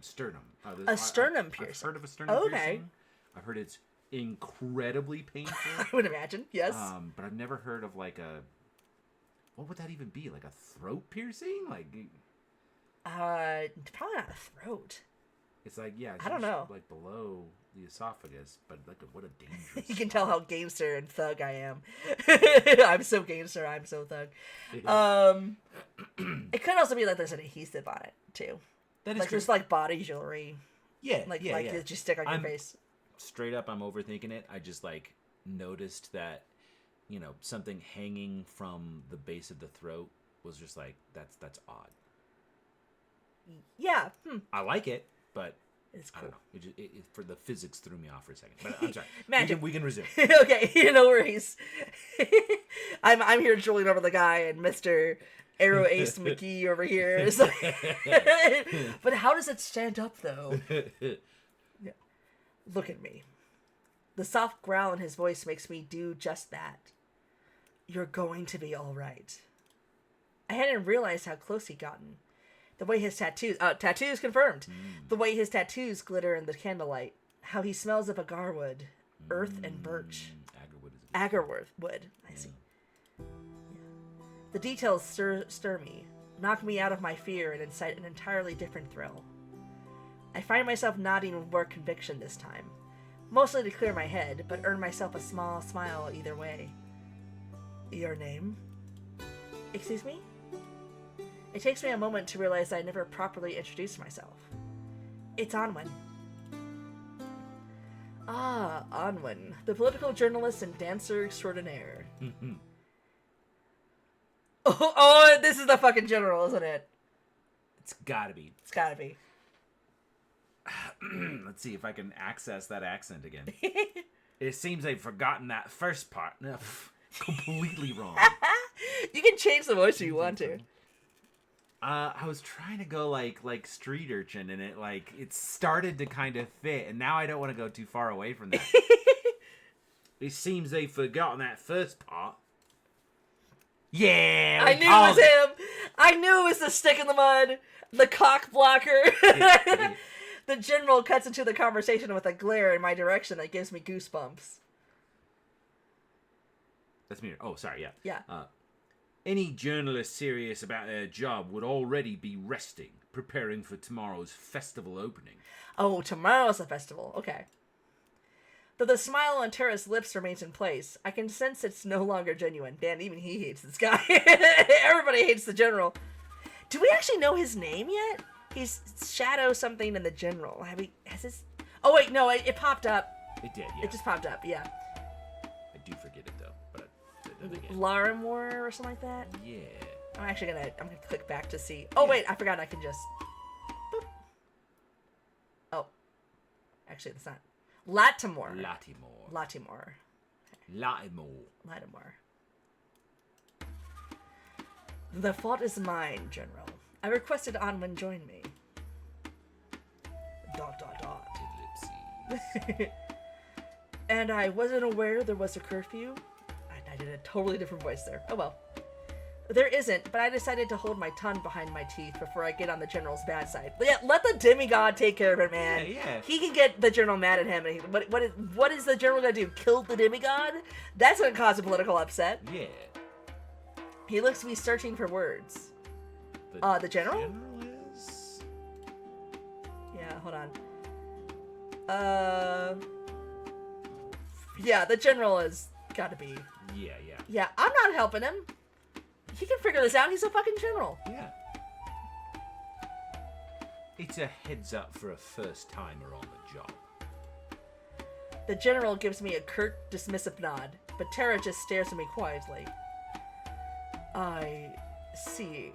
Sternum. A sternum piercing. I've heard of a sternum Okay. piercing. I've heard it's incredibly painful. I would imagine, yes. But I've never heard of like a... What would that even be? Like a throat piercing? Like... Probably not a throat. It's like, yeah, it's I don't know. Like below the esophagus, but like what a dangerous... You can tell how gangster and thug I am. I'm so gangster, I'm so thug. It could also be like there's an adhesive on it too. That is like true. there's like body jewelry. Yeah, Like yeah. that you stick on your face. Straight up, I'm overthinking it. I just like noticed that, you know, something hanging from the base of the throat was just like that's odd. Yeah. I like it, but It's I cool. don't know. It for the physics threw me off for a second. But I'm sorry. Magic. We can resume. Okay, no worries. I'm here drooling over the guy, and Mr. Arrow Ace McGee over here is like, but how does it stand up though? Yeah. Look at me. The soft growl in his voice makes me do just that. You're going to be all right. I hadn't realized how close he'd gotten. The way his tattoos confirmed. The way his tattoos glitter in the candlelight. How he smells of agarwood, earth and birch. Agarwood is Agarwood, I see. Yeah. The details stir me, knock me out of my fear, and incite an entirely different thrill. I find myself nodding with more conviction this time. Mostly to clear my head, but earn myself a small smile either way. Your name? Excuse me? It takes me a moment to realize I never properly introduced myself. It's Anwen. Ah, Anwen, the political journalist and dancer extraordinaire. oh, this is the fucking general, isn't it? It's gotta be. It's gotta be. Let's see if I can access that accent again. It seems I've forgotten that first part. No, completely wrong. You can change the voice if you want to. I was trying to go like street urchin, and it started to kind of fit, and now I don't want to go too far away from that. It seems they've forgotten that first part. Yeah, I knew it was him. I knew it was the stick in the mud, the cock blocker. The general cuts into the conversation with a glare in my direction that gives me goosebumps. That's me. Oh, sorry. Yeah. Yeah. Any journalist serious about their job would already be resting, preparing for tomorrow's festival opening. Oh, tomorrow's a festival. Okay. Though the smile on Tara's lips remains in place, I can sense it's no longer genuine. Man, even he hates this guy. Everybody hates the general. Do we actually know his name yet? He's Shadow something in the general. Has this... Oh, wait, no, it popped up. It did, yeah. It just popped up, yeah. I do forget it, though, but then again. Larimore or something like that? Yeah. I'm gonna click back to see. Oh, wait, I forgot I can just... Boop. Oh. Actually, that's not... Latimore. The fault is mine, General. I requested Anwen join me. ... And I wasn't aware there was a curfew. I did a totally different voice there. Oh well. There isn't, but I decided to hold my tongue behind my teeth before I get on the general's bad side. Yeah, let the demigod take care of it, man. Yeah. He can get the general mad at him. And what is the general gonna do? Kill the demigod? That's gonna cause a political upset. Yeah. He looks to be searching for words. The general? Is... Yeah, hold on. Yeah, the general has gotta be. Yeah. Yeah, I'm not helping him. He can figure this out. He's a fucking general. Yeah. It's a heads up for a first timer on the job. The general gives me a curt, dismissive nod, but Tara just stares at me quietly. I see.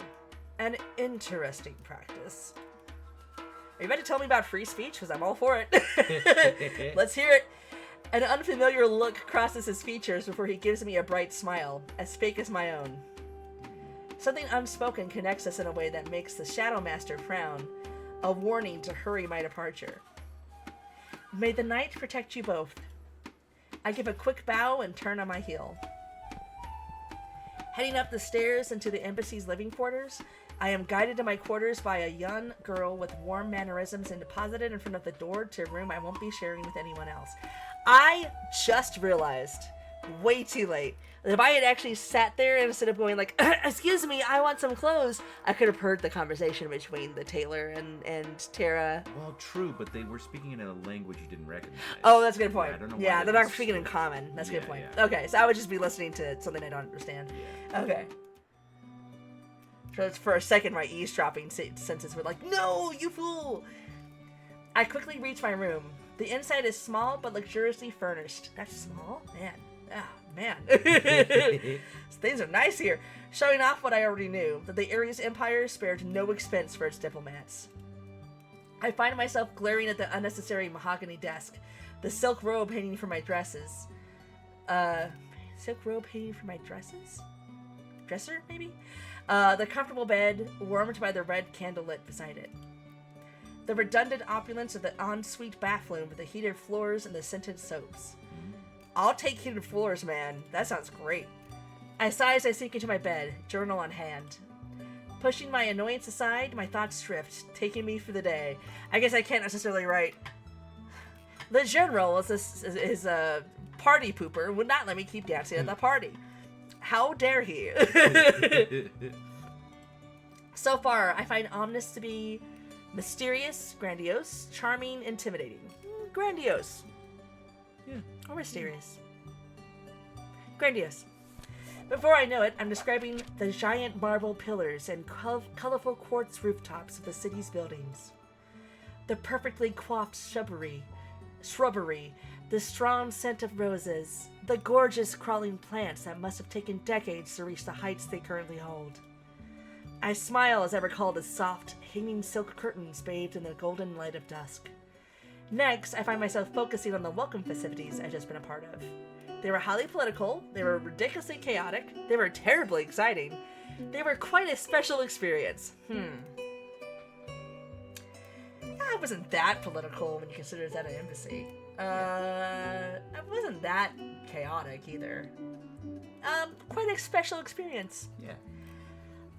An interesting practice. Are you about to tell me about free speech? Because I'm all for it. Let's hear it. An unfamiliar look crosses his features before he gives me a bright smile, as fake as my own. Something unspoken connects us in a way that makes the Shadow Master frown, a warning to hurry my departure. May the night protect you both. I give a quick bow and turn on my heel. Heading up the stairs into the embassy's living quarters, I am guided to my quarters by a young girl with warm mannerisms and deposited in front of the door to a room I won't be sharing with anyone else. I just realized, way too late, that if I had actually sat there instead of going like, excuse me, I want some clothes, I could have heard the conversation between the tailor and Tara. Well, true, but they were speaking in a language you didn't recognize. Oh, that's a good point. Yeah, I don't know yeah why they're they not speaking in common. That's a good point. Yeah. Okay, so I would just be listening to something I don't understand. Yeah. Okay. So for a second, my eavesdropping senses were like, no, you fool! I quickly reach my room. The inside is small but luxuriously furnished. That's small? Man. Ah, man. Things are nice here. Showing off what I already knew, that the Ares Empire spared no expense for its diplomats. I find myself glaring at the unnecessary mahogany desk, the silk robe hanging from my dresses. Silk robe hanging from my dresses? Dresser, maybe? The comfortable bed, warmed by the red candle lit beside it. The redundant opulence of the ensuite bathroom with the heated floors and the scented soaps. I'll take heated floors, man. That sounds great. I sigh as I sink into my bed, journal on hand. Pushing my annoyance aside, my thoughts drift, taking me through the day. I guess I can't necessarily write. The general is a party pooper, would not let me keep dancing at the party. How dare he? So far, I find Omnis to be mysterious, grandiose, charming, intimidating. Grandiose. Yeah. Or mysterious. Grandiose. Before I know it, I'm describing the giant marble pillars and colorful quartz rooftops of the city's buildings. The perfectly coiffed shrubbery, the strong scent of roses, the gorgeous crawling plants that must have taken decades to reach the heights they currently hold. I smile as I recall the soft, hanging silk curtains bathed in the golden light of dusk. Next, I find myself focusing on the welcome festivities I've just been a part of. They were highly political, they were ridiculously chaotic, they were terribly exciting. They were quite a special experience. It wasn't that political when you consider it's at an embassy. It wasn't that chaotic either. Quite a special experience. Yeah.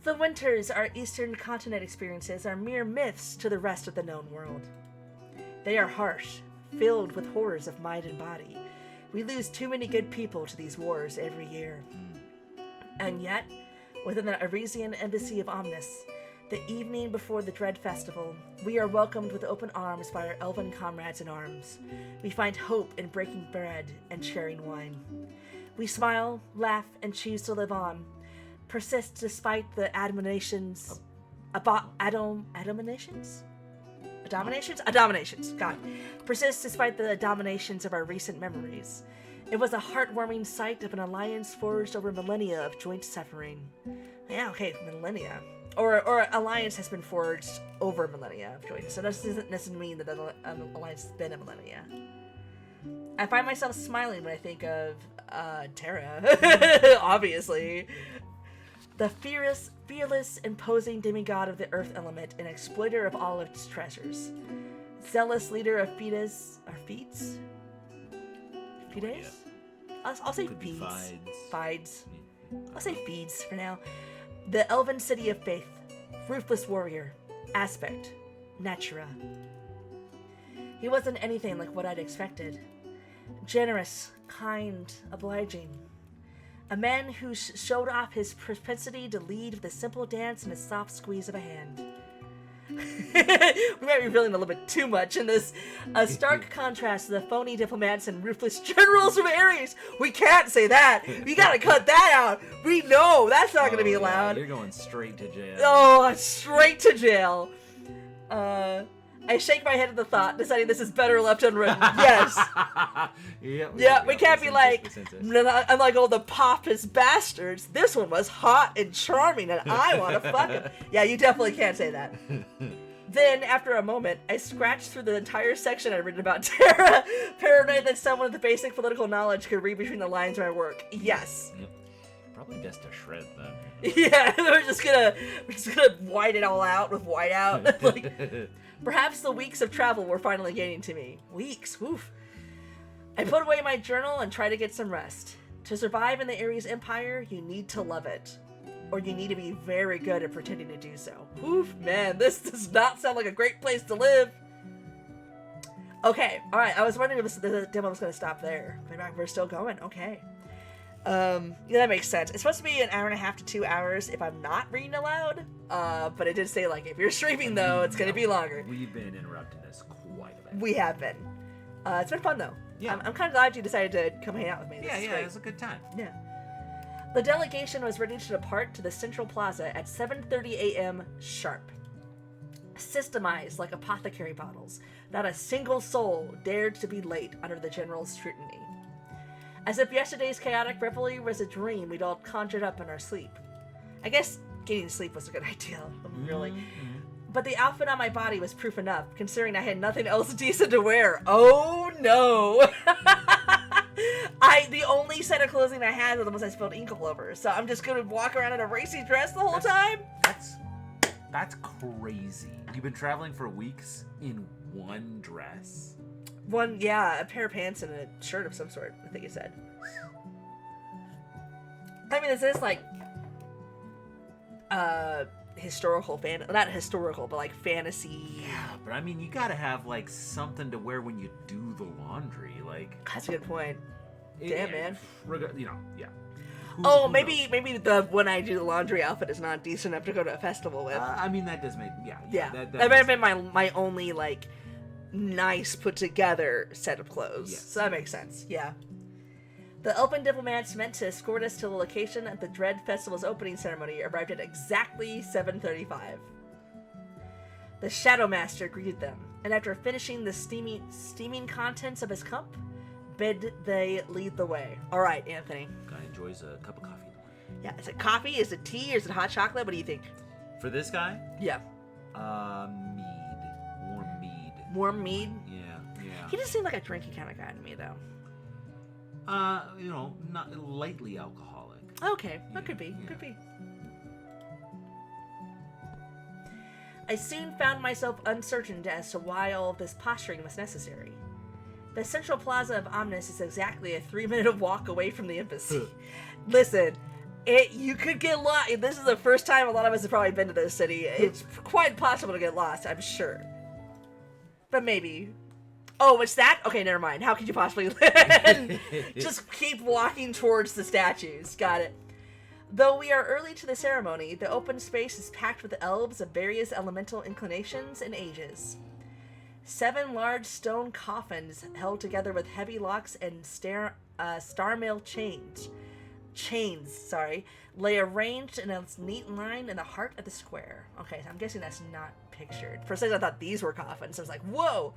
The winters our eastern continent experiences are mere myths to the rest of the known world. They are harsh, filled with horrors of mind and body. We lose too many good people to these wars every year. And yet, within the Arisian embassy of Omnis, the evening before the Dread Festival, we are welcomed with open arms by our elven comrades in arms. We find hope in breaking bread and sharing wine. We smile, laugh, and choose to live on. Persist despite the admonitions. Abominations? Abominations. God. Persist despite the abominations of our recent memories. It was a heartwarming sight of an alliance forged over millennia of joint suffering. Yeah, okay, millennia. Or alliance has been forged over millennia of joint. So that doesn't necessarily mean that the alliance has been a millennia. I find myself smiling when I think of Terra, obviously. The fearless, imposing demigod of the earth element and exploiter of all its treasures. Zealous leader of Fides? I'll say Fides. Fides. I'll say Fides for now. The elven city of faith. Ruthless warrior. Aspect. Natura. He wasn't anything like what I'd expected. Generous, kind, obliging. A man who showed off his propensity to lead with a simple dance and a soft squeeze of a hand. We might be feeling a little bit too much in this. A stark contrast to the phony diplomats and ruthless generals from Ares. We can't say that. We gotta cut that out. We know that's not gonna be allowed. You're going straight to jail. Oh, straight to jail. I shake my head at the thought, deciding this is better left unwritten. Yes. We can't be like, unlike all the pompous bastards, this one was hot and charming and I want to fuck him. Yeah, you definitely can't say that. Then, after a moment, I scratched through the entire section I'd written about Terra, paranoid that someone with the basic political knowledge could read between the lines of my work. Yes. Yep. Probably best to shred them. Yeah, we're just gonna white it all out with whiteout. Like, perhaps the weeks of travel were finally getting to me. Weeks, woof. I put away my journal and try to get some rest. To survive in the Ares Empire, you need to love it. Or you need to be very good at pretending to do so. Oof, man, this does not sound like a great place to live. Okay, alright, I was wondering if the demo was going to stop there. Maybe we're still going, okay. Yeah, that makes sense. It's supposed to be an hour and a half to 2 hours if I'm not reading aloud. But it did say, like, if you're streaming, though, it's going to be longer. We've been interrupting this quite a bit. We have been. It's been fun, though. Yeah. I'm kind of glad you decided to come hang out with me. Yeah, it was a good time. Yeah. The delegation was ready to depart to the Central Plaza at 7:30 a.m. sharp. Systemized like apothecary bottles, not a single soul dared to be late under the general's scrutiny. As if yesterday's chaotic revelry was a dream we'd all conjured up in our sleep. I guess getting sleep was a good idea, really. Mm-hmm. But the outfit on my body was proof enough, considering I had nothing else decent to wear. Oh no! The only set of clothing I had was the ones I spilled ink all over, so I'm just gonna walk around in a racy dress the whole time? That's crazy. You've been traveling for weeks in one dress? A pair of pants and a shirt of some sort, I think you said. I mean, is this like historical not historical, but like fantasy? Yeah, but I mean, you gotta have like something to wear when you do the laundry, like. That's a good point. Damn, man. Yeah. Maybe the when I do the laundry outfit is not decent enough to go to a festival with. I mean, that does make that might have been my only like nice put together set of clothes. Yes. So that makes sense. Yeah. The Elven diplomats meant to escort us to the location at the Dread Festival's opening ceremony arrived at exactly 7:35. The Shadow Master greeted them, and after finishing the steaming contents of his cup, bid they lead the way. All right, Anthony. Guy enjoys a cup of coffee. Yeah, is it coffee? Is it tea? Or is it hot chocolate? What do you think? For this guy? Yeah. Mead. Warm mead. Warm mead? Yeah. He just seemed like a drinky kind of guy to me, though. Not lightly alcoholic. Okay, that could be. Yeah. Could be. I soon found myself uncertain as to why all of this posturing was necessary. The central plaza of Omnis is exactly a 3-minute walk away from the embassy. Listen, you could get lost. This is the first time a lot of us have probably been to this city. It's quite possible to get lost, I'm sure. But maybe. Oh, it's that? Okay, never mind. How could you possibly just keep walking towards the statues? Got it. Though we are early to the ceremony, the open space is packed with elves of various elemental inclinations and ages. 7 large stone coffins held together with heavy locks and star-mail chains, lay arranged in a neat line in the heart of the square. Okay, so I'm guessing that's not pictured. For a second I thought these were coffins. I was like, whoa!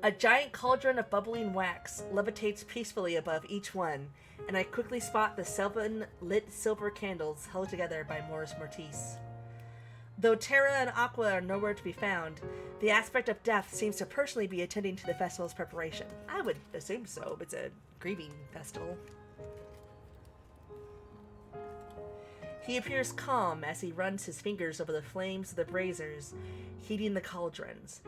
A giant cauldron of bubbling wax levitates peacefully above each one, and I quickly spot the 7 lit silver candles held together by Mors Mortis. Though Terra and Aqua are nowhere to be found, the aspect of death seems to personally be attending to the festival's preparation. I would assume so. It's a grieving festival. He appears calm as he runs his fingers over the flames of the braziers, heating the cauldrons,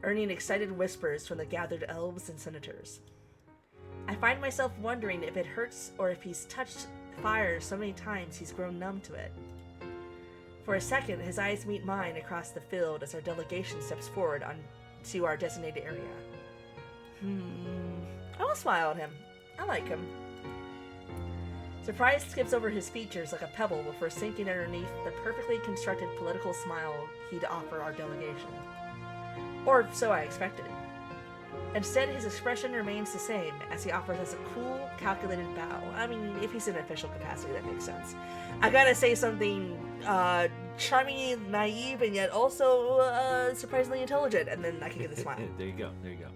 earning excited whispers from the gathered elves and senators. I find myself wondering if it hurts or if he's touched fire so many times he's grown numb to it. For a second, his eyes meet mine across the field as our delegation steps forward to our designated area. I will smile at him. I like him. Surprise skips over his features like a pebble before sinking underneath the perfectly constructed political smile he'd offer our delegation. Or so I expected. Instead, his expression remains the same as he offers us a cool, calculated bow. I mean, if he's in official capacity, that makes sense. I gotta say something charmingly naive and yet also surprisingly intelligent, and then I can get the smile. There you go. Yeah.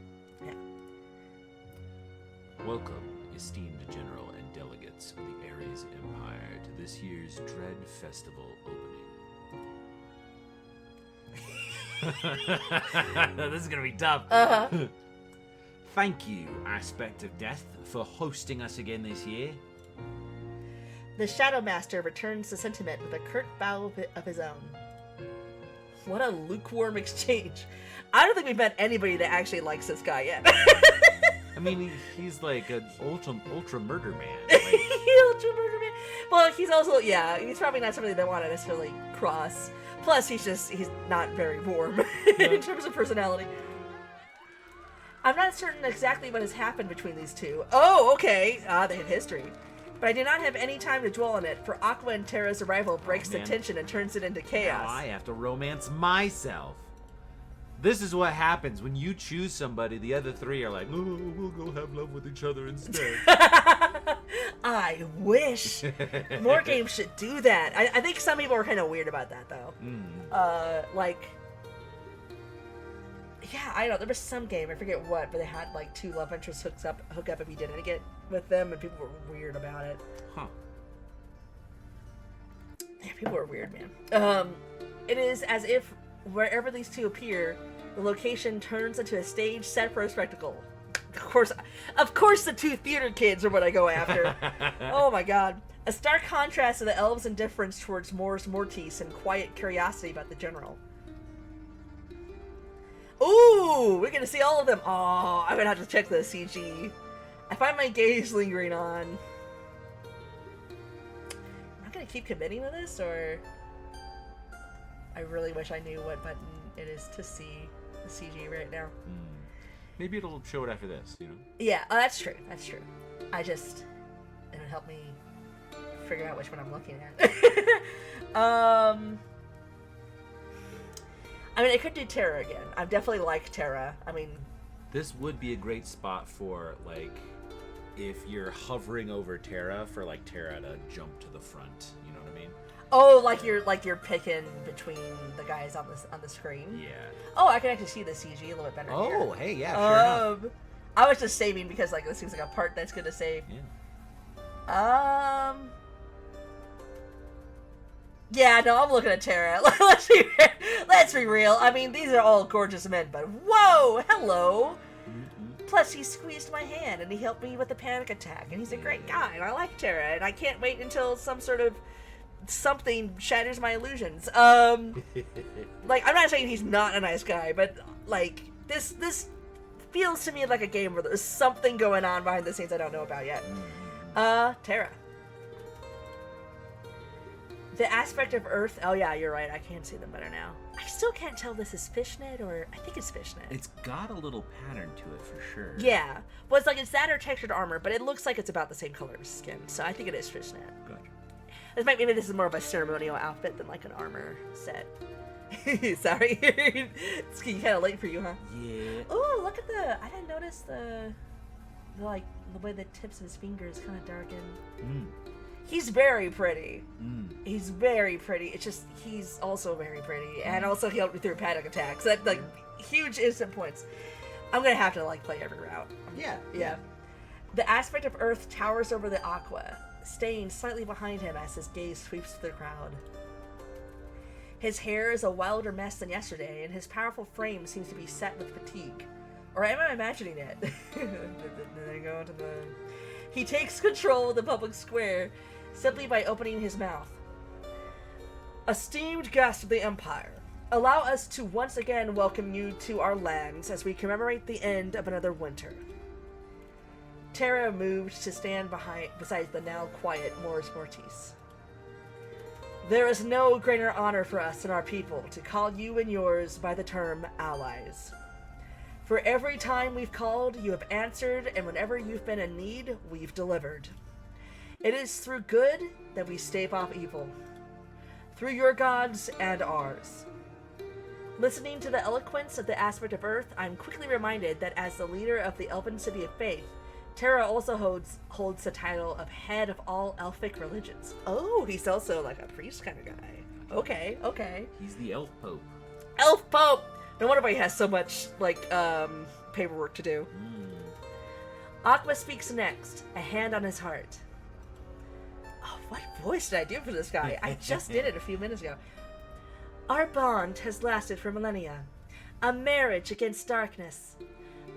Welcome, esteemed general and delegates of the Ares Empire, to this year's Dread Festival opening. This is gonna be tough. Thank you, Aspect of Death, for hosting us again this year. The Shadow Master returns the sentiment with a curt bow of his own. What a lukewarm exchange. I don't think we've met anybody that actually likes this guy yet. I mean, he's like an ultra murder man. Ultra murder man. Well, he's also, he's probably not somebody that want to necessarily cross. Plus, he's not very warm in terms of personality. I'm not certain exactly what has happened between these two. Oh, okay. They have history. But I do not have any time to dwell on it, for Aqua and Terra's arrival breaks the tension and turns it into chaos. Now I have to romance myself. This is what happens when you choose somebody, the other 3 are like, oh, we'll go have love with each other instead. I wish. More games should do that. I think some people are kind of weird about that, though. Yeah, I know. There was some game, I forget what, but they had like 2 love interests hook up if you didn't get with them, and people were weird about it. Huh. Yeah, people were weird, man. It is as if wherever these 2 appear, the location turns into a stage set for a spectacle. Of course the 2 theater kids are what I go after. Oh my god. A stark contrast to the elves' indifference towards Mors Mortis and quiet curiosity about the general. Ooh, we're gonna see all of them. Oh, I'm gonna have to check the CG. I find my gaze lingering on. Am I gonna keep committing to this, or I really wish I knew what button it is to see the CG right now. Maybe it'll show it after this, you know? Yeah, that's true. That's true. It'll help me figure out which one I'm looking at. I mean, I could do Terra again. I definitely like Terra. I mean, this would be a great spot for, like, if you're hovering over Terra, for, like, Terra to jump to the front. You know what I mean? Oh, like you're picking between the guys on the screen. Yeah. Oh, I can actually see the CG a little bit better. Oh, here. hey, yeah, sure enough. I was just saving because like this seems like a part that's gonna save. Yeah. Yeah, no, I'm looking at Terra. Let's be real. I mean, these are all gorgeous men, but whoa, hello. Plus, he squeezed my hand and he helped me with the panic attack, and he's a great guy, and I like Terra, and I can't wait until some sort of something shatters my illusions. Like, I'm not saying he's not a nice guy, but like this feels to me like a game where there's something going on behind the scenes I don't know about yet. Terra. The aspect of Earth. Oh yeah, you're right. I can see them better now. I still can't tell if this is fishnet or I think it's fishnet. It's got a little pattern to it for sure. Yeah. Well, it's like it's that or textured armor, but it looks like it's about the same color as skin, so I think it is fishnet. Gotcha. Maybe this is more of a ceremonial outfit than like an armor set. Sorry. It's kind of late for you, huh? Yeah. Oh, look at I didn't notice the like the way the tips of his fingers kind of darken. He's very pretty. He's very pretty. It's just he's also very pretty, and also he helped me through a panic attack. So that's like huge instant points. I'm gonna have to like play every route. Yeah. The aspect of Earth towers over the Aqua, staying slightly behind him as his gaze sweeps through the crowd. His hair is a wilder mess than yesterday, and his powerful frame seems to be set with fatigue. Or am I imagining it? Then I go into the... He takes control of the public square simply by opening his mouth. Esteemed guests of the Empire, allow us to once again welcome you to our lands as we commemorate the end of another winter. Terra moved to stand beside the now quiet Mors Mortis. There is no greater honor for us and our people to call you and yours by the term allies. For every time we've called, you have answered, and whenever you've been in need, we've delivered. It is through good that we stave off evil. Through your gods and ours. Listening to the eloquence of the aspect of Earth, I'm quickly reminded that as the leader of the Elven City of Faith, Terra also holds the title of head of all elfic religions. Oh, he's also like a priest kind of guy. Okay. He's the elf pope. Elf Pope! No wonder why he has so much, like, paperwork to do. Aqua speaks next, a hand on his heart. Oh, what voice did I do for this guy? I just did it a few minutes ago. Our bond has lasted for millennia. A marriage against darkness.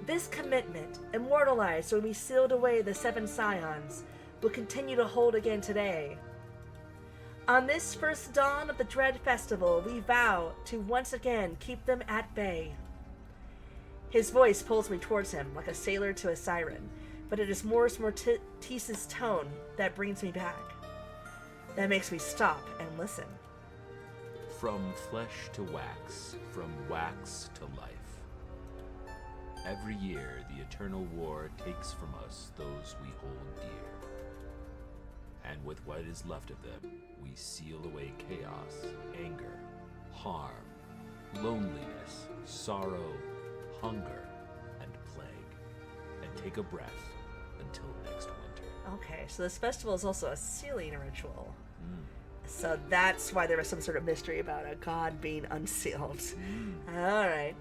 This commitment, immortalized when we sealed away the 7 Scions, will continue to hold again today. On this first dawn of the Dread Festival, we vow to once again keep them at bay. His voice pulls me towards him like a sailor to a siren, but it is Mors Mortis's tone that brings me back. That makes me stop and listen. From flesh to wax, from wax to life. Every year, the eternal war takes from us those we hold dear. And with what is left of them, we seal away chaos, anger, harm, loneliness, sorrow, hunger, and plague, and take a breath until next winter. Okay, so this festival is also a sealing ritual. So that's why there was some sort of mystery about a god being unsealed. Alright.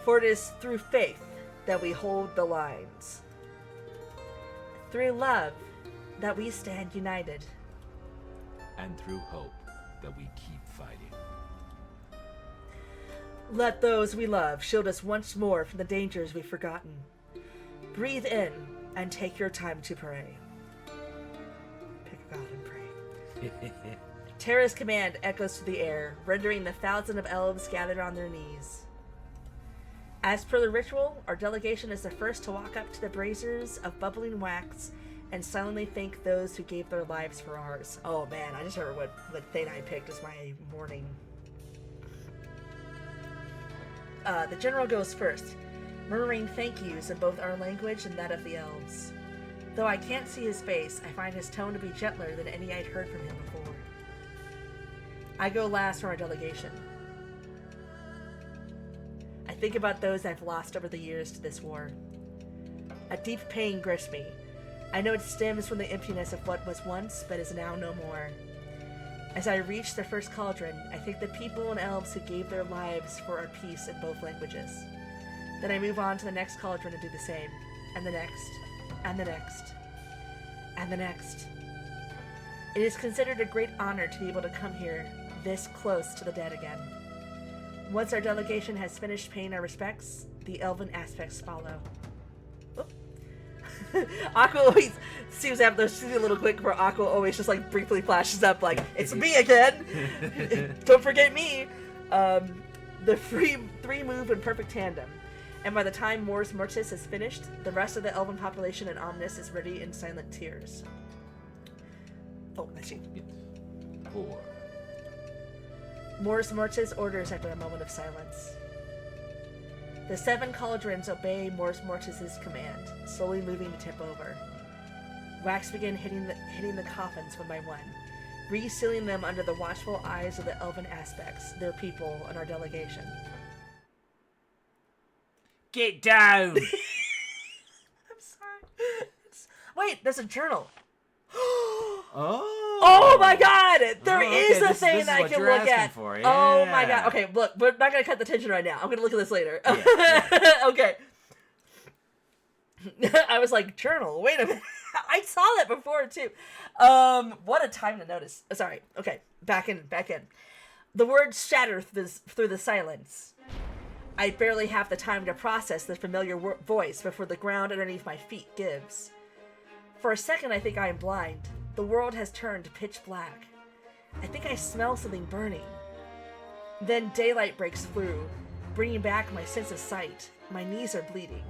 For it is through faith that we hold the lines. Through love that we stand united. And through hope that we keep fighting. Let those we love shield us once more from the dangers we've forgotten. Breathe in and take your time to pray. Pick a god and pray. Terra's command echoes through the air, rendering the thousands of elves gathered on their knees. As per the ritual, our delegation is the first to walk up to the braziers of bubbling wax and silently thank those who gave their lives for ours. Oh man, I just remember what thing I picked as my morning. The general goes first, murmuring thank yous in both our language and that of the elves. Though I can't see his face, I find his tone to be gentler than any I'd heard from him before. I go last from our delegation. I think about those I've lost over the years to this war. A deep pain grips me. I know it stems from the emptiness of what was once, but is now no more. As I reach the first cauldron, I think the people and elves who gave their lives for our peace in both languages. Then I move on to the next cauldron and do the same, and the next, and the next, and the next. It is considered a great honor to be able to come here, this close to the dead again. Once our delegation has finished paying our respects, the elven aspects follow. Oop. Aqua always seems to have those little quick where Aqua always just like briefly flashes up like, it's me again! Don't forget me! The three move in perfect tandem. And by the time Mors Mortis is finished, the rest of the elven population in Omnis is ready in silent tears. Oh, I see. 4. Mors Mortis orders after a moment of silence. The 7 cauldrons obey Mors Mortis' command, slowly moving to tip over. Wax begin hitting the coffins one by one, resealing them under the watchful eyes of the elven aspects, their people, and our delegation. Get down! I'm sorry. Wait, there's a journal. Oh my god! There is a thing that I can look at. For. Yeah. Oh my god. Okay, look, we're not gonna cut the tension right now. I'm gonna look at this later. Yeah. Okay. I was like, journal, wait a minute. I saw that before too. What a time to notice. Sorry. Okay, back in. The words shatter through the silence. I barely have the time to process the familiar voice before the ground underneath my feet gives. For a second, I think I am blind. The world has turned pitch black. I think I smell something burning. Then daylight breaks through, bringing back my sense of sight. My knees are bleeding.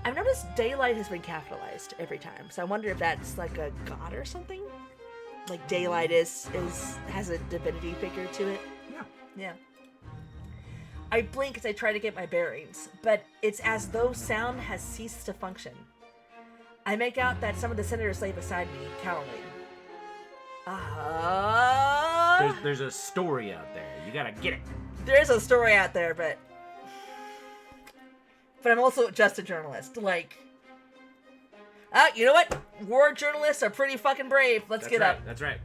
I've noticed daylight has been capitalized every time, so I wonder if that's like a god or something? Like daylight has a divinity figure to it? Yeah. I blink as I try to get my bearings, but it's as though sound has ceased to function. I make out that some of the senators lay beside me, cowering. There's a story out there. You gotta get it. There is a story out there, but I'm also just a journalist. Like, you know what? War journalists are pretty fucking brave. Let's get up. That's right.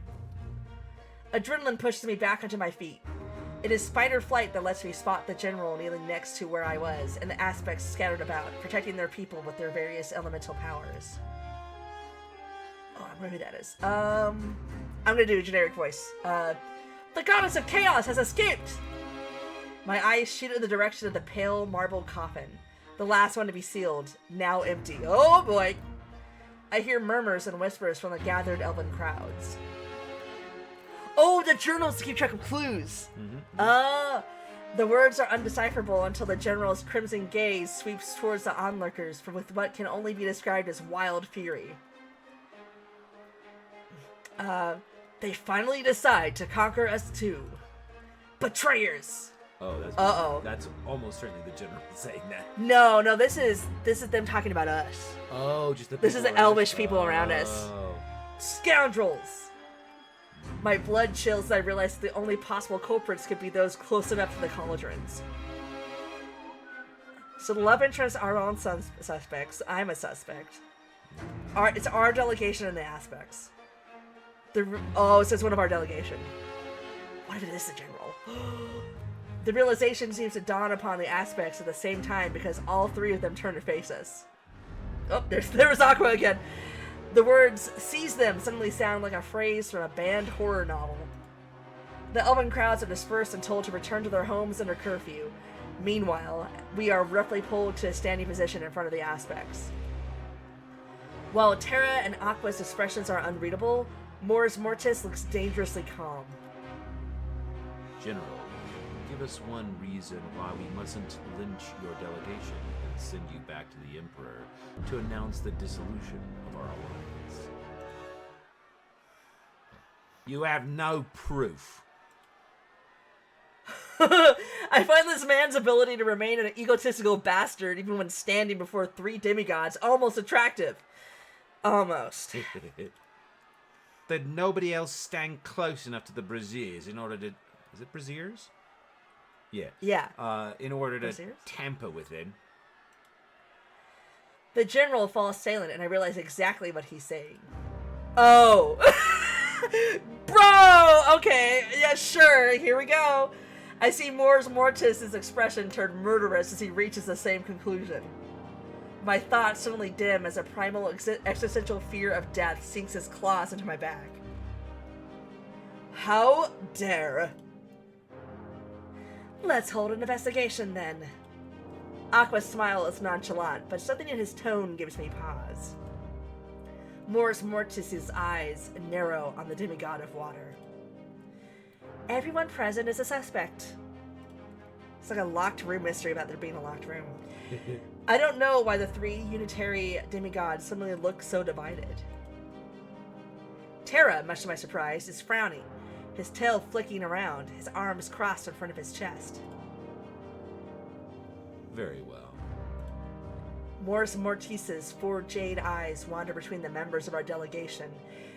Adrenaline pushes me back onto my feet. It is spider flight that lets me spot the general kneeling next to where I was, and the aspects scattered about, protecting their people with their various elemental powers. Oh, I wonder who that is. I'm gonna do a generic voice. The goddess of chaos has escaped! My eyes shoot in the direction of the pale marble coffin. The last one to be sealed, now empty. Oh boy! I hear murmurs and whispers from the gathered elven crowds. Oh, the journals to keep track of clues! The words are undecipherable until the general's crimson gaze sweeps towards the onlookers with what can only be described as wild fury. They finally decide to conquer us too. Betrayers! Oh, that's almost certainly the general saying that. No, this is them talking about us. Oh, just the This is the elvish people around us. Oh. Scoundrels! My blood chills as I realize the only possible culprits could be those close enough to the cauldrons. So the love interests are all suspects. I'm a suspect. It's our delegation and the aspects. It says one of our delegation. What if it is the general? The realization seems to dawn upon the aspects at the same time because all 3 of them turn to face us. Oh, there was Aqua again. The words, "seize them," suddenly sound like a phrase from a banned horror novel. The elven crowds are dispersed and told to return to their homes under curfew. Meanwhile, we are roughly pulled to a standing position in front of the aspects. While Terra and Aqua's expressions are unreadable, Mors Mortis looks dangerously calm. General, give us one reason why we mustn't lynch your delegation and send you back to the Emperor to announce the dissolution of our alliance. You have no proof. I find this man's ability to remain an egotistical bastard even when standing before 3 demigods almost attractive. Almost. Did nobody else stand close enough to the braziers in order to... Is it braziers? Yeah. Yeah. In order to Braziers? tamper with him. The general falls silent and I realize exactly what he's saying. Oh. Bro! Okay. Yeah, sure. Here we go. I see Mors Mortis' expression turn murderous as he reaches the same conclusion. My thoughts suddenly dim as a primal existential fear of death sinks its claws into my back. How dare... Let's hold an investigation, then. Aqua's smile is nonchalant, but something in his tone gives me pause. Mors Mortis' eyes narrow on the demigod of water. Everyone present is a suspect. It's like a locked room mystery about there being a locked room. I don't know why the three unitary demigods suddenly look so divided. Terra, much to my surprise, is frowning, his tail flicking around, his arms crossed in front of his chest. Very well. Mors Mortis's four jade eyes wander between the members of our delegation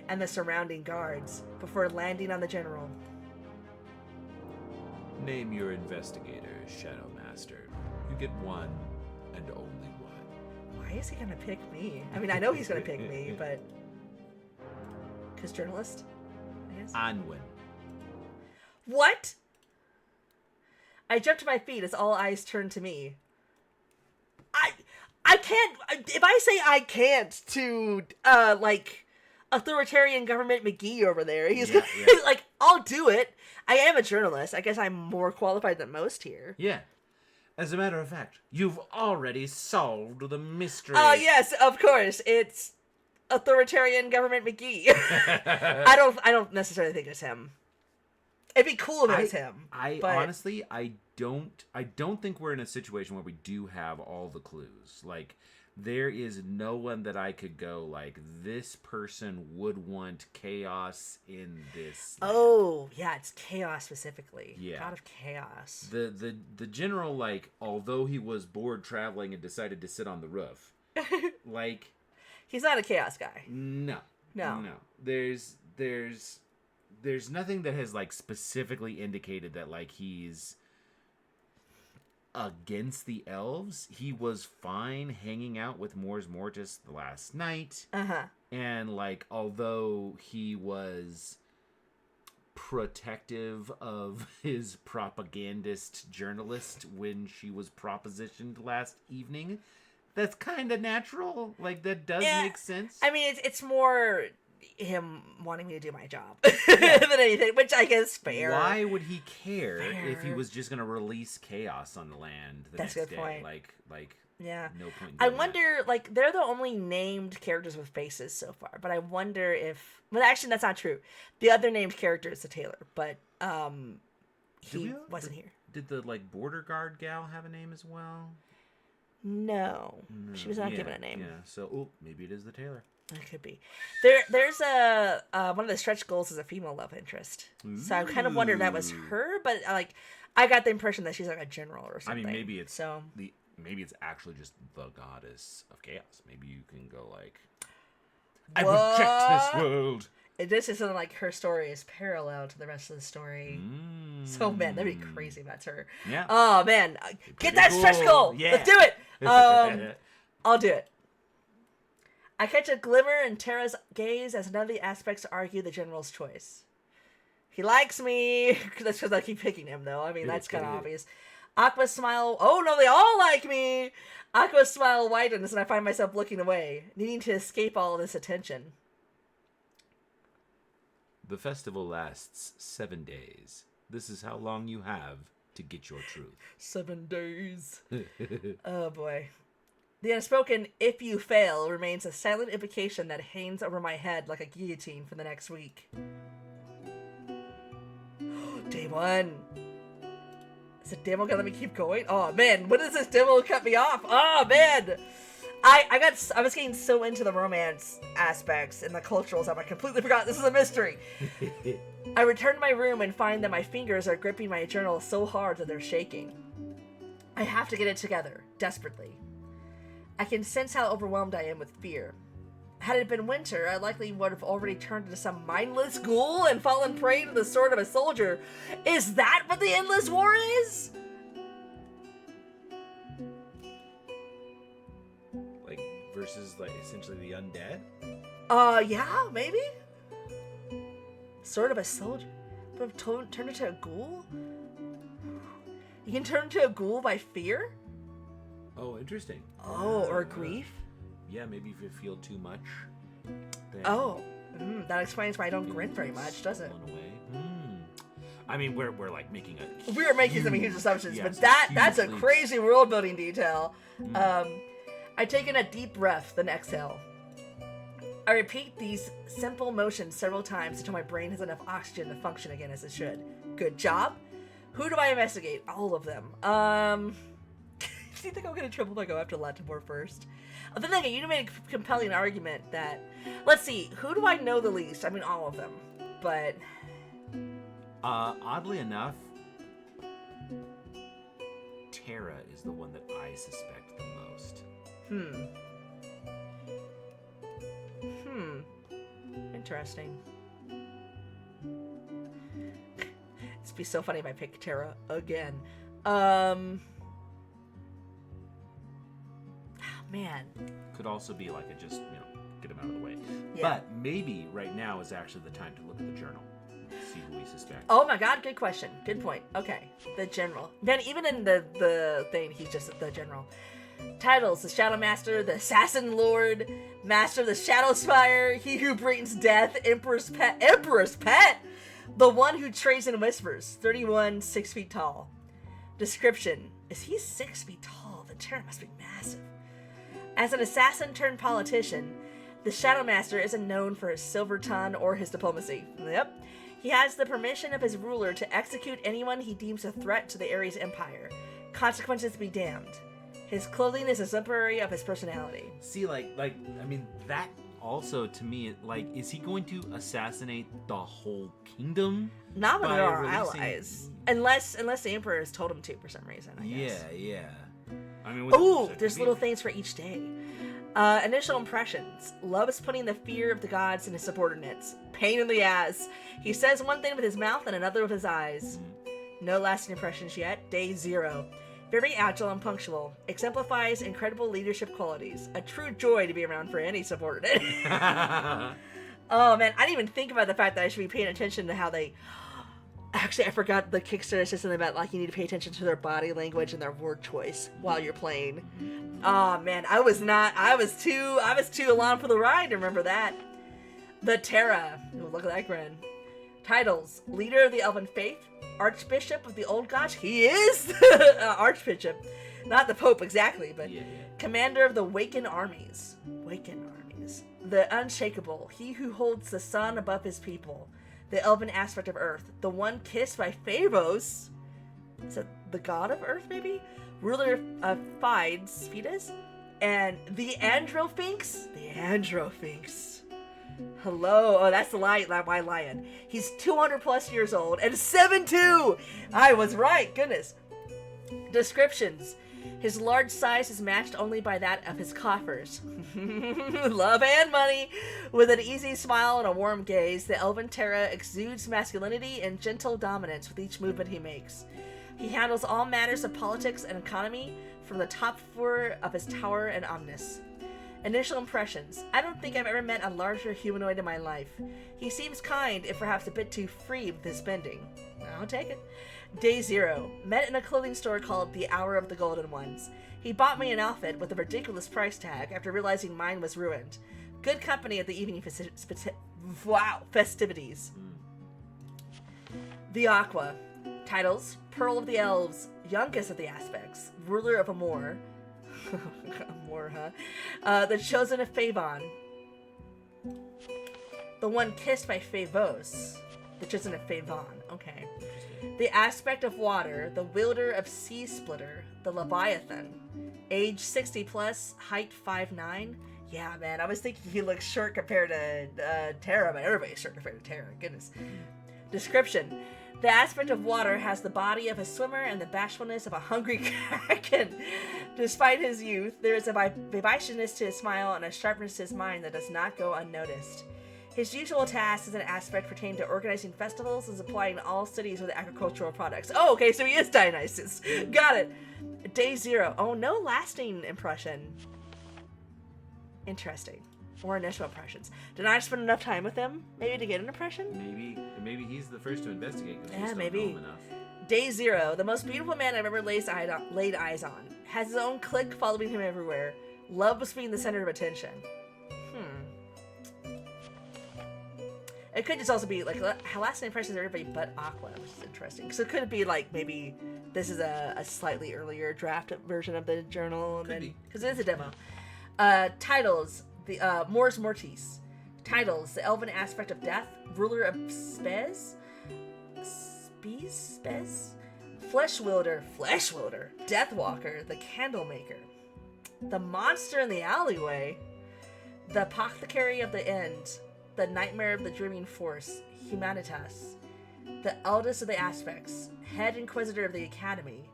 and the surrounding guards before landing on the general. Name your investigator, Shadow Master. You get one and only one. Why is he gonna pick me? I mean, I know he's gonna pick me, but... Because journalist, I guess? Anwen. What? I jumped to my feet as all eyes turned to me. I can't... If I say I can't to, like, authoritarian government McGee over there, he's gonna... Like, I'll do it. I am a journalist. I guess I'm more qualified than most here. Yeah. As a matter of fact, you've already solved the mystery. Oh, yes, of course. It's authoritarian government McGee. I don't necessarily think it's him. It'd be cool if it was him. Honestly, I don't think we're in a situation where we do have all the clues. Like, there is no one that I could go, like, this person would want chaos in this. Oh, yeah, it's chaos specifically. Yeah. God of chaos. The general, like, although he was bored traveling and decided to sit on the roof, like... He's not a chaos guy. No. No. There's nothing that has, like, specifically indicated that, like, he's against the elves. He was fine hanging out with Mors Mortis the last night. Uh-huh. And, like, although he was protective of his propagandist journalist when she was propositioned last evening, that's kind of natural. Like, that does make sense. I mean, it's more him wanting me to do my job than anything, which I guess fair. Why would he care if he was just going to release chaos on the land the That's next a good day? point. Like, yeah. No point in I doing wonder, like, they're the only named characters with faces so far, but I wonder if... Well, actually, that's not true. The other named character is the tailor, but he wasn't here. Did the, like, border guard gal have a name as well? No. She was not given a name. Yeah, so, maybe it is the tailor. It could be. There's a one of the stretch goals is a female love interest. So I kind of wondered if that was her, but like I got the impression that she's like a general or something. I mean, maybe it's maybe it's actually just the goddess of chaos. Maybe you can go like, I reject this world. This is something like her story is parallel to the rest of the story. So man, that'd be crazy if that's her. Yeah. Oh man, get that stretch goal. Yeah. Let's do it. I'll do it. I catch a glimmer in Terra's gaze as none of the aspects argue the general's choice. He likes me. That's because I keep picking him, though. I mean, that's kind of obvious. Aqua's smile. Oh, no, they all like me. Aqua's smile widens, and I find myself looking away, needing to escape all of this attention. The festival lasts 7 days. This is how long you have to get your truth. 7 days. Oh, boy. The unspoken "if you fail" remains a silent invocation that hangs over my head like a guillotine for the next week. Day 1. Is the demo gonna let me keep going? Oh man, when does this demo cut me off? Oh man! I was getting so into the romance aspects and the cultural stuff, I completely forgot this is a mystery. I return to my room and find that my fingers are gripping my journal so hard that they're shaking. I have to get it together, desperately. I can sense how overwhelmed I am with fear. Had it been winter, I likely would have already turned into some mindless ghoul and fallen prey to the sword of a soldier. Is that what the Endless War is? Like, versus, like, essentially the undead? Yeah, maybe? Sword of a soldier? But turn into a ghoul? You can turn into a ghoul by fear? Oh, interesting. Oh, or grief? Yeah, maybe if you feel too much. That explains why I don't grin very much, doesn't it? Away. I mean, we're like making a. We are making some huge assumptions, but that's a crazy world building detail. I take in a deep breath, then exhale. I repeat these simple motions several times until my brain has enough oxygen to function again as it should. Good job. Who do I investigate? All of them. Do you think I'll get in trouble if I go after Lattimore first? Then again, you made a compelling argument that... Let's see, who do I know the least? I mean, all of them. But... Oddly enough, Tara is the one that I suspect the most. Interesting. It'd be so funny if I pick Tara again. Man. Could also be like a just, get him out of the way. Yeah. But maybe right now is actually the time to look at the journal. See who we suspect. Oh my god, good question. Good point. Okay. The general. Then even in the thing, he's just the general. Titles: the Shadow Master, the Assassin Lord, Master of the Shadow Spire, He Who Brings Death, Emperor's Pet, the One Who Trades and Whispers, 31, 6 feet tall. Description: is he 6 feet tall? The terror must be massive. As an assassin turned politician, the Shadow Master isn't known for his silver tongue or his diplomacy. Yep. He has the permission of his ruler to execute anyone he deems a threat to the Ares Empire. Consequences be damned. His clothing is exemplary of his personality. See, I mean, that also, to me, is he going to assassinate the whole kingdom? Not when by they're our releasing- allies. Unless the Emperor has told him to for some reason, I guess. Yeah. I mean, Ooh, there's little things for each day. Initial impressions. Loves putting the fear of the gods in his subordinates. Pain in the ass. He says one thing with his mouth and another with his eyes. No lasting impressions yet. Day 0. Very agile and punctual. Exemplifies incredible leadership qualities. A true joy to be around for any subordinate. Oh man, I didn't even think about the fact that I should be paying attention to how they... Actually, I forgot the Kickstarter says something about you need to pay attention to their body language and their word choice while you're playing. Oh man, I was too along for the ride to remember that. The Terra. Ooh, look at that grin. Titles: Leader of the Elven Faith, Archbishop of the Old Gods. He is Archbishop, not the Pope exactly, but Yeah. Commander of the Waken Armies. The Unshakable, he who holds the sun above his people. The elven aspect of Earth, the one kissed by Phobos. Is that the god of Earth, maybe? Ruler of Fides, and the Androphinx. Hello. Oh, that's the my lion. He's 200 plus years old and 7'2". I was right. Goodness. Descriptions: his large size is matched only by that of his coffers. Love and money. With an easy smile and a warm gaze, the Elven Terra exudes masculinity and gentle dominance with each movement he makes. He handles all matters of politics and economy from the top floor of his tower and Omnis. Initial impressions: I don't think I've ever met a larger humanoid in my life. He seems kind, if perhaps a bit too free with his spending. I'll take it. Day 0. Met in a clothing store called The Hour of the Golden Ones. He bought me an outfit with a ridiculous price tag after realizing mine was ruined. Good company at the evening festivities. The Aqua. Titles: Pearl of the Elves, youngest of the aspects, ruler of Amor. Amor, huh? The chosen of Favon. The one kissed by Phobos. The chosen of Favon. Okay. The aspect of water, the wielder of Sea Splitter, the Leviathan. Age 60 plus, height 5'9". Yeah, man, I was thinking he looks short compared to Terra, but everybody's short compared to Terra. Goodness. Description: the aspect of water has the body of a swimmer and the bashfulness of a hungry kraken. Despite his youth, there is a vivaciousness to his smile and a sharpness to his mind that does not go unnoticed. His usual task as an aspect pertaining to organizing festivals and supplying all cities with agricultural products. Oh, okay, so he is Dionysus. Got it. Day 0. Oh, no lasting impression. Interesting. Or initial impressions. Did I spend enough time with him, maybe, to get an impression? Maybe he's the first to investigate. Yeah, maybe. Know him enough. Day 0. The most beautiful man I've ever laid eyes on. Has his own clique following him everywhere. Loves being the center of attention. It could just also be lasting impressions of everybody but Aqua, which is interesting. So could it be maybe this is a slightly earlier draft version of the journal? Could be. Because it is a demo. Titles: the Mors Mortis, Titles: the elven aspect of death, ruler of Spez, Flesh Wielder, Deathwalker, the Candlemaker, the Monster in the Alleyway, the Apothecary of the End, the Nightmare of the Dreaming Force, Humanitas, the Eldest of the Aspects, Head Inquisitor of the Academy,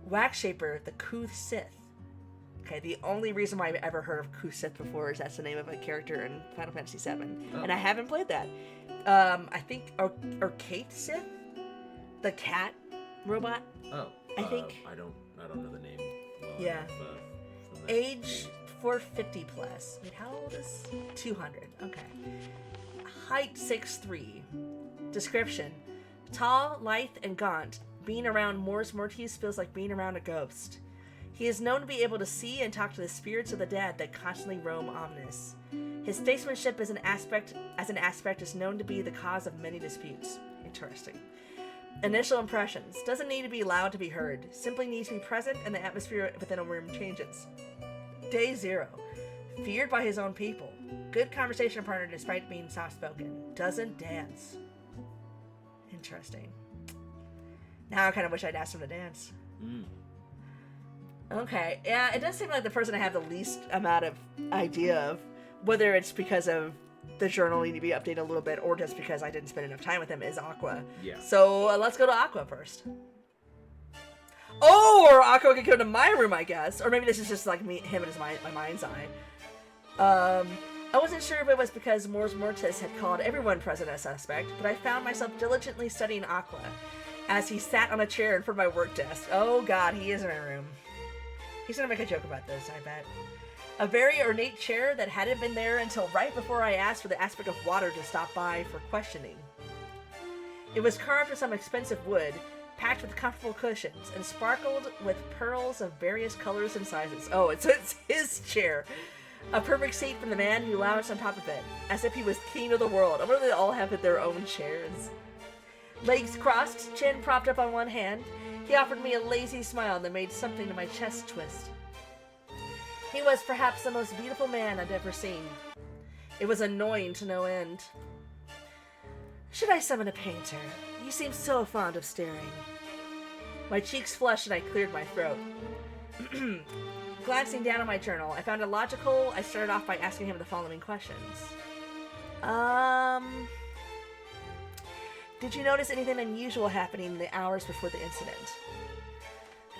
Wax Shaper, the Kuth Sith. Okay, the only reason why I've ever heard of Kuth Sith before is that's the name of a character in Final Fantasy VII, and I haven't played that. I think Kate Sith, the cat robot. Oh, I think. I don't know the name. Well Yeah. enough, from that Age series. 450 plus. Wait, how old is 200? Okay. Height 6'3". Description: tall, lithe, and gaunt. Being around Mors Mortis feels like being around a ghost. He is known to be able to see and talk to the spirits of the dead that constantly roam Omnis. His statesmanship as an aspect is known to be the cause of many disputes. Interesting. Initial impressions: doesn't need to be loud to be heard. Simply needs to be present and the atmosphere within a room changes. Day 0. Feared by his own people. Good conversation partner despite being soft-spoken. Doesn't dance. Interesting. Now I kind of wish I'd asked him to dance. Okay, yeah, it does seem like the person I have the least amount of idea of, whether it's because of the journal needing to be updated a little bit or just because I didn't spend enough time with him, is Aqua. Yeah. So let's go to Aqua first. Oh, or Aqua could come to my room, I guess. Or maybe this is just like him and my mind's eye. I wasn't sure if it was because Mors Mortis had called everyone present a suspect, but I found myself diligently studying Aqua as he sat on a chair in front of my work desk. Oh god, he is in my room. He's gonna make a joke about this, I bet. A very ornate chair that hadn't been there until right before I asked for the aspect of water to stop by for questioning. It was carved with some expensive wood, packed with comfortable cushions, and sparkled with pearls of various colors and sizes. Oh, it's his chair. A perfect seat for the man who lounged on top of it, as if he was king of the world. I wonder if they all have their own chairs. Legs crossed, chin propped up on one hand, he offered me a lazy smile that made something in my chest twist. He was perhaps the most beautiful man I'd ever seen. It was annoying to no end. Should I summon a painter? You seem so fond of staring. My cheeks flushed and I cleared my throat. Glancing down at my journal, I found it logical. I started off by asking him the following questions. Did you notice anything unusual happening in the hours before the incident?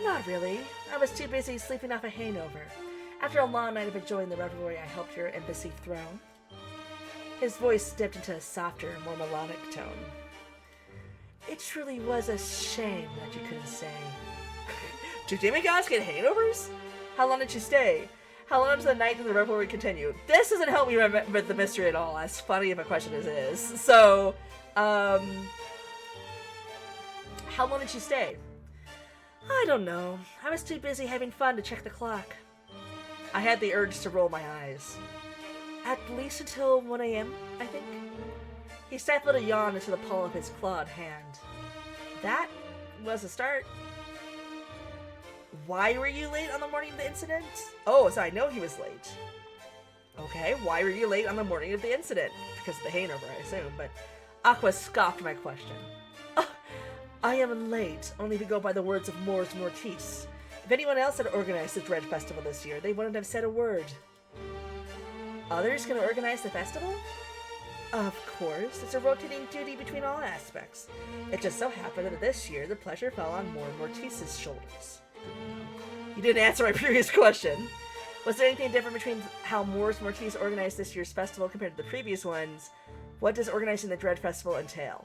Not really. I was too busy sleeping off a hangover. After a long night of enjoying the revelry, I helped your embassy throne. His voice dipped into a softer, more melodic tone. It truly was a shame that you couldn't stay. Do demigods get hangovers? How long did you stay? How long does the night and the revelry continue? This doesn't help me with the mystery at all, as funny of a question as it is. So, how long did you stay? I don't know. I was too busy having fun to check the clock. I had the urge to roll my eyes. At least until 1 a.m., I think. He stifled a yawn into the palm of his clawed hand. That was a start. Why were you late on the morning of the incident? Oh, so I know he was late. Okay, why were you late on the morning of the incident? Because of the hangover, I assume, but Aqua scoffed my question. I am late, only to go by the words of Mors Mortis. If anyone else had organized the Dread Festival this year, they wouldn't have said a word. Others can organize the festival? Of course, it's a rotating duty between all aspects. It just so happened that this year the pleasure fell on Mors Mortis' shoulders. You didn't answer my previous question. Was there anything different between how Mors Mortis organized this year's festival compared to the previous ones? What does organizing the Dread Festival entail?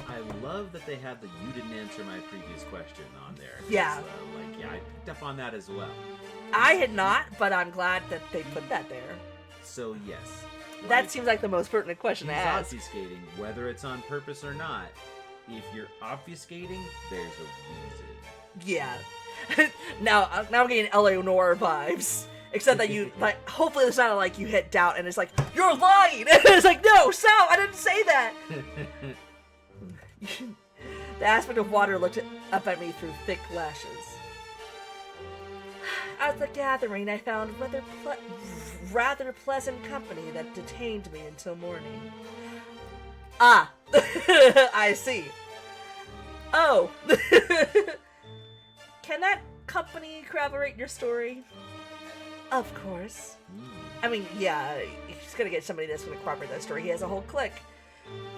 I love that they had the "you didn't answer my previous question" on there. Yeah. I picked up on that as well. I had not, but I'm glad that they put that there. So yes. That seems like the most pertinent question to he's ask. obfuscating, whether it's on purpose or not. If you're obfuscating, there's a reason. Yeah. now I'm getting Eleanor vibes. Except that you, like, hopefully it's not like you hit doubt and it's like, you're lying! It's like, no, stop, I didn't say that! The aspect of water looked up at me through thick lashes. At the gathering, I found rather pleasant company that detained me until morning. Ah, I see. Oh, can that company corroborate your story? Of course. I mean, yeah, he's gonna get somebody that's gonna corroborate that story. He has a whole clique.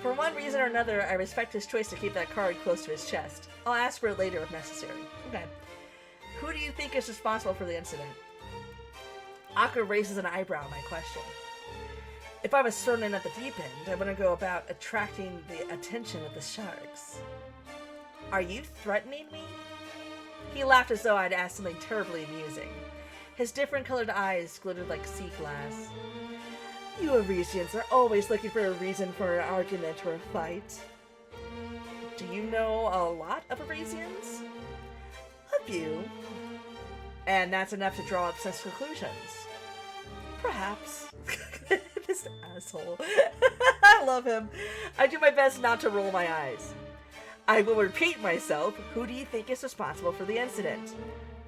For one reason or another, I respect his choice to keep that card close to his chest. I'll ask for it later if necessary. Okay. Who do you think is responsible for the incident? Akka raises an eyebrow at my question. If I was thrown in at the deep end, I wouldn't go about attracting the attention of the sharks. Are you threatening me? He laughed as though I'd asked something terribly amusing. His different colored eyes glittered like sea glass. You Arisians are always looking for a reason for an argument or a fight. Do you know a lot of Arisians? A few. And that's enough to draw up such conclusions. Perhaps. This asshole. I love him. I do my best not to roll my eyes. I will repeat myself. Who do you think is responsible for the incident?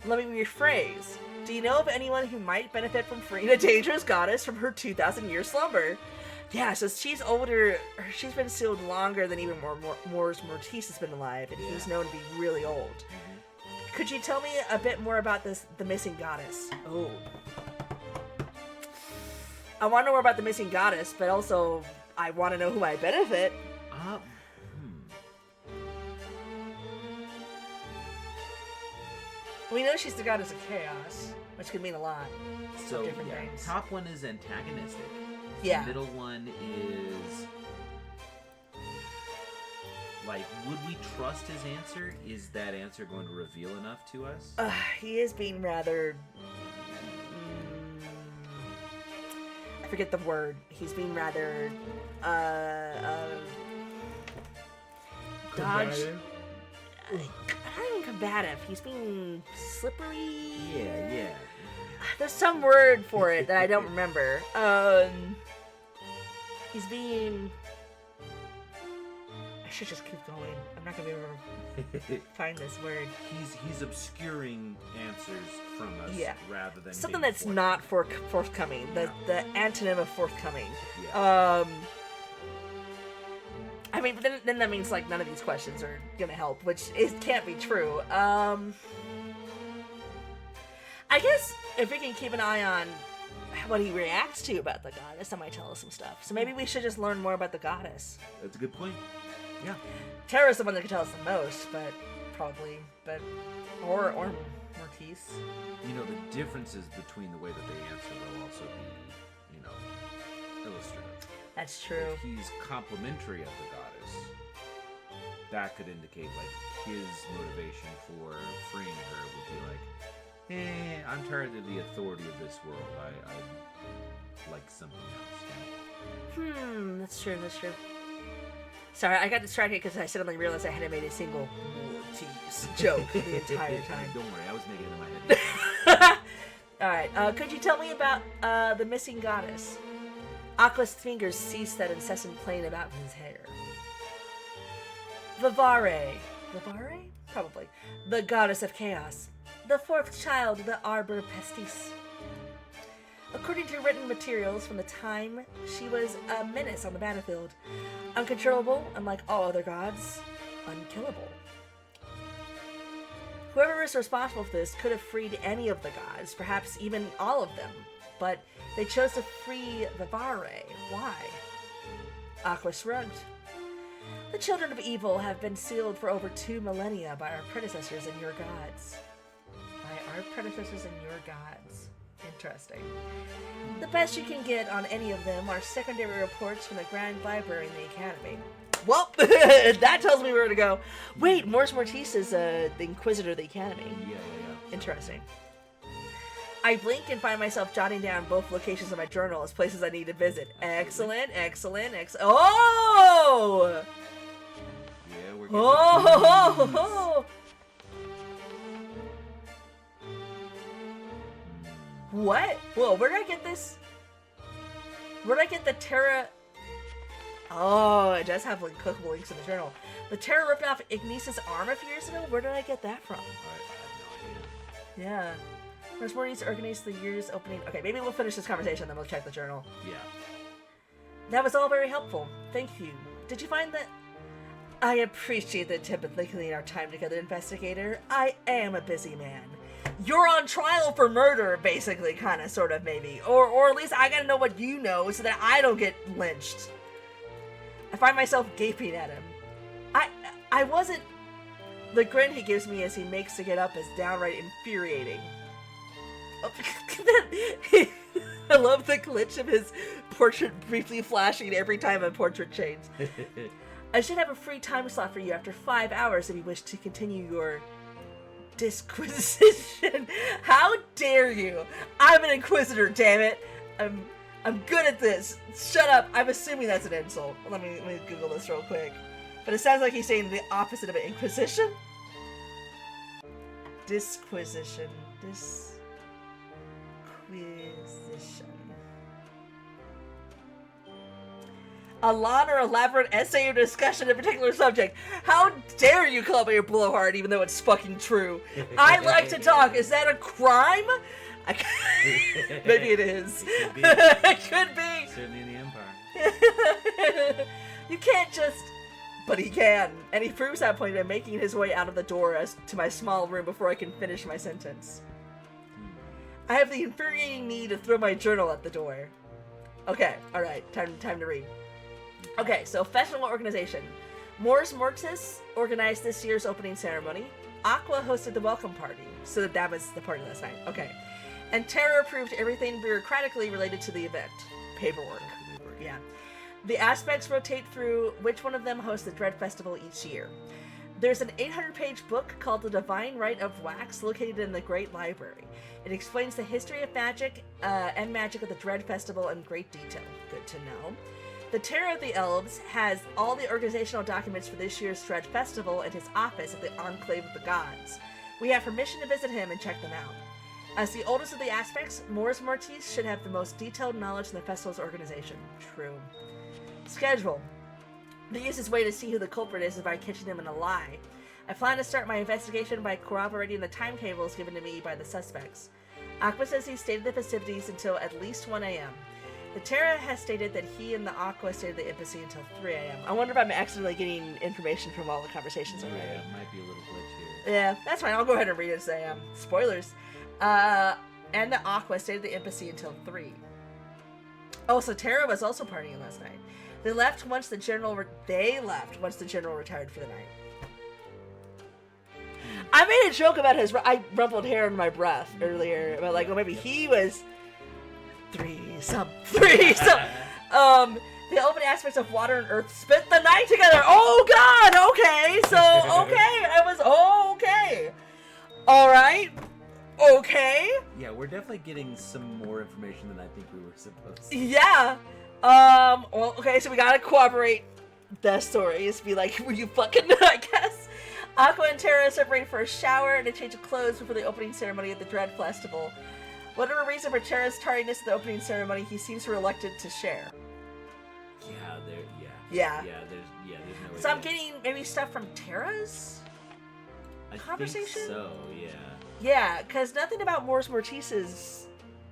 Let me rephrase. Do you know of anyone who might benefit from freeing a dangerous goddess from her 2,000-year slumber? Yeah, so she's older. She's been sealed longer than even Mors Mortis has been alive, and he's known to be really old. Could you tell me a bit more about the missing goddess? Oh. I want to know more about the missing goddess, but also I want to know who might benefit. We know she's the goddess of chaos, which could mean a lot of different things. Top one is antagonistic. Yeah. The middle one is like, would we trust his answer? Is that answer going to reveal enough to us? He is being rather... I forget the word. He's being rather... dodge... Not even combative. He's being slippery. Yeah. There's some word for it that I don't remember. He's being... I should just keep going. I'm not gonna be able to find this word. He's obscuring answers from us, rather than something that's not forthcoming. The antonym of forthcoming. Yeah. I mean, but then that means like none of these questions are gonna help, which can't be true. I guess if we can keep an eye on what he reacts to about the goddess, that might tell us some stuff. So maybe we should just learn more about the goddess. That's a good point. Yeah. Tara's the one that can tell us the most, or Mortis. You know, the differences between the way that they answer will also be, illustrative. That's true. If he's complimentary of the goddess, that could indicate like his motivation for freeing her would be like, I'm tired of the authority of this world. I like something else. That's true. Sorry, I got distracted because I suddenly realized I hadn't made a single Mortis joke the entire time. Don't worry, I was making it in my head. Alright, could you tell me about the missing goddess? Aqua's fingers ceased that incessant playing about in his hair. Vivare? Probably. The goddess of chaos. The fourth child of the Arbor Pestis. According to written materials from the time, she was a menace on the battlefield. Uncontrollable, unlike all other gods. Unkillable. Whoever is responsible for this could have freed any of the gods, perhaps even all of them. But they chose to free Vivare. Why? Aqua shrugged. The children of evil have been sealed for over 2 millennia by our predecessors and your gods. By our predecessors and your gods. Interesting. The best you can get on any of them are secondary reports from the Grand Library in the Academy. Well, that tells me where to go. Wait, Mors Mortis is the Inquisitor of the Academy. Yeah. Interesting. I blink and find myself jotting down both locations of my journal as places I need to visit. Excellent. Oh! Yeah, we're getting Oh! What? Whoa, where did I get this? Where did I get the Terra... Oh, it does have like clickable links in the journal. The Terra ripped off Ignis's arm a few years ago? Where did I get that from? I have no idea. Yeah. There's more needs to organize the year's opening. Okay, maybe we'll finish this conversation, then we'll check the journal. Yeah. That was all very helpful. Thank you. Did you find that? I appreciate the tip of taking our time together, investigator. I am a busy man. You're on trial for murder, basically, kind of, sort of, maybe. Or at least I gotta know what you know so that I don't get lynched. I find myself gaping at him. I wasn't... The grin he gives me as he makes to get up is downright infuriating. I love the glitch of his portrait briefly flashing every time a portrait changes. I should have a free time slot for you after 5 hours if you wish to continue your disquisition. How dare you? I'm an inquisitor, damn it. I'm good at this. Shut up. I'm assuming that's an insult. Let me Google this real quick. But it sounds like he's saying the opposite of an inquisition. Disquisition. A long or elaborate essay or discussion of a particular subject. How dare you call me a blowhard even though it's fucking true? I like to talk. Is that a crime? Maybe it is. It could be. It could be. Certainly in the Empire. You can't just... But he can. And he proves that point by making his way out of the door to my small room before I can finish my sentence. I have the infuriating need to throw my journal at the door. Okay, alright, time to read. Okay, so festival organization. Mors Mortis organized this year's opening ceremony. Aqua hosted the welcome party. So that was the party last night. Okay. And Terra approved everything bureaucratically related to the event. Paperwork. Yeah. The aspects rotate through which one of them hosts the Dread Festival each year. There's an 800-page book called The Divine Rite of Wax located in the Great Library. It explains the history of magic and magic of the Dread Festival in great detail. Good to know. The Terror of the Elves has all the organizational documents for this year's Dread Festival in his office at the Enclave of the Gods. We have permission to visit him and check them out. As the oldest of the aspects, Mors Mortis should have the most detailed knowledge in the festival's organization. True. Schedule. The easiest way to see who the culprit is by catching him in a lie. I plan to start my investigation by corroborating the timetables given to me by the suspects. Aqua says he stayed at the festivities until at least 1 a.m. The Terra has stated that he and the Aqua stayed at the embassy until 3 a.m. I wonder if I'm accidentally getting information from all the conversations already. Yeah, it might be a little glitch here. Yeah, that's fine. I'll go ahead and read it as I am. Spoilers. And the Aqua stayed at the embassy until 3. Oh, so Terra was also partying last night. They left once the general retired for the night. I made a joke about I rumpled hair in my breath earlier, about like, well, maybe he was threesome. The open aspects of water and earth spent the night together. Oh God, okay, so I was okay. All right, okay. Yeah, we're definitely getting some more information than I think we were supposed to. Yeah. Well, okay, so we gotta corroborate the stories. Be like, were you fucking? I guess. Aqua and Terra separate for a shower and a change of clothes before the opening ceremony at the Dread Festival. Whatever reason for Terra's tardiness at the opening ceremony, he seems reluctant to share. Yeah. There's no way. So I'm getting maybe stuff from Terra's conversation? I think so, yeah. Yeah, because nothing about Mors Mortis's,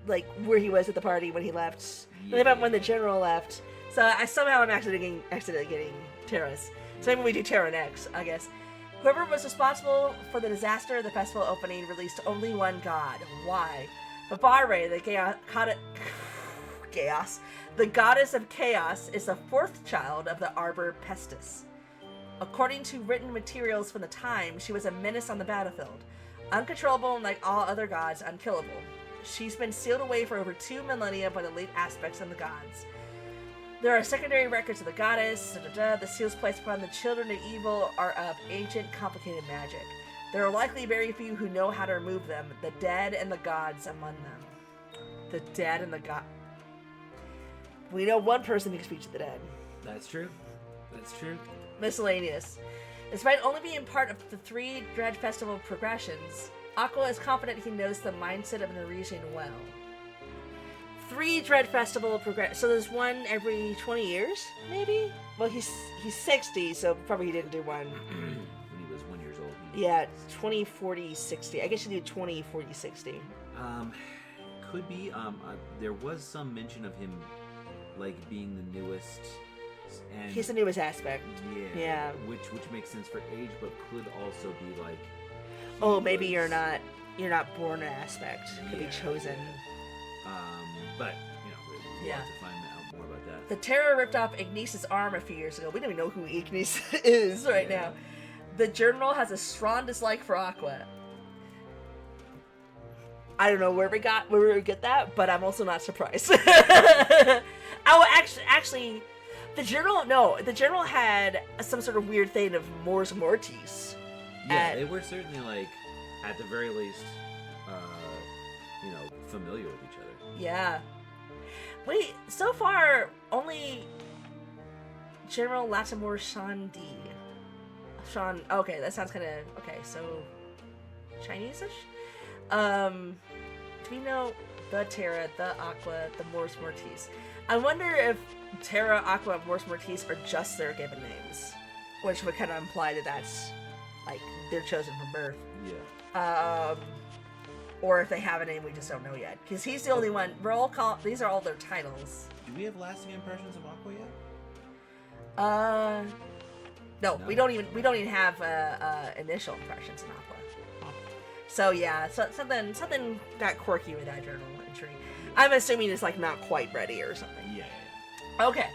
like, where he was at the party when he left. Nothing about when the general left. So I'm accidentally getting Terra's. So maybe we do Terra next, I guess. Whoever was responsible for the disaster of the festival opening released only one god. Why? Babare, the goddess of chaos, is the fourth child of the Arbor Pestis. According to written materials from the time, she was a menace on the battlefield. Uncontrollable and like all other gods, unkillable. She's been sealed away for over 2 millennia by the late aspects of the gods. There are secondary records of the goddess. The seals placed upon the children of evil are of ancient, complicated magic. There are likely very few who know how to remove them, the dead and the gods among them. The dead and the god. We know one person who can speak to the dead. That's true. Miscellaneous. Despite only being part of the 3 Dread Festival progressions, Aqua is confident he knows the mindset of an region well. 3 Dread Festival progress. So there's one every 20 years, maybe? Well, he's 60, so probably he didn't do one. When he was 1 year old. Yeah, 20, 40, 60. I guess you do 20, 40, 60. Could be. There was some mention of him, like, being the newest. And He's the newest aspect. Yeah. Which makes sense for age, but could also be like. Oh, maybe you're not born an aspect. Could be chosen. But we'll have to find out more about that. The Terror ripped off Ignis's arm a few years ago. We don't even know who Ignis is right now. The General has a strong dislike for Aqua. I don't know where we get that, but I'm also not surprised. Actually, the General had some sort of weird thing of Mors Mortis. Yeah, they were certainly, like, at the very least, familiar with each other. Yeah. Wait, so far, only General Latimore Shandi. Okay, that sounds kind of, okay, so Chinese-ish? Do we know the Terra, the Aqua, the Mors Mortis? I wonder if Terra, Aqua, and Mors Mortis are just their given names, which would kind of imply that that's, like, they're chosen from birth. Yeah. Or if they have a name we just don't know yet, because he's the only one. These are all their titles. Do we have lasting impressions of Aqua yet? No, we don't even have initial impressions in Aqua. Huh. So yeah, something got quirky with that journal entry. I'm assuming it's like not quite ready or something. Yeah. Okay.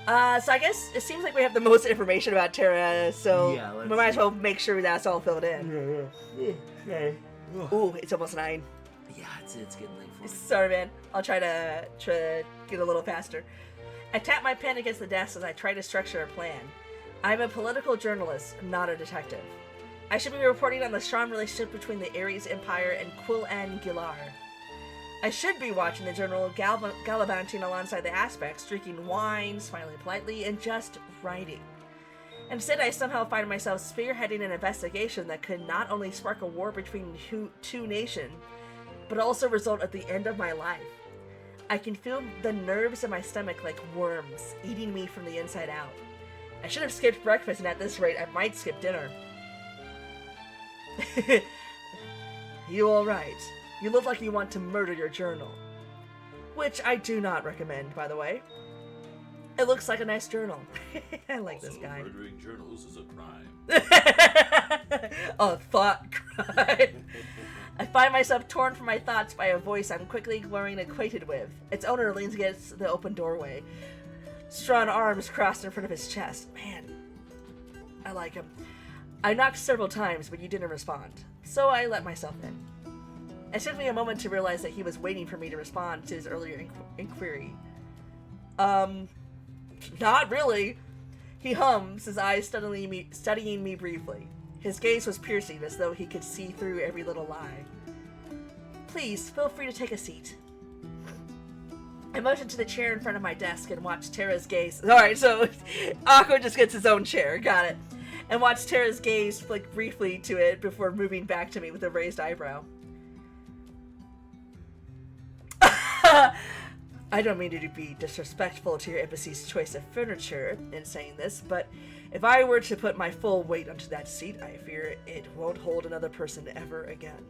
So I guess it seems like we have the most information about Terra, so we might as well make sure that's all filled in. Yeah. Ooh, it's almost 9. Yeah, it's getting late for me. Sorry, man. I'll try to get a little faster. I tap my pen against the desk as I try to structure a plan. I'm a political journalist, not a detective. I should be reporting on the strong relationship between the Ares Empire and Quil-An Gilar. I should be watching the journal gallivanting alongside the aspects, drinking wine, smiling politely, and just writing. Instead, I somehow find myself spearheading an investigation that could not only spark a war between two nations, but also result at the end of my life. I can feel the nerves in my stomach like worms, eating me from the inside out. I should have skipped breakfast, and at this rate, I might skip dinner. You alright? You look like you want to murder your journal. Which I do not recommend, by the way. It looks like a nice journal. I like this guy. Murdering journals is a crime. A thought crime. I find myself torn from my thoughts by a voice I'm quickly growing acquainted with. Its owner leans against the open doorway, strong arms crossed in front of his chest. Man, I like him. I knocked several times, but you didn't respond, so I let myself in. It took me a moment to realize that he was waiting for me to respond to his earlier inquiry. Not really. He hums, his eyes studying me briefly. His gaze was piercing, as though he could see through every little lie. Please, feel free to take a seat. I motioned to the chair in front of my desk and watched Terra's gaze. Alright, so Aqua just gets his own chair. Got it. And watched Terra's gaze flick briefly to it before moving back to me with a raised eyebrow. I don't mean to be disrespectful to your embassy's choice of furniture in saying this, but if I were to put my full weight onto that seat, I fear it won't hold another person ever again.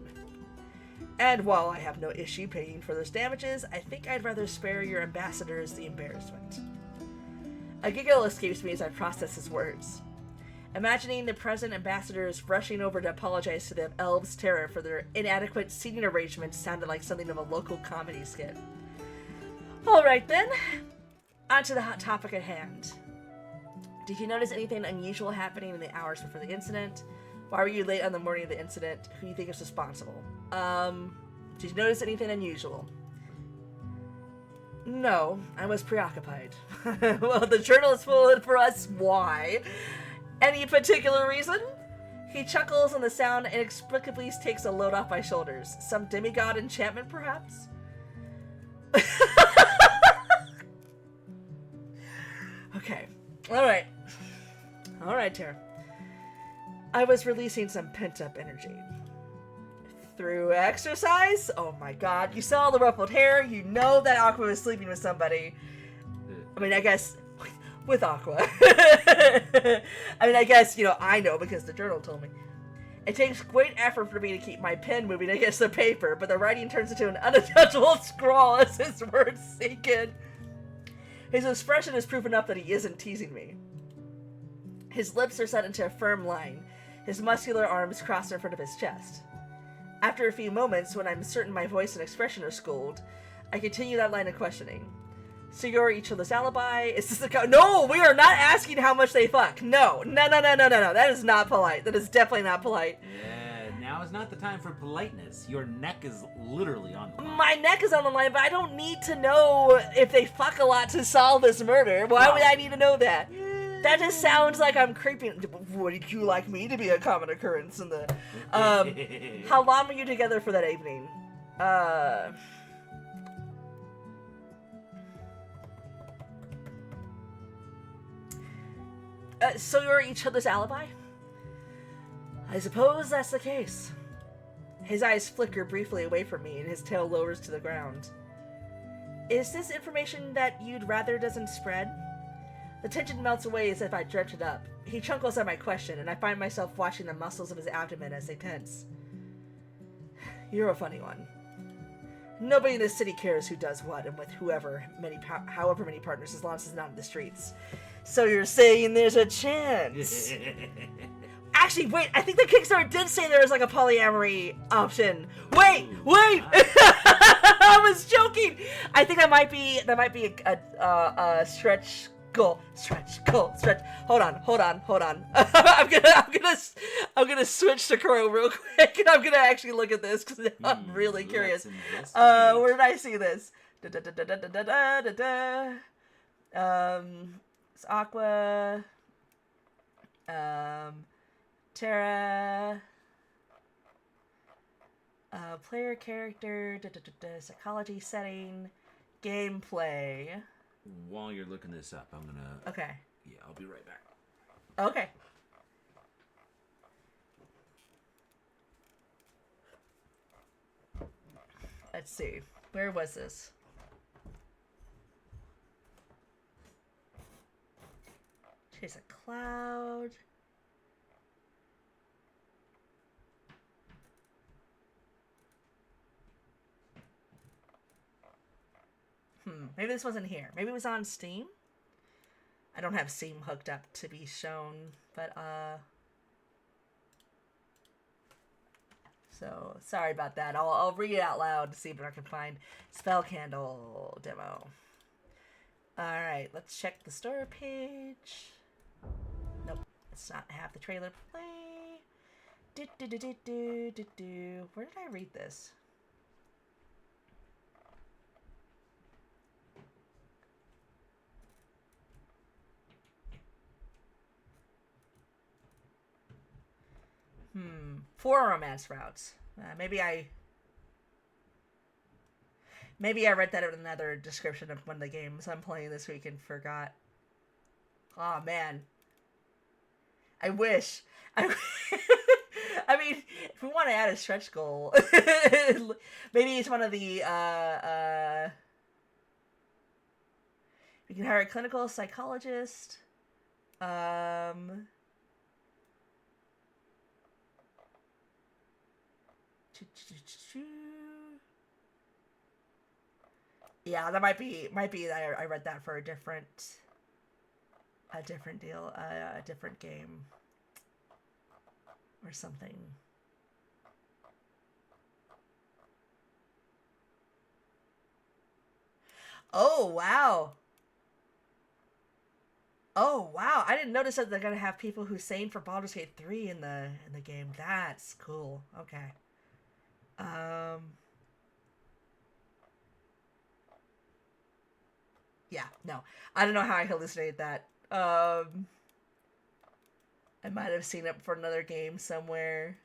And while I have no issue paying for those damages, I think I'd rather spare your ambassadors the embarrassment. A giggle escapes me as I process his words. Imagining the present ambassadors rushing over to apologize to the elves' terror for their inadequate seating arrangements sounded like something of a local comedy skit. Alright then, on to the hot topic at hand. Did you notice anything unusual happening in the hours before the incident? Why were you late on the morning of the incident? Who do you think is responsible? Did you notice anything unusual? No, I was preoccupied. Well, the journal is full for us. Why? Any particular reason? He chuckles and the sound inexplicably takes a load off my shoulders. Some demigod enchantment, perhaps? Okay. Alright, Tara. I was releasing some pent-up energy. Through exercise? Oh my god, you saw the ruffled hair, you know that Aqua was sleeping with somebody. I mean, I guess, with Aqua. I mean, I guess, I know because the journal told me. It takes great effort for me to keep my pen moving against the paper, but the writing turns into an unintelligible scrawl as his words sink in. His expression is proof enough that he isn't teasing me. His lips are set into a firm line, his muscular arms crossed in front of his chest. After a few moments, when I'm certain my voice and expression are schooled, I continue that line of questioning. So you're each other's alibi? Is this a No, we are not asking how much they fuck. No. That is not polite. That is definitely not polite. Yeah, now is not the time for politeness. Your neck is literally on the line. My neck is on the line, but I don't need to know if they fuck a lot to solve this murder. Why would I need to know that? That just sounds like I'm creeping. Would you like me to be a common occurrence in the... How long were you together for that evening? So you're each other's alibi? I suppose that's the case. His eyes flicker briefly away from me, and his tail lowers to the ground. Is this information that you'd rather doesn't spread? The tension melts away as if I dredged it up. He chuckles at my question, and I find myself watching the muscles of his abdomen as they tense. You're a funny one. Nobody in this city cares who does what and with however many partners, as long as it's not in the streets. So you're saying there's a chance? Actually, wait, I think the Kickstarter did say there was like a polyamory option. Wait! I was joking! I think that might be a stretch goal. Hold on. I'm gonna switch to Crow real quick, and I'm gonna actually look at this because I'm really curious. Where did I see this? It's Aqua. Terra. Player character. Psychology setting. Gameplay. While you're looking this up, I'm gonna... Okay. Yeah, I'll be right back. Okay. Let's see. Where was this? Chase a cloud. Maybe this wasn't here. Maybe it was on Steam. I don't have Steam hooked up to be shown, but so sorry about that. I'll read it out loud to see if I can find Spell Candle demo. All right, let's check the store page. Nope, let's not have the trailer play. Where did I read this? Four romance routes. Maybe I read that in another description of one of the games I'm playing this week and forgot. Oh man. I wish. I mean, if we want to add a stretch goal, maybe it's one of the we can hire a clinical psychologist. Yeah, that might be I read that for a different deal, a different game or something. Oh wow. Oh wow, I didn't notice that they're gonna have people who sang for Baldur's Gate 3 in the game. That's cool. Okay. Yeah, no. I don't know how I hallucinated that. I might have seen it for another game somewhere.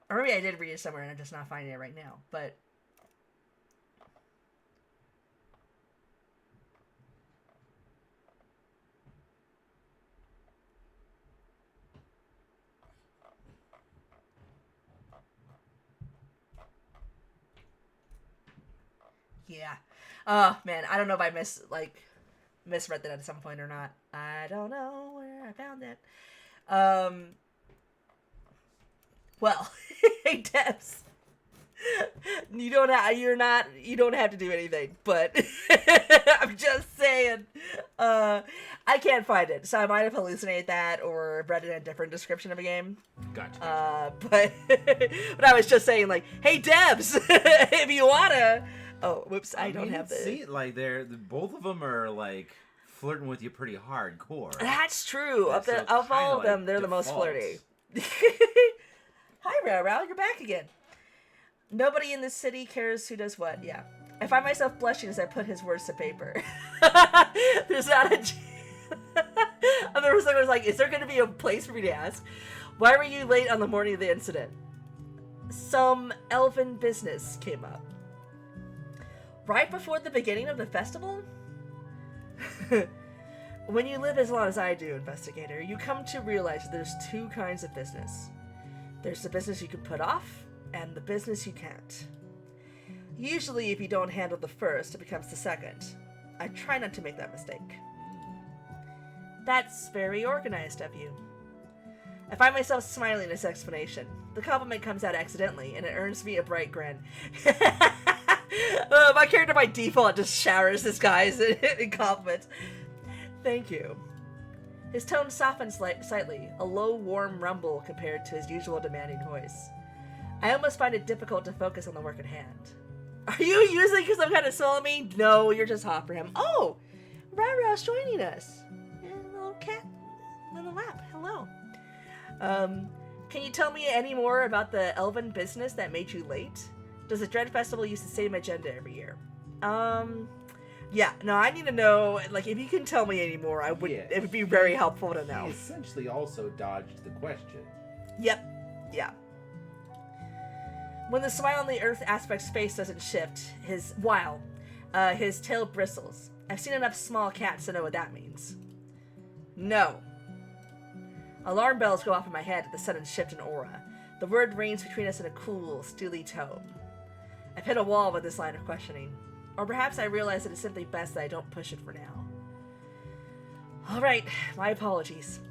Or maybe I did read it somewhere and I'm just not finding it right now. But yeah. Oh man, I don't know if I misread that at some point or not. I don't know where I found it. Well, hey, Debs. You don't have to do anything, but I'm just saying. I can't find it, so I might have hallucinated that or read it in a different description of a game. Gotcha. But but I was just saying, like, hey, Debs, if you wanna. Oh, whoops! I don't have this. See, like both of them are like flirting with you pretty hardcore. That's true. Yeah, Of all of them, they're the most default. flirty. Hi, Rao, you're back again. Nobody in this city cares who does what. Yeah. I find myself blushing as I put his words to paper. There's not a... And there was someone who was like, is there going to be a place for me to ask? Why were you late on the morning of the incident? Some elven business came up. Right before the beginning of the festival? When you live as long as I do, investigator, you come to realize that there's two kinds of business. There's the business you can put off, and the business you can't. Usually, if you don't handle the first, it becomes the second. I try not to make that mistake. That's very organized of you. I find myself smiling at this explanation. The compliment comes out accidentally, and it earns me a bright grin. My character by default just showers this guy's in compliments. Thank you. His tone softens slightly, a low, warm rumble compared to his usual demanding voice. I almost find it difficult to focus on the work at hand. Are you using some kind of soul on me? No, you're just hot for him. Oh, Rara's joining us. And a little cat in the lap. Hello. Can you tell me any more about the elven business that made you late? Does the Dread Festival use the same agenda every year? Yeah, no, I need to know, like, if you can tell me any more, it would be very helpful to know. He essentially also dodged the question. Yep, yeah. When the smile on the Earth aspect's face doesn't shift, his tail bristles. I've seen enough small cats to know what that means. No. Alarm bells go off in my head at the sudden shift in aura. The word reigns between us in a cool, steely tone. I've hit a wall with this line of questioning. Or perhaps I realize that it's simply best that I don't push it for now. Alright, my apologies.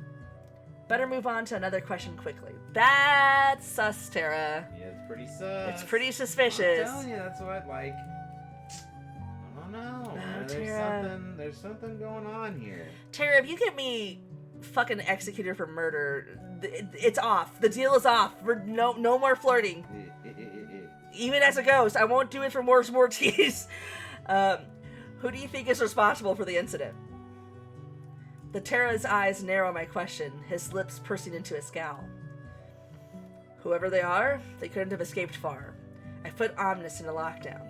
Better move on to another question quickly. That's sus, Tara. Yeah, it's pretty sus. It's pretty suspicious. I'm telling you, that's what, like... I don't know. Tara. There's something going on here. Tara, if you get me fucking executed for murder, it's off. The deal is off. No more flirting. Even as a ghost, I won't do it for more Mortis. Who do you think is responsible for the incident? The Terra's eyes narrow my question, his lips pursing into a scowl. Whoever they are, they couldn't have escaped far. I put Omnis into lockdown.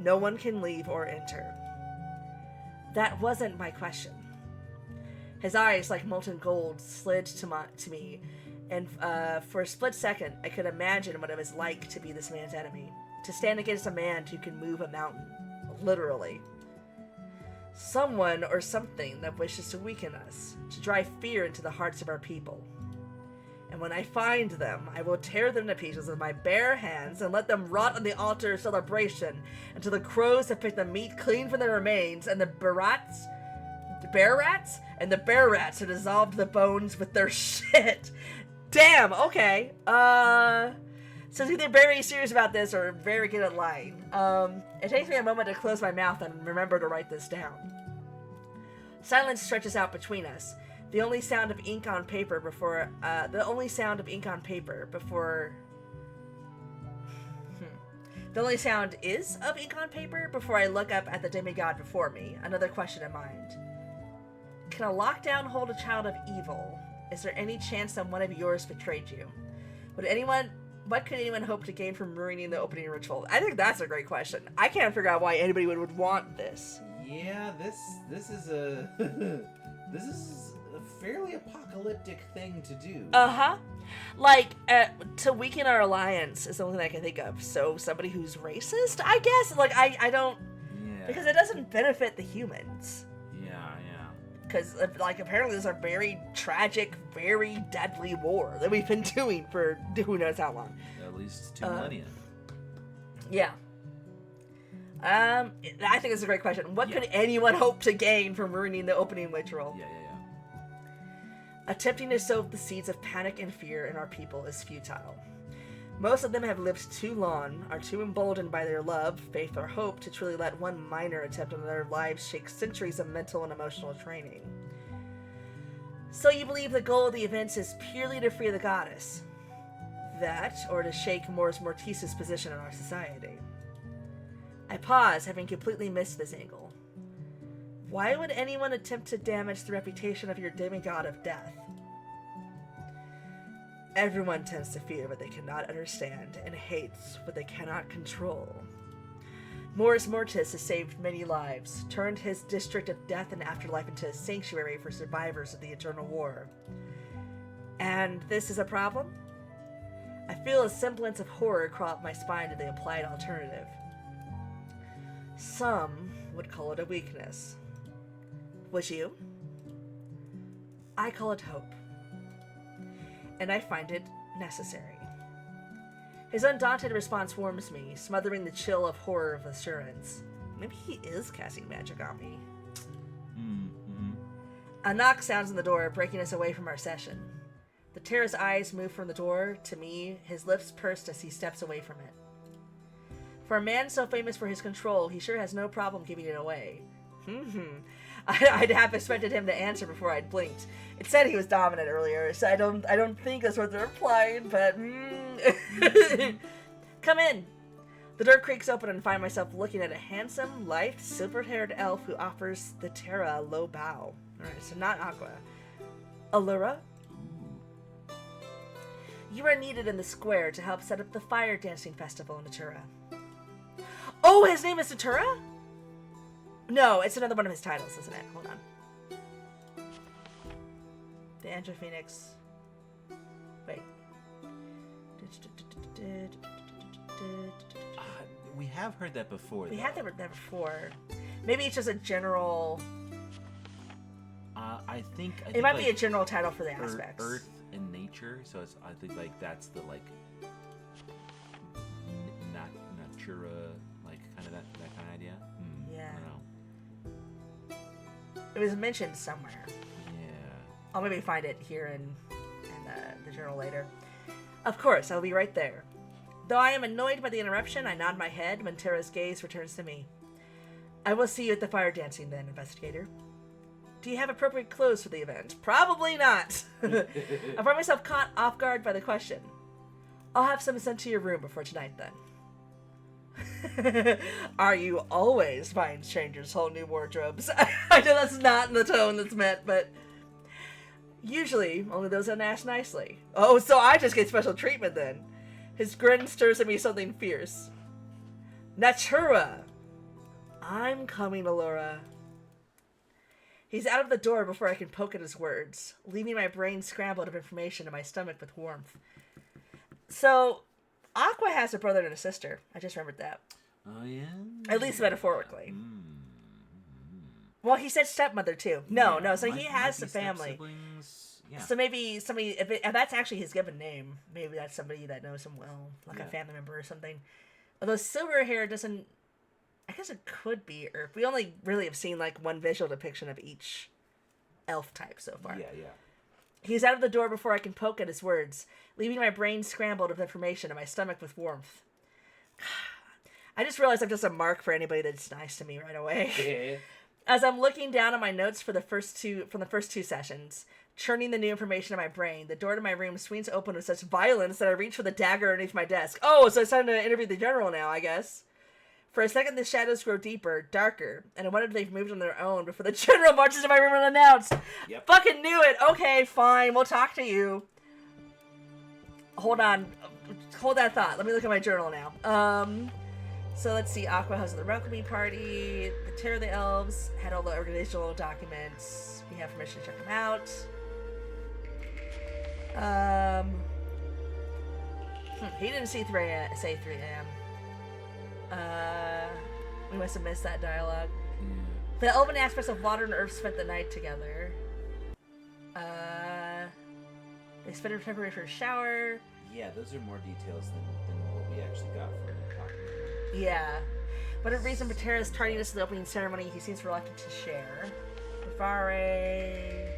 No one can leave or enter. That wasn't my question. His eyes, like molten gold, slid to me, and for a split second, I could imagine what it was like to be this man's enemy. To stand against a man who can move a mountain. Literally. Someone or something that wishes to weaken us. To drive fear into the hearts of our people. And when I find them, I will tear them to pieces with my bare hands and let them rot on the altar of celebration until the crows have picked the meat clean from their remains and the bear rats have dissolved the bones with their shit. Damn, okay. So it's either very serious about this or very good at lying. It takes me a moment to close my mouth and remember to write this down. Silence stretches out between us. The only sound of ink on paper before The only sound is of ink on paper before I look up at the demigod before me, another question in mind. Can a lockdown hold a child of evil? Is there any chance that one of yours betrayed you? What could anyone hope to gain from ruining the opening ritual? I think that's a great question. I can't figure out why anybody would want this. Yeah, this is a this is a fairly apocalyptic thing to do. Like, to weaken our alliance is the only thing I can think of. So somebody who's racist, I guess? Like, I don't... Yeah. Because it doesn't benefit the humans. Yeah. Because, like, apparently this is a very tragic, very deadly war that we've been doing for who knows how long. At least 2 millennia. Yeah. I think it's a great question. What could anyone hope to gain from ruining the opening ritual? Yeah. Attempting to sow the seeds of panic and fear in our people is futile. Most of them have lived too long, are too emboldened by their love, faith, or hope to truly let one minor attempt on their lives shake centuries of mental and emotional training. So you believe the goal of the events is purely to free the goddess? That, or to shake Mors Mortis's position in our society? I pause, having completely missed this angle. Why would anyone attempt to damage the reputation of your demigod of death? Everyone tends to fear what they cannot understand and hates what they cannot control. Mors Mortis has saved many lives, turned his district of death and afterlife into a sanctuary for survivors of the Eternal War. And this is a problem? I feel a semblance of horror crawl up my spine to the implied alternative. Some would call it a weakness. Would you? I call it hope. And I find it necessary. His undaunted response warms me, smothering the chill of horror of assurance. Maybe he is casting magic on me. Mm-hmm. A knock sounds on the door, breaking us away from our session. The Terra's eyes move from the door to me, his lips pursed as he steps away from it. For a man so famous for his control, he sure has no problem giving it away. I'd have expected him to answer before I'd blinked. It said he was dominant earlier, so I don't think that's what they're implying, but Come in. The door creaks open and I find myself looking at a handsome, lithe, silver-haired elf who offers the Terra a low bow. Alright, so not Aqua. Allura? You are needed in the square to help set up the fire dancing festival in Natura. Oh, his name is Natura? No, it's another one of his titles, isn't it? Hold on. The Angel Phoenix. Wait. We have heard that before. We have heard that before. Maybe it's just a general. I think it might like be a general title for the aspects. Earth and nature. So it's, I think like that's the like natura, like kind of that kind of idea. Yeah. I don't know. It was mentioned somewhere. Yeah. I'll maybe find it here in the journal later. Of course, I'll be right there. Though I am annoyed by the interruption, I nod my head when Tara's gaze returns to me. I will see you at the fire dancing then, investigator. Do you have appropriate clothes for the event? Probably not. I find myself caught off guard by the question. I'll have some sent to your room before tonight then. Are you always buying strangers whole new wardrobes? I know that's not in the tone that's meant, but usually only those that ask nicely. Oh, so I just get special treatment then. His grin stirs in me something fierce. Natura! I'm coming, Allura. He's out of the door before I can poke at his words, leaving my brain scrambled of information in my stomach with warmth. So, Aqua has a brother and a sister. I just remembered that. Oh, yeah? At least metaphorically. Well, he said stepmother, too. No, so he has a family. Yeah. So maybe somebody, if that's actually his given name, maybe that's somebody that knows him well, like a family member or something. Although silver hair doesn't, I guess it could be Earth. We only really have seen like one visual depiction of each elf type so far. Yeah. He's out of the door before I can poke at his words, leaving my brain scrambled with information and my stomach with warmth. I just realized I'm just a mark for anybody that's nice to me right away. Yeah. As I'm looking down at my notes from the first two sessions, churning the new information in my brain, the door to my room swings open with such violence that I reach for the dagger underneath my desk. Oh, so it's time to interview the general now, I guess. For a second, the shadows grow deeper, darker, and I wondered if they've moved on their own before the general marches into my room and announced, Yep. Fucking knew it! Okay, fine, we'll talk to you. Hold on. Hold that thought. Let me look at my journal now. So let's see. Aqua has the welcoming party. The Terror of the Elves had all the organizational documents. We have permission to check them out. He didn't say 3 a.m. We must have missed that dialogue. The elven aspects of water and earth spent the night together. They spent a temporary for a shower. Yeah, those are more details than what we actually got from the document. Yeah. But a reason for Terra's tardiness to the opening ceremony, he seems reluctant to share. Fare.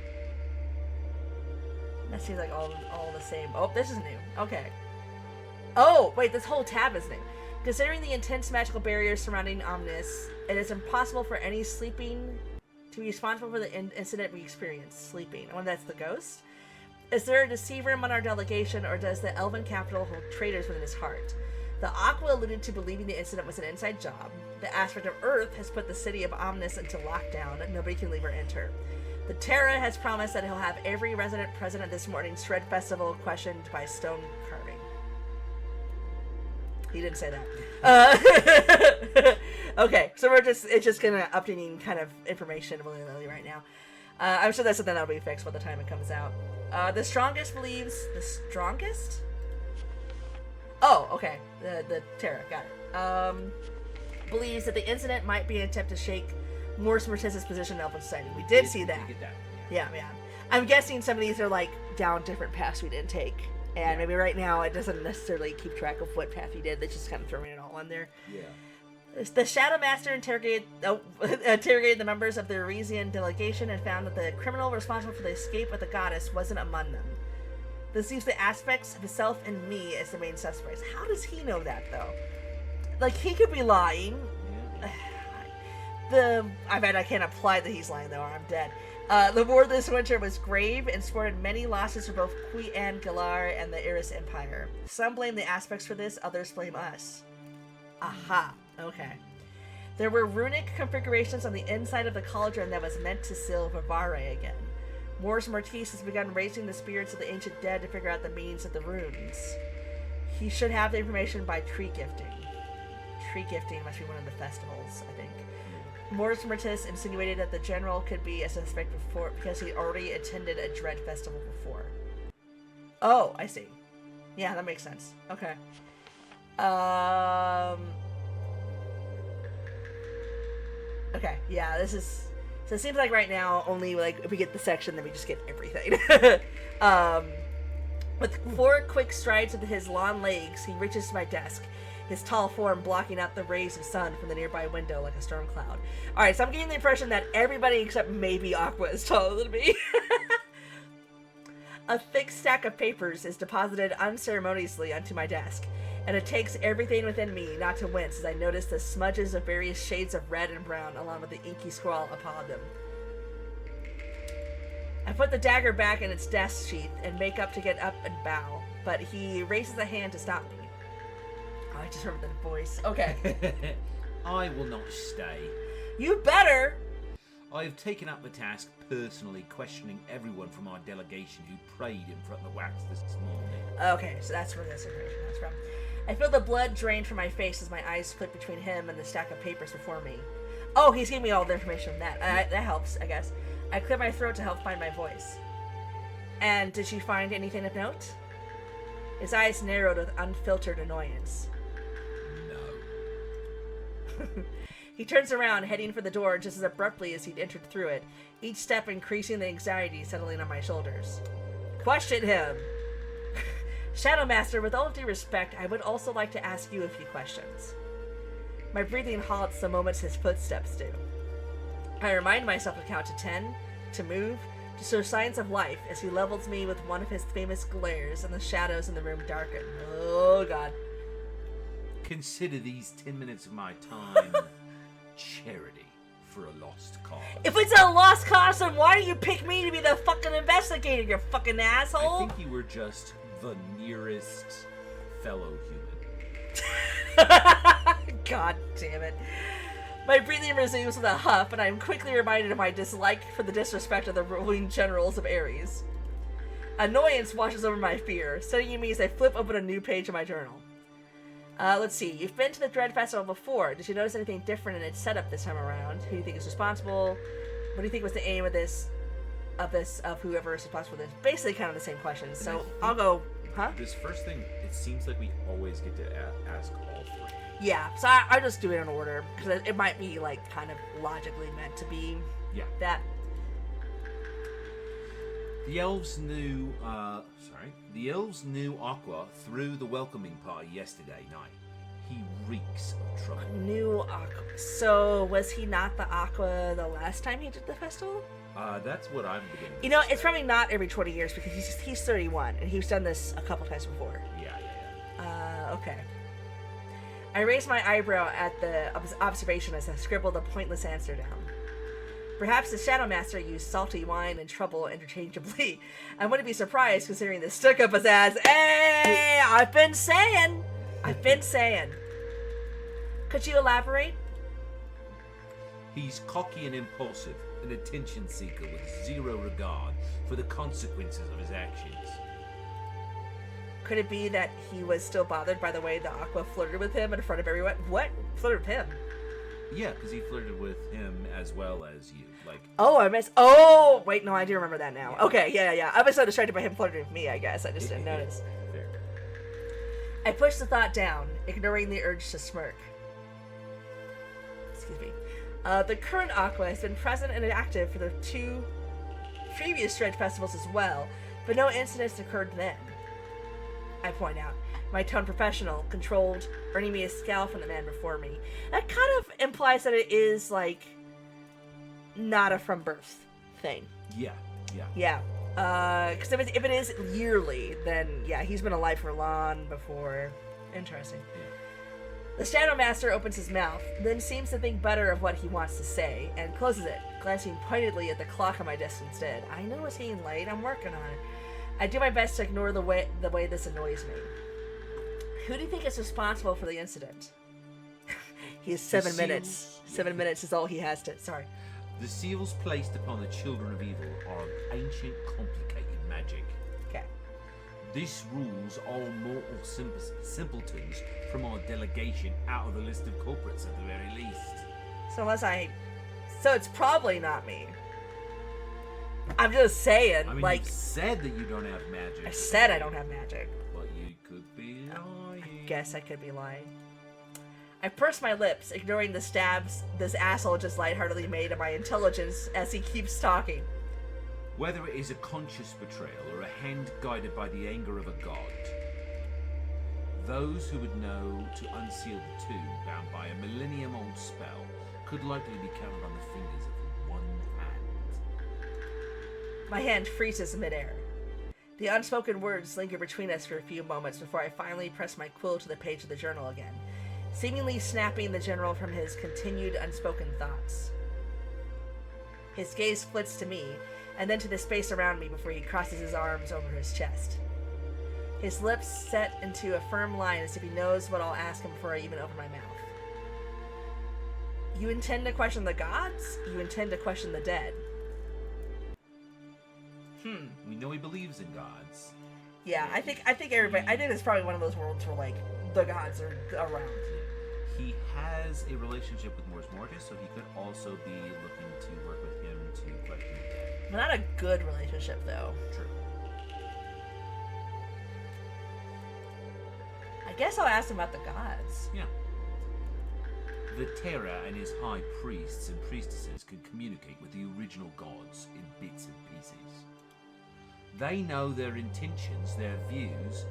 That seems like all the same. Oh, this is new. Okay. Oh, wait, this whole tab is new. Considering the intense magical barriers surrounding Omnis, it is impossible for any sleeping to be responsible for the incident we experienced. Sleeping. I wonder if that's the ghost? Is there a deceiver among our delegation, or does the Elven capital hold traitors within his heart? The Aqua alluded to believing the incident was an inside job. The aspect of Earth has put the city of Omnis into lockdown, and nobody can leave or enter. The Terra has promised that he'll have every resident present at this morning's Shred Festival questioned by stone carving. He didn't say that. Okay, so it's just gonna updating kind of information willy-nilly right now. I'm sure that's something that'll be fixed by the time it comes out. The strongest believes... The strongest? Oh, okay. The Terra, got it. Believes that the incident might be an attempt to shake Morse Mortis's position in Elven society. We did see that. Yeah. I'm guessing some of these are like down different paths we didn't take. And maybe right now it doesn't necessarily keep track of what path you did. They're just kind of throwing it all in there. Yeah. The Shadow Master interrogated the members of the Arisian delegation and found that the criminal responsible for the escape of the goddess wasn't among them. This leaves the aspects of himself and me as the main suspects. How does he know that, though? Like, he could be lying. I bet I can't apply that he's lying, though, or I'm dead. The war this winter was grave and sported many losses for both Qui and Galar and the Iris Empire. Some blame the aspects for this, others blame us. Aha. Okay. There were runic configurations on the inside of the cauldron that was meant to seal Vivare again. Mors Mortis has begun raising the spirits of the ancient dead to figure out the meanings of the runes. He should have the information by tree gifting. Tree gifting must be one of the festivals, I think. Mors Mortis insinuated that the general could be a suspect before because he already attended a Dread festival before. Oh, I see. Yeah, that makes sense. Okay. Okay, yeah, this is... So it seems like right now, only, like, if we get the section, then we just get everything. With 4 quick strides with his long legs, he reaches to my desk, his tall form blocking out the rays of sun from the nearby window like a storm cloud. Alright, so I'm getting the impression that everybody except maybe Aqua is taller than me. A thick stack of papers is deposited unceremoniously onto my desk, and it takes everything within me not to wince as I notice the smudges of various shades of red and brown along with the inky scrawl upon them. I put the dagger back in its desk sheath and make up to get up and bow, but he raises a hand to stop me. Oh, I just heard the voice. Okay. I will not stay. You better! I have taken up the task personally questioning everyone from our delegation who prayed in front of the wax this morning. Okay, so that's where this information comes from. I feel the blood drain from my face as my eyes flick between him and the stack of papers before me. Oh, he's giving me all the information on that. That helps, I guess. I clear my throat to help find my voice. And did she find anything of note? His eyes narrowed with unfiltered annoyance. No. He turns around, heading for the door just as abruptly as he'd entered through it, each step increasing the anxiety settling on my shoulders. Question him! Shadow Master, with all due respect, I would also like to ask you a few questions. My breathing halts the moment his footsteps do. I remind myself to count to 10, to move, to show signs of life as he levels me with one of his famous glares and the shadows in the room darken. Oh, God. Consider these 10 minutes of my time charity for a lost cause. If it's a lost cause, then why do you pick me to be the fucking investigator, you fucking asshole? I think you were just the nearest fellow human. God damn it. My breathing resumes with a huff, and I am quickly reminded of my dislike for the disrespect of the ruling generals of Ares. Annoyance washes over my fear, studying me as I flip open a new page of my journal. Let's see. You've been to the Dread Festival before. Did you notice anything different in its setup this time around? Who do you think is responsible? What do you think was the aim of of whoever is responsible for this? Basically kind of the same questions. So I'll go, huh? This first thing, it seems like we always get to ask all 3. Yeah, so I just do it in order, because it might be, like, kind of logically meant to be that. The elves knew Aqua through the welcoming party yesterday night. He reeks of trouble. New Aqua. So, was he not the Aqua the last time he did the festival? That's what I'm beginning to You know, suspect. it's probably not every 20 years, because he's 31, and he's done this a couple times before. Yeah. Okay. I raised my eyebrow at the observation as I scribbled a pointless answer down. Perhaps the Shadow Master used salty wine and trouble interchangeably. I wouldn't be surprised considering the stuck-up pizzazz. Hey, I've been saying. Could you elaborate? He's cocky and impulsive, an attention seeker with zero regard for the consequences of his actions. Could it be that he was still bothered by the way the Aqua flirted with him in front of everyone? What? Flirted with him? Yeah, because he flirted with him as well as you. Like, oh, I missed. Oh, wait, no, I do remember that now. Okay, yeah. I was so distracted by him flirting with me, I guess. I just didn't notice. Fair. I pushed the thought down, ignoring the urge to smirk. Excuse me. The current Aqua has been present and active for the 2 previous Dredge festivals as well, but no incidents occurred then. I point out, my tone professional, controlled, earning me a scowl from the man before me. That kind of implies that it is, like, not a from birth thing. Yeah. Because if it is yearly, then yeah, he's been alive for long before. Interesting. Yeah. The Shadow Master opens his mouth, then seems to think better of what he wants to say, and closes it, glancing pointedly at the clock on my desk instead. I know it's getting late, I'm working on it. I do my best to ignore the way this annoys me. Who do you think is responsible for the incident? He has 7 minutes. 7 minutes is all he has to... Sorry. The seals placed upon the children of evil are of ancient, complicated magic. Okay. This rules all mortal simpletons from our delegation out of the list of culprits at the very least. So it's probably not me. I'm just saying, I mean, like... you said that you don't have magic. I said I don't have magic. But you could be lying. I guess I could be lying. I purse my lips, ignoring the stabs this asshole just lightheartedly made at my intelligence as he keeps talking. Whether it is a conscious betrayal or a hand guided by the anger of a god, those who would know to unseal the tomb bound by a millennium-old spell could likely be counted on the fingers of one hand. My hand freezes midair. The unspoken words linger between us for a few moments before I finally press my quill to the page of the journal again, seemingly snapping the general from his continued unspoken thoughts. His gaze flits to me, and then to the space around me before he crosses his arms over his chest. His lips set into a firm line as if he knows what I'll ask him before I even open my mouth. You intend to question the gods? You intend to question the dead? We know he believes in gods. Yeah, I think everybody... I think it's probably one of those worlds where, like, the gods are around. He has a relationship with Mors Mortis, so he could also be looking to work with him to question the dead. But not a good relationship, though. True. I guess I'll ask him about the gods. Yeah. The Terra and his high priests and priestesses can communicate with the original gods in bits and pieces. They know their intentions, their views,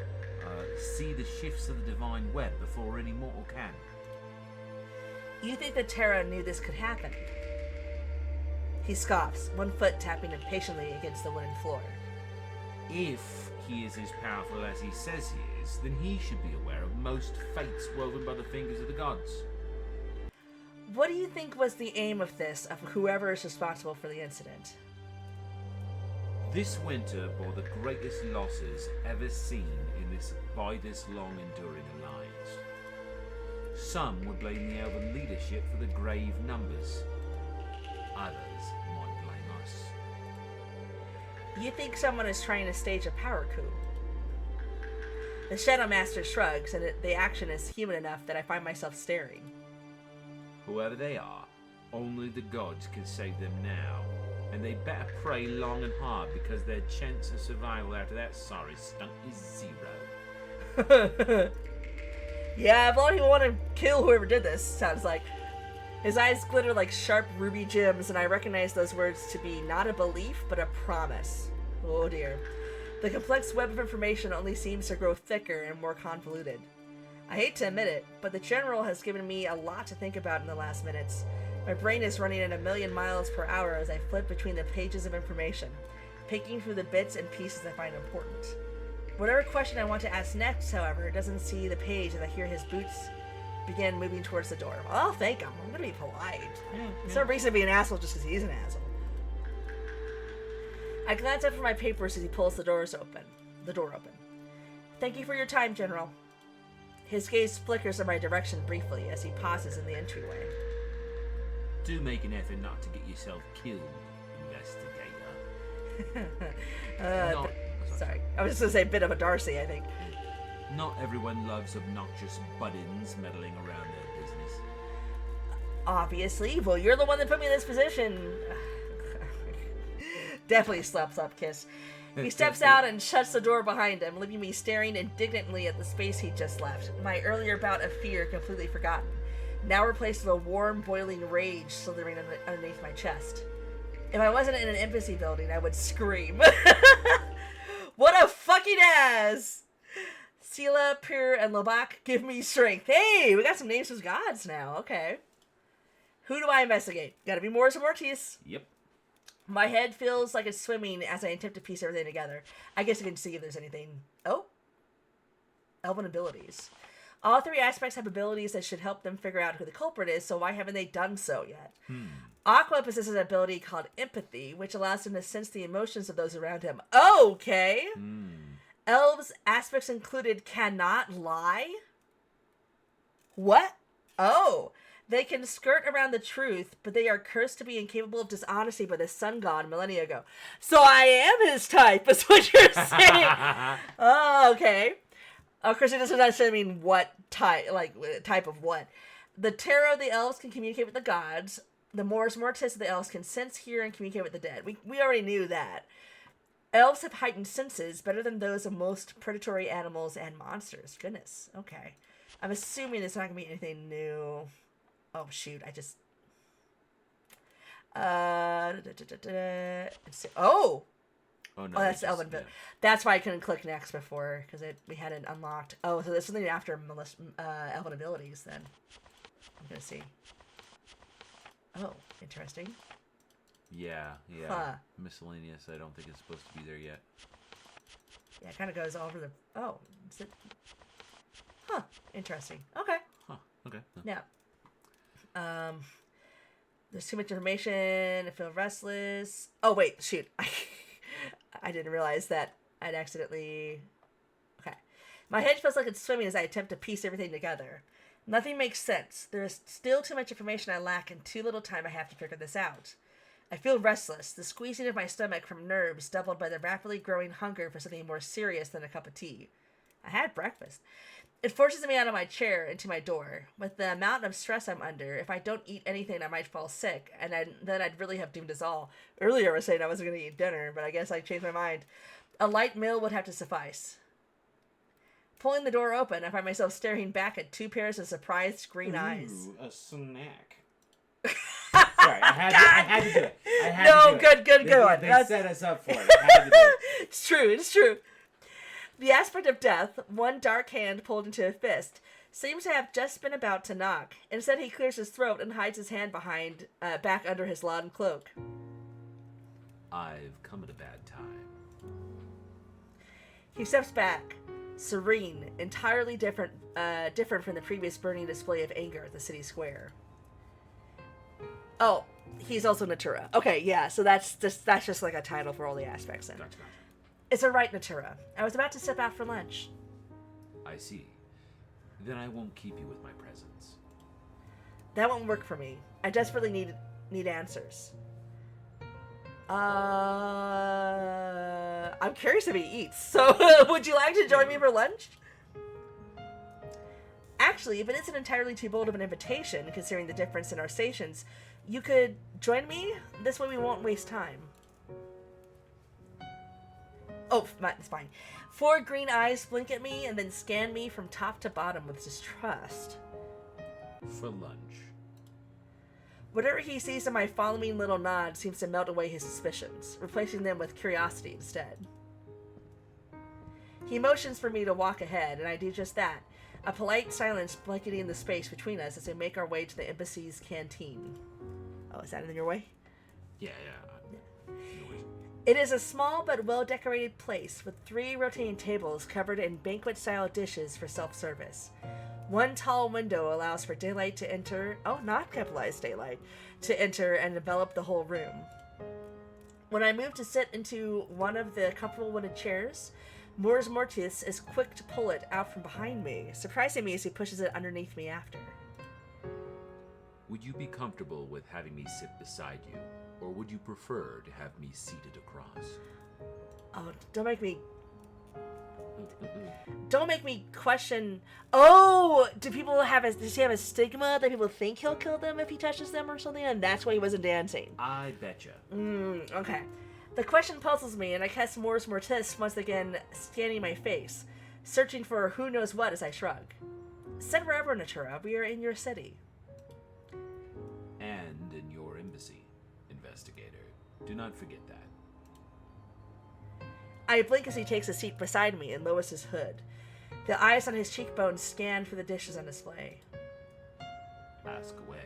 see the shifts of the divine web before any mortal can. You think the Terra knew this could happen? He scoffs, one foot tapping impatiently against the wooden floor. If he is as powerful as he says he is, then he should be aware of most fates woven by the fingers of the gods. What do you think was the aim of this, of whoever is responsible for the incident? This winter bore the greatest losses ever seen by this long-enduring alliance. Some would blame the elven leadership for the grave numbers. Others might blame us. You think someone is trying to stage a power coup? The Shadow Master shrugs, and the action is human enough that I find myself staring. Whoever they are, only the gods can save them now. And they better pray long and hard because their chance of survival after that sorry stunt is 0. Yeah, a lot of people want to kill whoever did this, sounds like. His eyes glitter like sharp ruby gems, and I recognize those words to be not a belief, but a promise. Oh dear. The complex web of information only seems to grow thicker and more convoluted. I hate to admit it, but the General has given me a lot to think about in the last minutes. My brain is running at 1,000,000 miles per hour as I flip between the pages of information, picking through the bits and pieces I find important. Whatever question I want to ask next, however, doesn't see the page as I hear his boots begin moving towards the door. Well, I'll thank him. I'm gonna be polite. There's no reason to be an asshole just because he's an asshole. I glance up for my papers as he pulls the door open. Thank you for your time, General. His gaze flickers in my direction briefly as he pauses in the entryway. Do make an effort not to get yourself killed, investigator. Sorry. I was just going to say a bit of a Darcy, I think. Not everyone loves obnoxious butt-ins meddling around their business. Obviously. Well, you're the one that put me in this position. Definitely slaps up kiss. He steps out and shuts the door behind him, leaving me staring indignantly at the space he'd just left. My earlier bout of fear completely forgotten, now replaced with a warm, boiling rage slithering underneath my chest. If I wasn't in an embassy building, I would scream. What a fucking ass! Sela, Pur, and Lobak give me strength. Hey, we got some names as gods now. Okay. Who do I investigate? Gotta be Morris and Mortis. Yep. My head feels like it's swimming as I attempt to piece everything together. I guess you can see if there's anything. Oh. Elven abilities. All three aspects have abilities that should help them figure out who the culprit is, so why haven't they done so yet? Aqua possesses an ability called Empathy, which allows him to sense the emotions of those around him. Okay. Elves' aspects included cannot lie? What? Oh. They can skirt around the truth, but they are cursed to be incapable of dishonesty by the sun god millennia ago. So I am his type, is what you're saying. Oh, okay. Of course, it doesn't necessarily mean what type, like type of what. The tarot of the elves can communicate with the gods. The Mors Mortis of the elves can sense, hear, and communicate with the dead. We already knew that. Elves have heightened senses, better than those of most predatory animals and monsters. Goodness. Okay. I'm assuming it's not going to be anything new. Oh, shoot. I just... Oh, Oh, no, that's Elven. Yeah. That's why I couldn't click next before, because we had it unlocked. Oh, so there's something after Elven abilities, then. I'm going to see. Oh, interesting. Yeah. Huh. Miscellaneous, I don't think it's supposed to be there yet. Yeah, it kind of goes all over the... Oh, is it... Huh, interesting. Okay. Huh, okay. Yeah. There's too much information. I feel restless. Oh, wait, shoot. I didn't realize that I'd accidentally... Okay. My head feels like it's swimming as I attempt to piece everything together. Nothing makes sense. There is still too much information I lack and too little time I have to figure this out. I feel restless, the squeezing of my stomach from nerves doubled by the rapidly growing hunger for something more serious than a cup of tea. I had breakfast. It forces me out of my chair into my door. With the amount of stress I'm under, if I don't eat anything, I might fall sick, and then I'd really have doomed us all. Earlier I was saying I wasn't going to eat dinner, but I guess I changed my mind. A light meal would have to suffice. Pulling the door open, I find myself staring back at two pairs of surprised green eyes. A snack. Sorry, I had to do it. Good. They set us up for it. I had to do it. It's true. The aspect of death, one dark hand pulled into a fist, seems to have just been about to knock. Instead, he clears his throat and hides his hand back under his lawn cloak. I've come at a bad time. He steps back, serene, entirely different from the previous burning display of anger at the city square. Oh, he's also Natura. Okay, yeah, so that's just like a title for all the aspects then. Gotcha. It's a right, Natura. I was about to step out for lunch. I see. Then I won't keep you with my presence. That won't work for me. I desperately need answers. I'm curious if he eats. So, would you like to join me for lunch? Actually, if it isn't entirely too bold of an invitation, considering the difference in our stations, you could join me? This way we won't waste time. Oh, it's fine. 4 green eyes blink at me and then scan me from top to bottom with distrust. For lunch. Whatever he sees in my following little nod seems to melt away his suspicions, replacing them with curiosity instead. He motions for me to walk ahead, and I do just that, a polite silence blanketing the space between us as we make our way to the embassy's canteen. Oh, is that in your way? Yeah. No worries. It is a small but well-decorated place with 3 rotating tables covered in banquet-style dishes for self-service. One tall window allows for daylight to enter, not capitalized daylight, to enter and envelop the whole room. When I move to sit into one of the comfortable wooden chairs, Mors Mortis is quick to pull it out from behind me, surprising me as he pushes it underneath me after. Would you be comfortable with having me sit beside you, or would you prefer to have me seated across? Oh, don't make me question. Oh, does he have a stigma that people think he'll kill them if he touches them or something, and that's why he wasn't dancing? I betcha. Okay. The question puzzles me, and I cast Mors Mortis once again, scanning my face, searching for who knows what as I shrug. Said wherever, Natura, we are in your city. And in your embassy, investigator. Do not forget that. I blink as he takes a seat beside me and lowers his hood. The eyes on his cheekbones scan for the dishes on display. Ask away.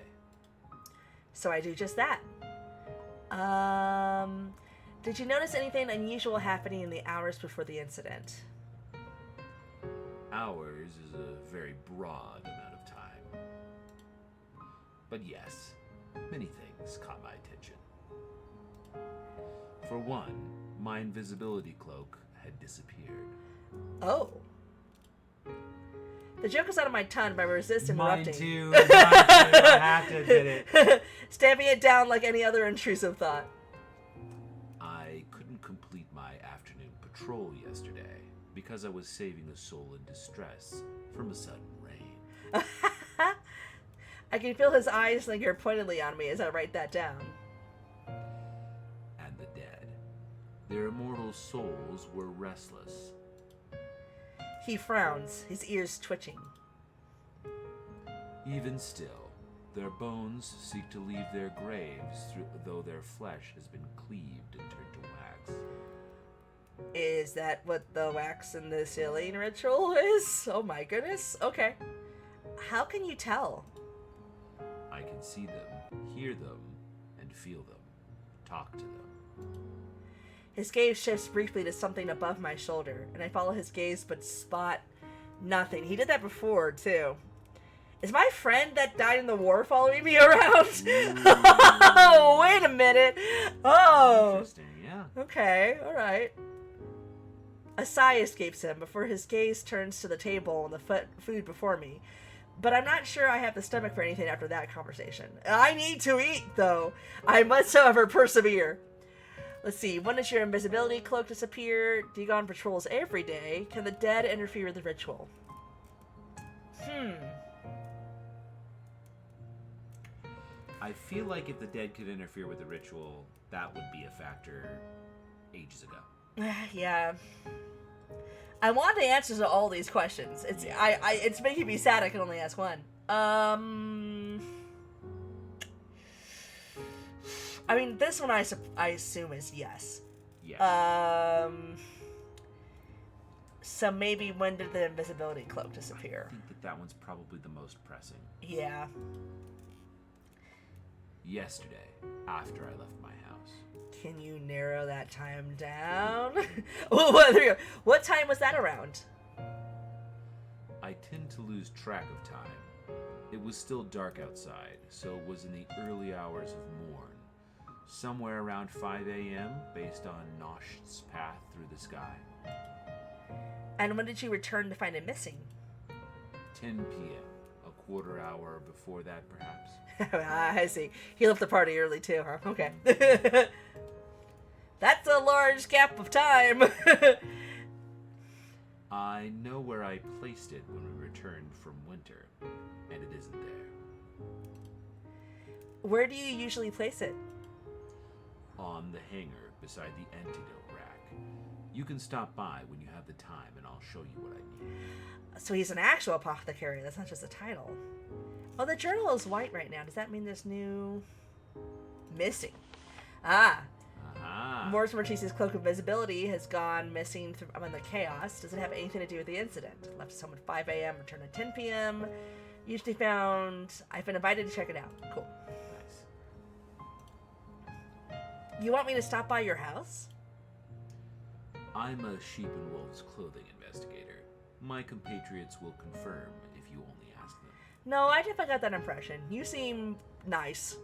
So I do just that. Did you notice anything unusual happening in the hours before the incident? Hours is a very broad amount of time. But yes, many things caught my attention. For one, my invisibility cloak had disappeared. Oh. The joke is out of my tongue, but I resist interrupting. Mine too. I have to admit it. Stamping it down like any other intrusive thought. I couldn't complete my afternoon patrol yesterday because I was saving a soul in distress from a sudden rain. I can feel his eyes linger pointedly on me as I write that down. And the dead. Their immortal souls were restless. He frowns, his ears twitching. Even still, their bones seek to leave their graves though their flesh has been cleaved and turned to wax. Is that what the wax in the sealing ritual is? Oh my goodness. Okay. How can you tell? I can see them, hear them, and feel them. Talk to them. His gaze shifts briefly to something above my shoulder, and I follow his gaze but spot nothing. He did that before, too. Is my friend that died in the war following me around? Oh, wait a minute. Oh. Interesting, yeah. Okay, alright. A sigh escapes him before his gaze turns to the table and the food before me. But I'm not sure I have the stomach for anything after that conversation. I need to eat, though. I must, however, persevere. Let's see. When does your invisibility cloak disappear? Do you go on patrols every day? Can the dead interfere with the ritual? I feel like if the dead could interfere with the ritual, that would be a factor ages ago. Yeah. I want the answers to all these questions. It's making me sad I can only ask one. I mean, this one I assume is yes. Yes. So maybe when did the invisibility cloak disappear? I think that one's probably the most pressing. Yeah. Yesterday, after I left my house. Can you narrow that time down? Oh, there you go. What time was that around? I tend to lose track of time. It was still dark outside, so it was in the early hours of morn. Somewhere around 5 a.m. based on Nosh's path through the sky. And when did you return to find it missing? 10 p.m. A quarter hour before that, perhaps. I see. He left the party early too, huh? Okay. That's a large gap of time. I know where I placed it when we returned from winter, and it isn't there. Where do you usually place it? On the hanger beside the antidote rack. You can stop by when you have the time, and I'll show you what I need. So he's an actual apothecary. That's not just a title. Oh, the journal is white right now. Does that mean there's new... missing? Mors Mortis's cloak of invisibility has gone missing among the chaos. Does it have anything to do with the incident? Left his home at 5 a.m., returned at 10 p.m. Usually found... I've been invited to check it out. Cool. Nice. You want me to stop by your house? I'm a sheep and wolves clothing investigator. My compatriots will confirm if you only ask them. No, I definitely got that impression. You seem nice.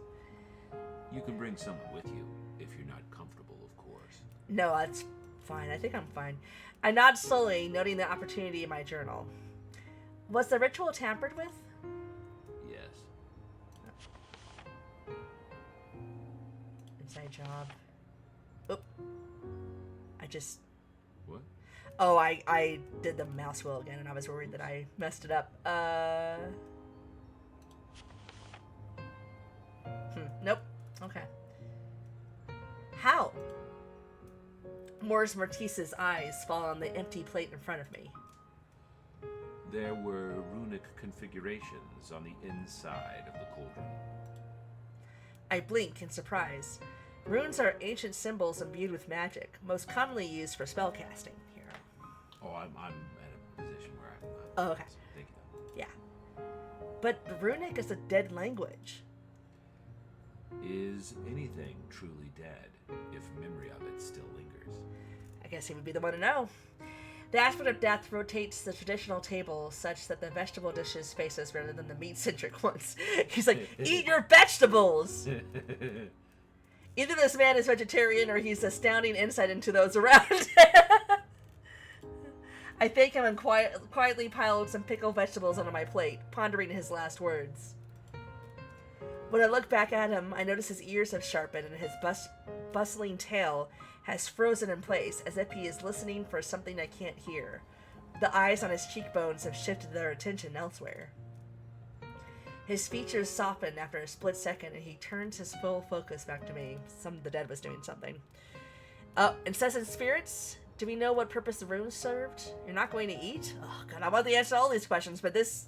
You can bring someone with you if you're not comfortable, of course. No, that's fine. I think I'm fine. I nod slowly, noting the opportunity in my journal. Was the ritual tampered with? Yes. Inside job. Oop. I just... What? Oh, I did the mouse wheel again, and I was worried that I messed it up. Nope. Okay. How? Morris Mortice's eyes fall on the empty plate in front of me. There were runic configurations on the inside of the cauldron. I blink in surprise. Runes are ancient symbols imbued with magic, most commonly used for spellcasting here. Oh, I'm at a position where I'm Oh, okay. thinking of. Yeah. But runic is a dead language. Is anything truly dead if memory of it still lingers? I guess he would be the one to know. The aspect of death rotates the traditional table such that the vegetable dishes face us rather than the meat-centric ones. He's like, eat your vegetables! Either this man is vegetarian or he's astounding insight into those around. I thank him and quietly piled some pickled vegetables onto my plate, pondering his last words. When I look back at him, I notice his ears have sharpened and his bustling tail has frozen in place, as if he is listening for something I can't hear. The eyes on his cheekbones have shifted their attention elsewhere. His features soften after a split second, and he turns his full focus back to me. The dead was doing something. Incessant spirits? Do we know what purpose the runes served? You're not going to eat? Oh, God, I want the answer to all these questions, but this...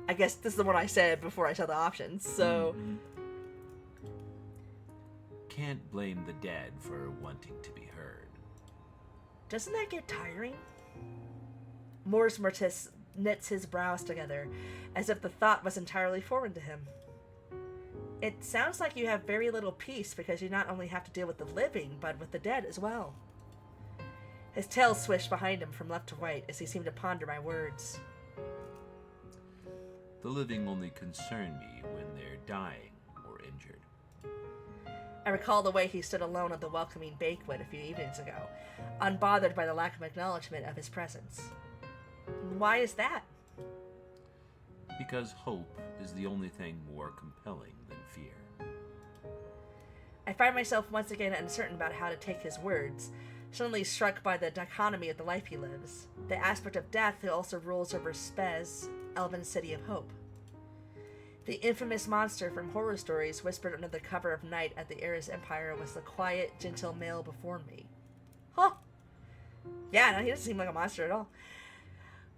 I guess this is the one I said before I said the options, so... Mm-hmm. Can't blame the dead for wanting to be heard. Doesn't that get tiring? Morris Mortis knits his brows together, as if the thought was entirely foreign to him. It sounds like you have very little peace because you not only have to deal with the living, but with the dead as well. His tail swished behind him from left to right as he seemed to ponder my words. The living only concern me when they're dying or injured. I recall the way he stood alone at the welcoming banquet a few evenings ago, unbothered by the lack of acknowledgement of his presence. Why is that? Because hope is the only thing more compelling than fear. I find myself once again uncertain about how to take his words, suddenly struck by the dichotomy of the life he lives, the aspect of death who also rules over Spez, Elven City of Hope. The infamous monster from horror stories whispered under the cover of night at the Eris Empire was the quiet, gentle male before me. Huh. Yeah, no, he doesn't seem like a monster at all.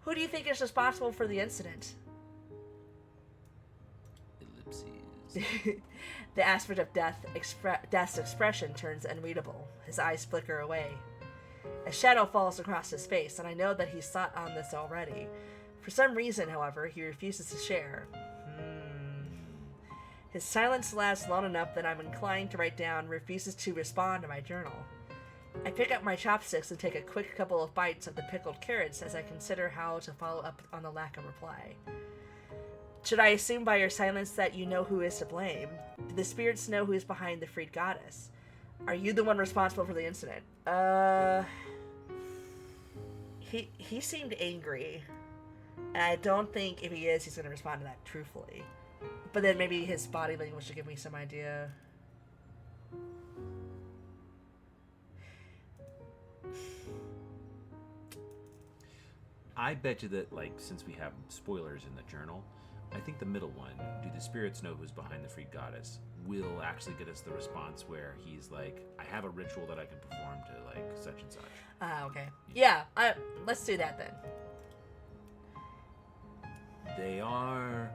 Who do you think is responsible for the incident? Ellipses. The aspect of death's expression turns unreadable. His eyes flicker away. A shadow falls across his face, and I know that he's thought on this already. For some reason, however, he refuses to share. His silence lasts long enough that I'm inclined to write down refuses to respond to my journal. I pick up my chopsticks and take a quick couple of bites of the pickled carrots as I consider how to follow up on the lack of reply. Should I assume by your silence that you know who is to blame? Do the spirits know who is behind the freed goddess? Are you the one responsible for the incident? He seemed angry. And I don't think if he is, he's going to respond to that truthfully. But then maybe his body language should give me some idea. I bet you that, like, since we have spoilers in the journal, I think the middle one, do the spirits know who's behind the freed goddess, will actually get us the response where he's like, I have a ritual that I can perform to, like, such and such. Okay. Yeah, let's do that then. They are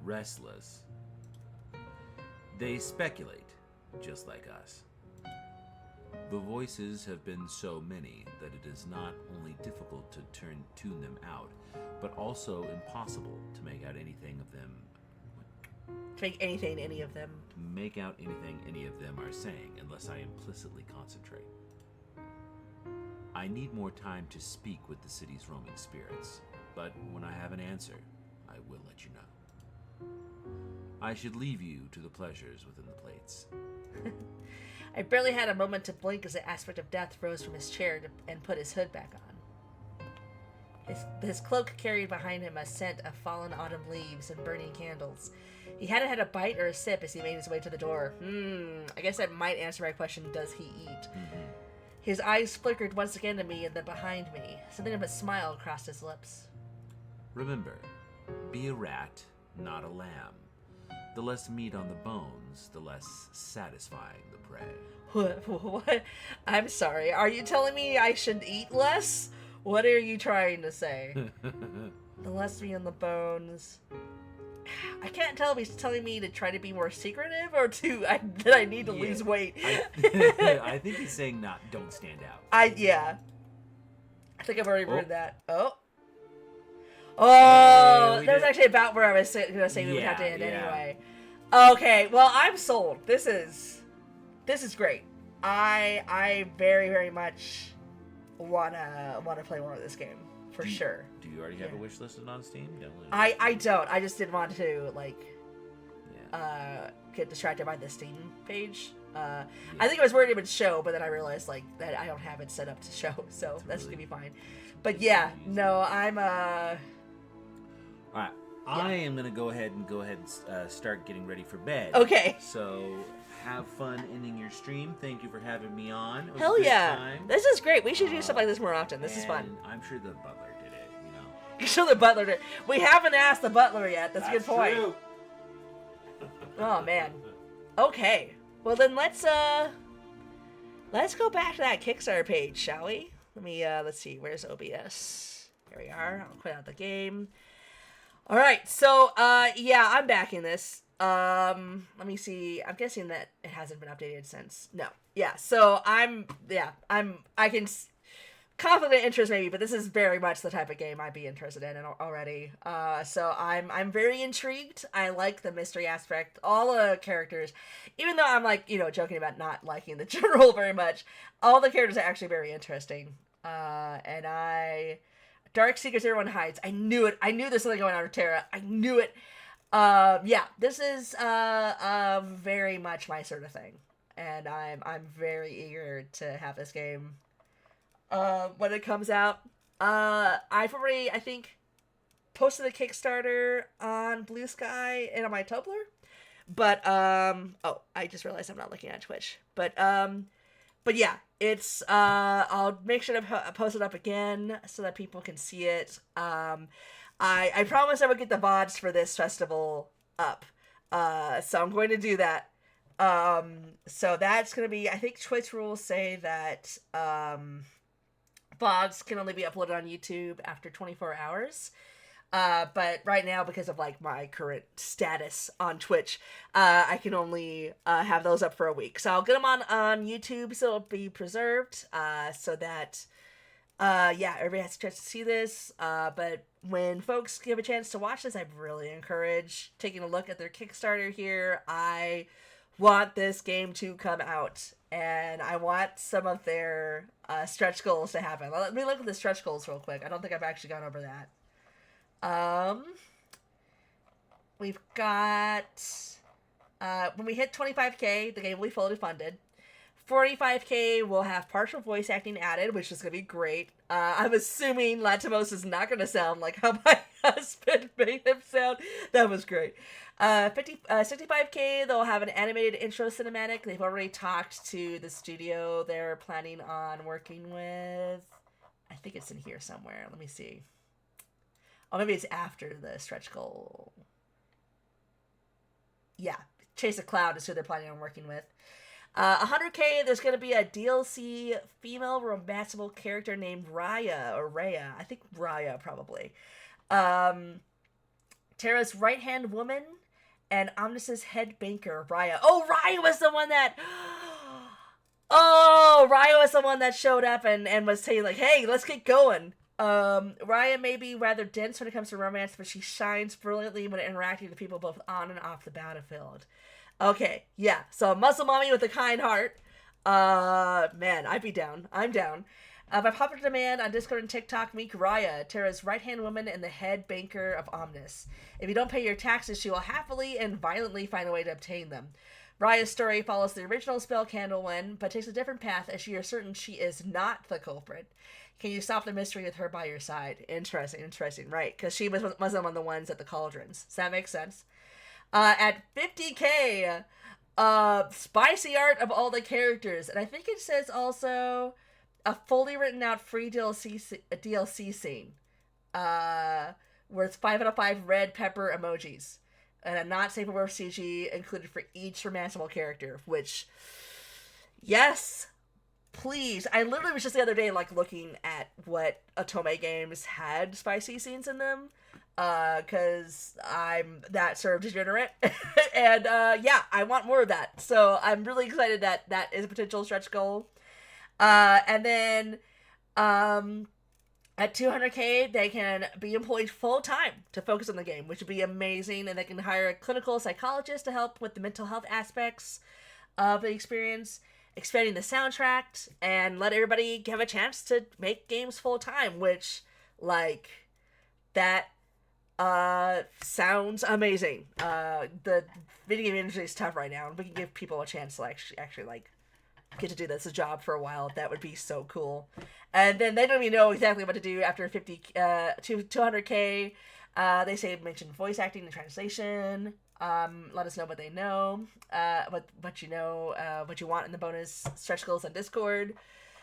restless. They speculate, just like us. The voices have been so many that it is not only difficult to tune them out, but also impossible to make out anything of them. To make anything, any of them. Make out anything any of them are saying unless I implicitly concentrate. I need more time to speak with the city's roaming spirits, but when I have an answer, I will let you know. I should leave you to the pleasures within the plates. I barely had a moment to blink as the aspect of death rose from his chair and put his hood back on. His cloak carried behind him a scent of fallen autumn leaves and burning candles. He hadn't had a bite or a sip as he made his way to the door. I guess that might answer my question, does he eat? His eyes flickered once again to me and then behind me. Something of a smile crossed his lips. Remember, be a rat, not a lamb. The less meat on the bones, the less satisfying the prey. What? I'm sorry. Are you telling me I should eat less? What are you trying to say? The less meat on the bones. I can't tell if he's telling me to try to be more secretive or that I need to lose weight. I think he's saying don't stand out. I think I've already read that. Oh, that was actually about where I was going to say we would have to end anyway. Okay, well, I'm sold. This is great. I very, very much wanna play more of this game for sure. Do you already have a wish listed on Steam? I don't. I just didn't want to get distracted by the Steam page. I think I was worried it would show, but then I realized that I don't have it set up to show, so that's gonna be fine. But yeah, no, I'm All right. I am going to go ahead and start getting ready for bed. Okay. So have fun ending your stream. Thank you for having me on. It was Hell a good yeah. time. This is great. We should do stuff like this more often. This is fun. And I'm sure the butler did it, you know. You sure the butler did. We haven't asked the butler yet. That's a good point. True. Oh man. Okay. Well then let's go back to that Kickstarter page, shall we? Let's see, where's OBS? Here we are. I'll quit out the game. All right, so yeah, I'm backing this. Let me see. I'm guessing that it hasn't been updated since. No. Yeah. So I can conflict of interest maybe, but this is very much the type of game I'd be interested in already. So I'm very intrigued. I like the mystery aspect. All the characters, even though I'm joking about not liking the general very much, all the characters are actually very interesting. Dark Secrets Everyone Hides. I knew it. I knew there's something going on with Terra. I knew it. Yeah, this is very much my sort of thing, and I'm very eager to have this game when it comes out. I've already, I think, posted a Kickstarter on Blue Sky and on my Tumblr, but I just realized I'm not looking at Twitch, but yeah, it's I'll make sure to post it up again so that people can see it. I promised I would get the VODs for this festival up, so I'm going to do that. So that's going to be, I think Twitch rules say that VODs can only be uploaded on YouTube after 24 hours. But right now, because of my current status on Twitch, I can only have those up for a week. So I'll get them on YouTube so it'll be preserved, so that everybody has a chance to see this. But when folks give a chance to watch this, I really encourage taking a look at their Kickstarter here. I want this game to come out, and I want some of their stretch goals to happen. Let me look at the stretch goals real quick. I don't think I've actually gone over that. We've got, when we hit 25k, the game will be fully funded. 45k will have partial voice acting added, which is going to be great. I'm assuming Latimos is not going to sound like how my husband made him sound. That was great. 65k, they'll have an animated intro cinematic. They've already talked to the studio they're planning on working with. I think it's in here somewhere. Let me see. Oh, maybe it's after the stretch goal. Yeah, Chase a Cloud is who they're planning on working with. 100k, there's going to be a DLC female romanceable character named Raya, or Rhea. I think Raya, probably. Terra's right-hand woman, and Omnis's head banker, Raya. Oh, Raya was the one that... Oh, Raya was the one that showed up and was saying, hey, let's get going. Raya may be rather dense when it comes to romance, but she shines brilliantly when interacting with people both on and off the battlefield. Okay, yeah, so a muscle mommy with a kind heart. Man, I'd be down. I'm down. By popular demand on Discord and TikTok, meet Raya, Terra's right-hand woman and the head banker of Omnis. If you don't pay your taxes, she will happily and violently find a way to obtain them. Raya's story follows the original spell Candlewind, but takes a different path as she is certain she is not the culprit. Can you stop the mystery with her by your side? Interesting, right? Because she was one of the ones at the cauldrons. Does that make sense? At 50k, spicy art of all the characters, and I think it says also a fully written out free DLC scene, with 5 out of 5 red pepper emojis, and a not safe for work CG included for each romanceable character. Which, yes, please. I literally was just the other day looking at what Otome games had spicy scenes in them, because I'm that sort of degenerate. And yeah, I want more of that. So I'm really excited that that is a potential stretch goal. And then at 200k, they can be employed full-time to focus on the game, which would be amazing. And they can hire a clinical psychologist to help with the mental health aspects of the experience, expanding the soundtrack, and let everybody have a chance to make games full-time, which, that sounds amazing. The video game industry is tough right now, and we can give people a chance to actually get to do this as a job for a while. That would be so cool. And then they don't even know exactly what to do after 200k. They say mention voice acting and translation. Let us know what they know, what you know, what you want in the bonus stretch goals on Discord.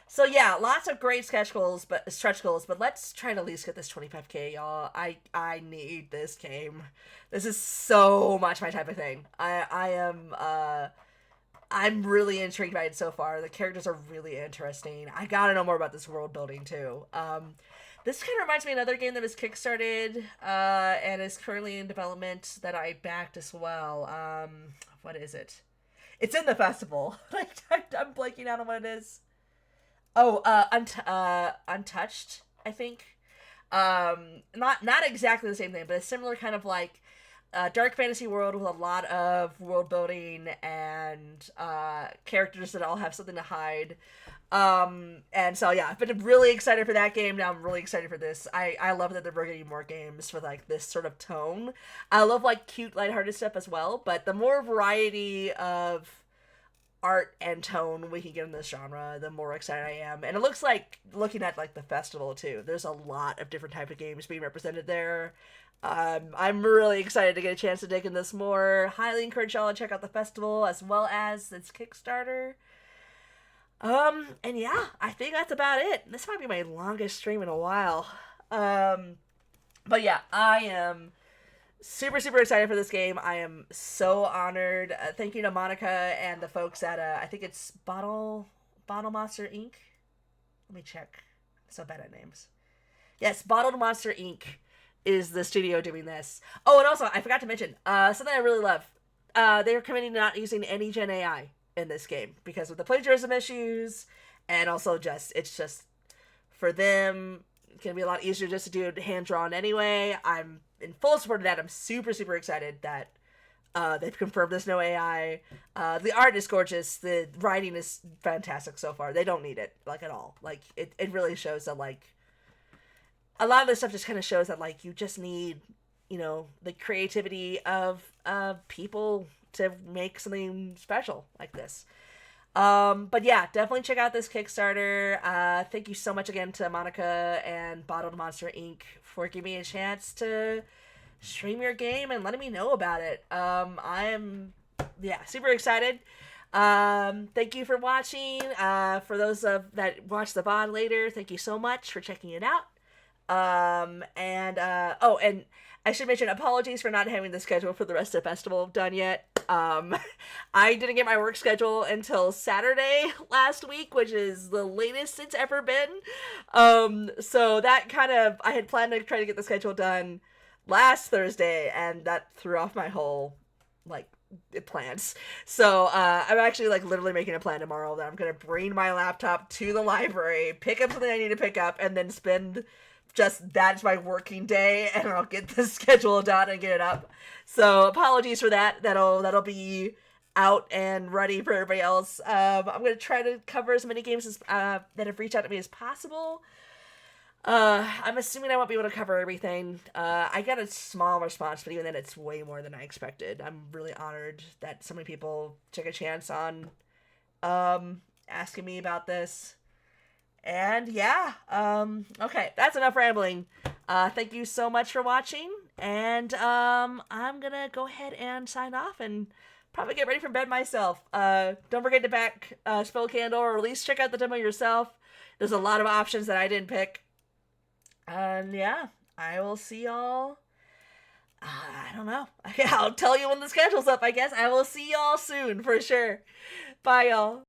So yeah, lots of great stretch goals, but let's try to at least get this 25k, y'all. I need this game. This is so much my type of thing. I'm really intrigued by it so far. The characters are really interesting. I gotta know more about this world building too. This kind of reminds me of another game that was kickstarted and is currently in development that I backed as well. What is it? It's in the festival. I'm blanking out on what it is. Oh, Untouched, I think. Not exactly the same thing, but a similar kind of dark fantasy world with a lot of world building and characters that all have something to hide. And so yeah, I've been really excited for that game. Now I'm really excited for this. I love that they're bringing more games with this sort of tone. I love cute, lighthearted stuff as well, but the more variety of art and tone we can get in this genre, the more excited I am. And it looks like, looking at the festival too, there's a lot of different type of games being represented there. I'm really excited to get a chance to dig in this more. Highly encourage y'all to check out the festival as well as its Kickstarter. And yeah, I think that's about it. This might be my longest stream in a while. But yeah, I am super, super excited for this game. I am so honored. Thank you to Monica and the folks at, I think it's Bottle Monster Inc. Let me check. I'm so bad at names. Yes, Bottled Monster Inc. is the studio doing this. Oh, and also, I forgot to mention, something I really love. They are committing to not using any Gen AI in this game because of the plagiarism issues, and also it's just, for them, it's going to be a lot easier just to do it hand-drawn anyway. I'm in full support of that. I'm super, super excited that they've confirmed there's no AI. The art is gorgeous. The writing is fantastic so far. They don't need it, at all. It really shows that, a lot of this stuff just kind of shows that, you just need, the creativity of people to make something special like this. But yeah, definitely check out this Kickstarter. Thank you so much again to Monica and Bottled Monster Inc. for giving me a chance to stream your game and letting me know about it. I'm super excited. Thank you for watching. For those that watch the VOD later, thank you so much for checking it out. And I should mention, apologies for not having the schedule for the rest of the festival done yet. I didn't get my work schedule until Saturday last week, which is the latest it's ever been. So that I had planned to try to get the schedule done last Thursday, and that threw off my whole, plans. So, I'm actually, literally making a plan tomorrow that I'm gonna bring my laptop to the library, pick up something I need to pick up, and then spend that's my working day, and I'll get the schedule done and get it up. So apologies for that. That'll be out and ready for everybody else. I'm gonna try to cover as many games as that have reached out to me as possible. I'm assuming I won't be able to cover everything. I got a small response, but even then, it's way more than I expected. I'm really honored that so many people took a chance on asking me about this. And yeah, okay, that's enough rambling. Thank you so much for watching, and I'm gonna go ahead and sign off and probably get ready for bed myself. Don't forget to back Spell Candle, or at least check out the demo yourself. There's a lot of options that I didn't pick. And yeah, I will see y'all. I don't know. I'll tell you when the schedule's up, I guess. I will see y'all soon for sure. Bye, y'all.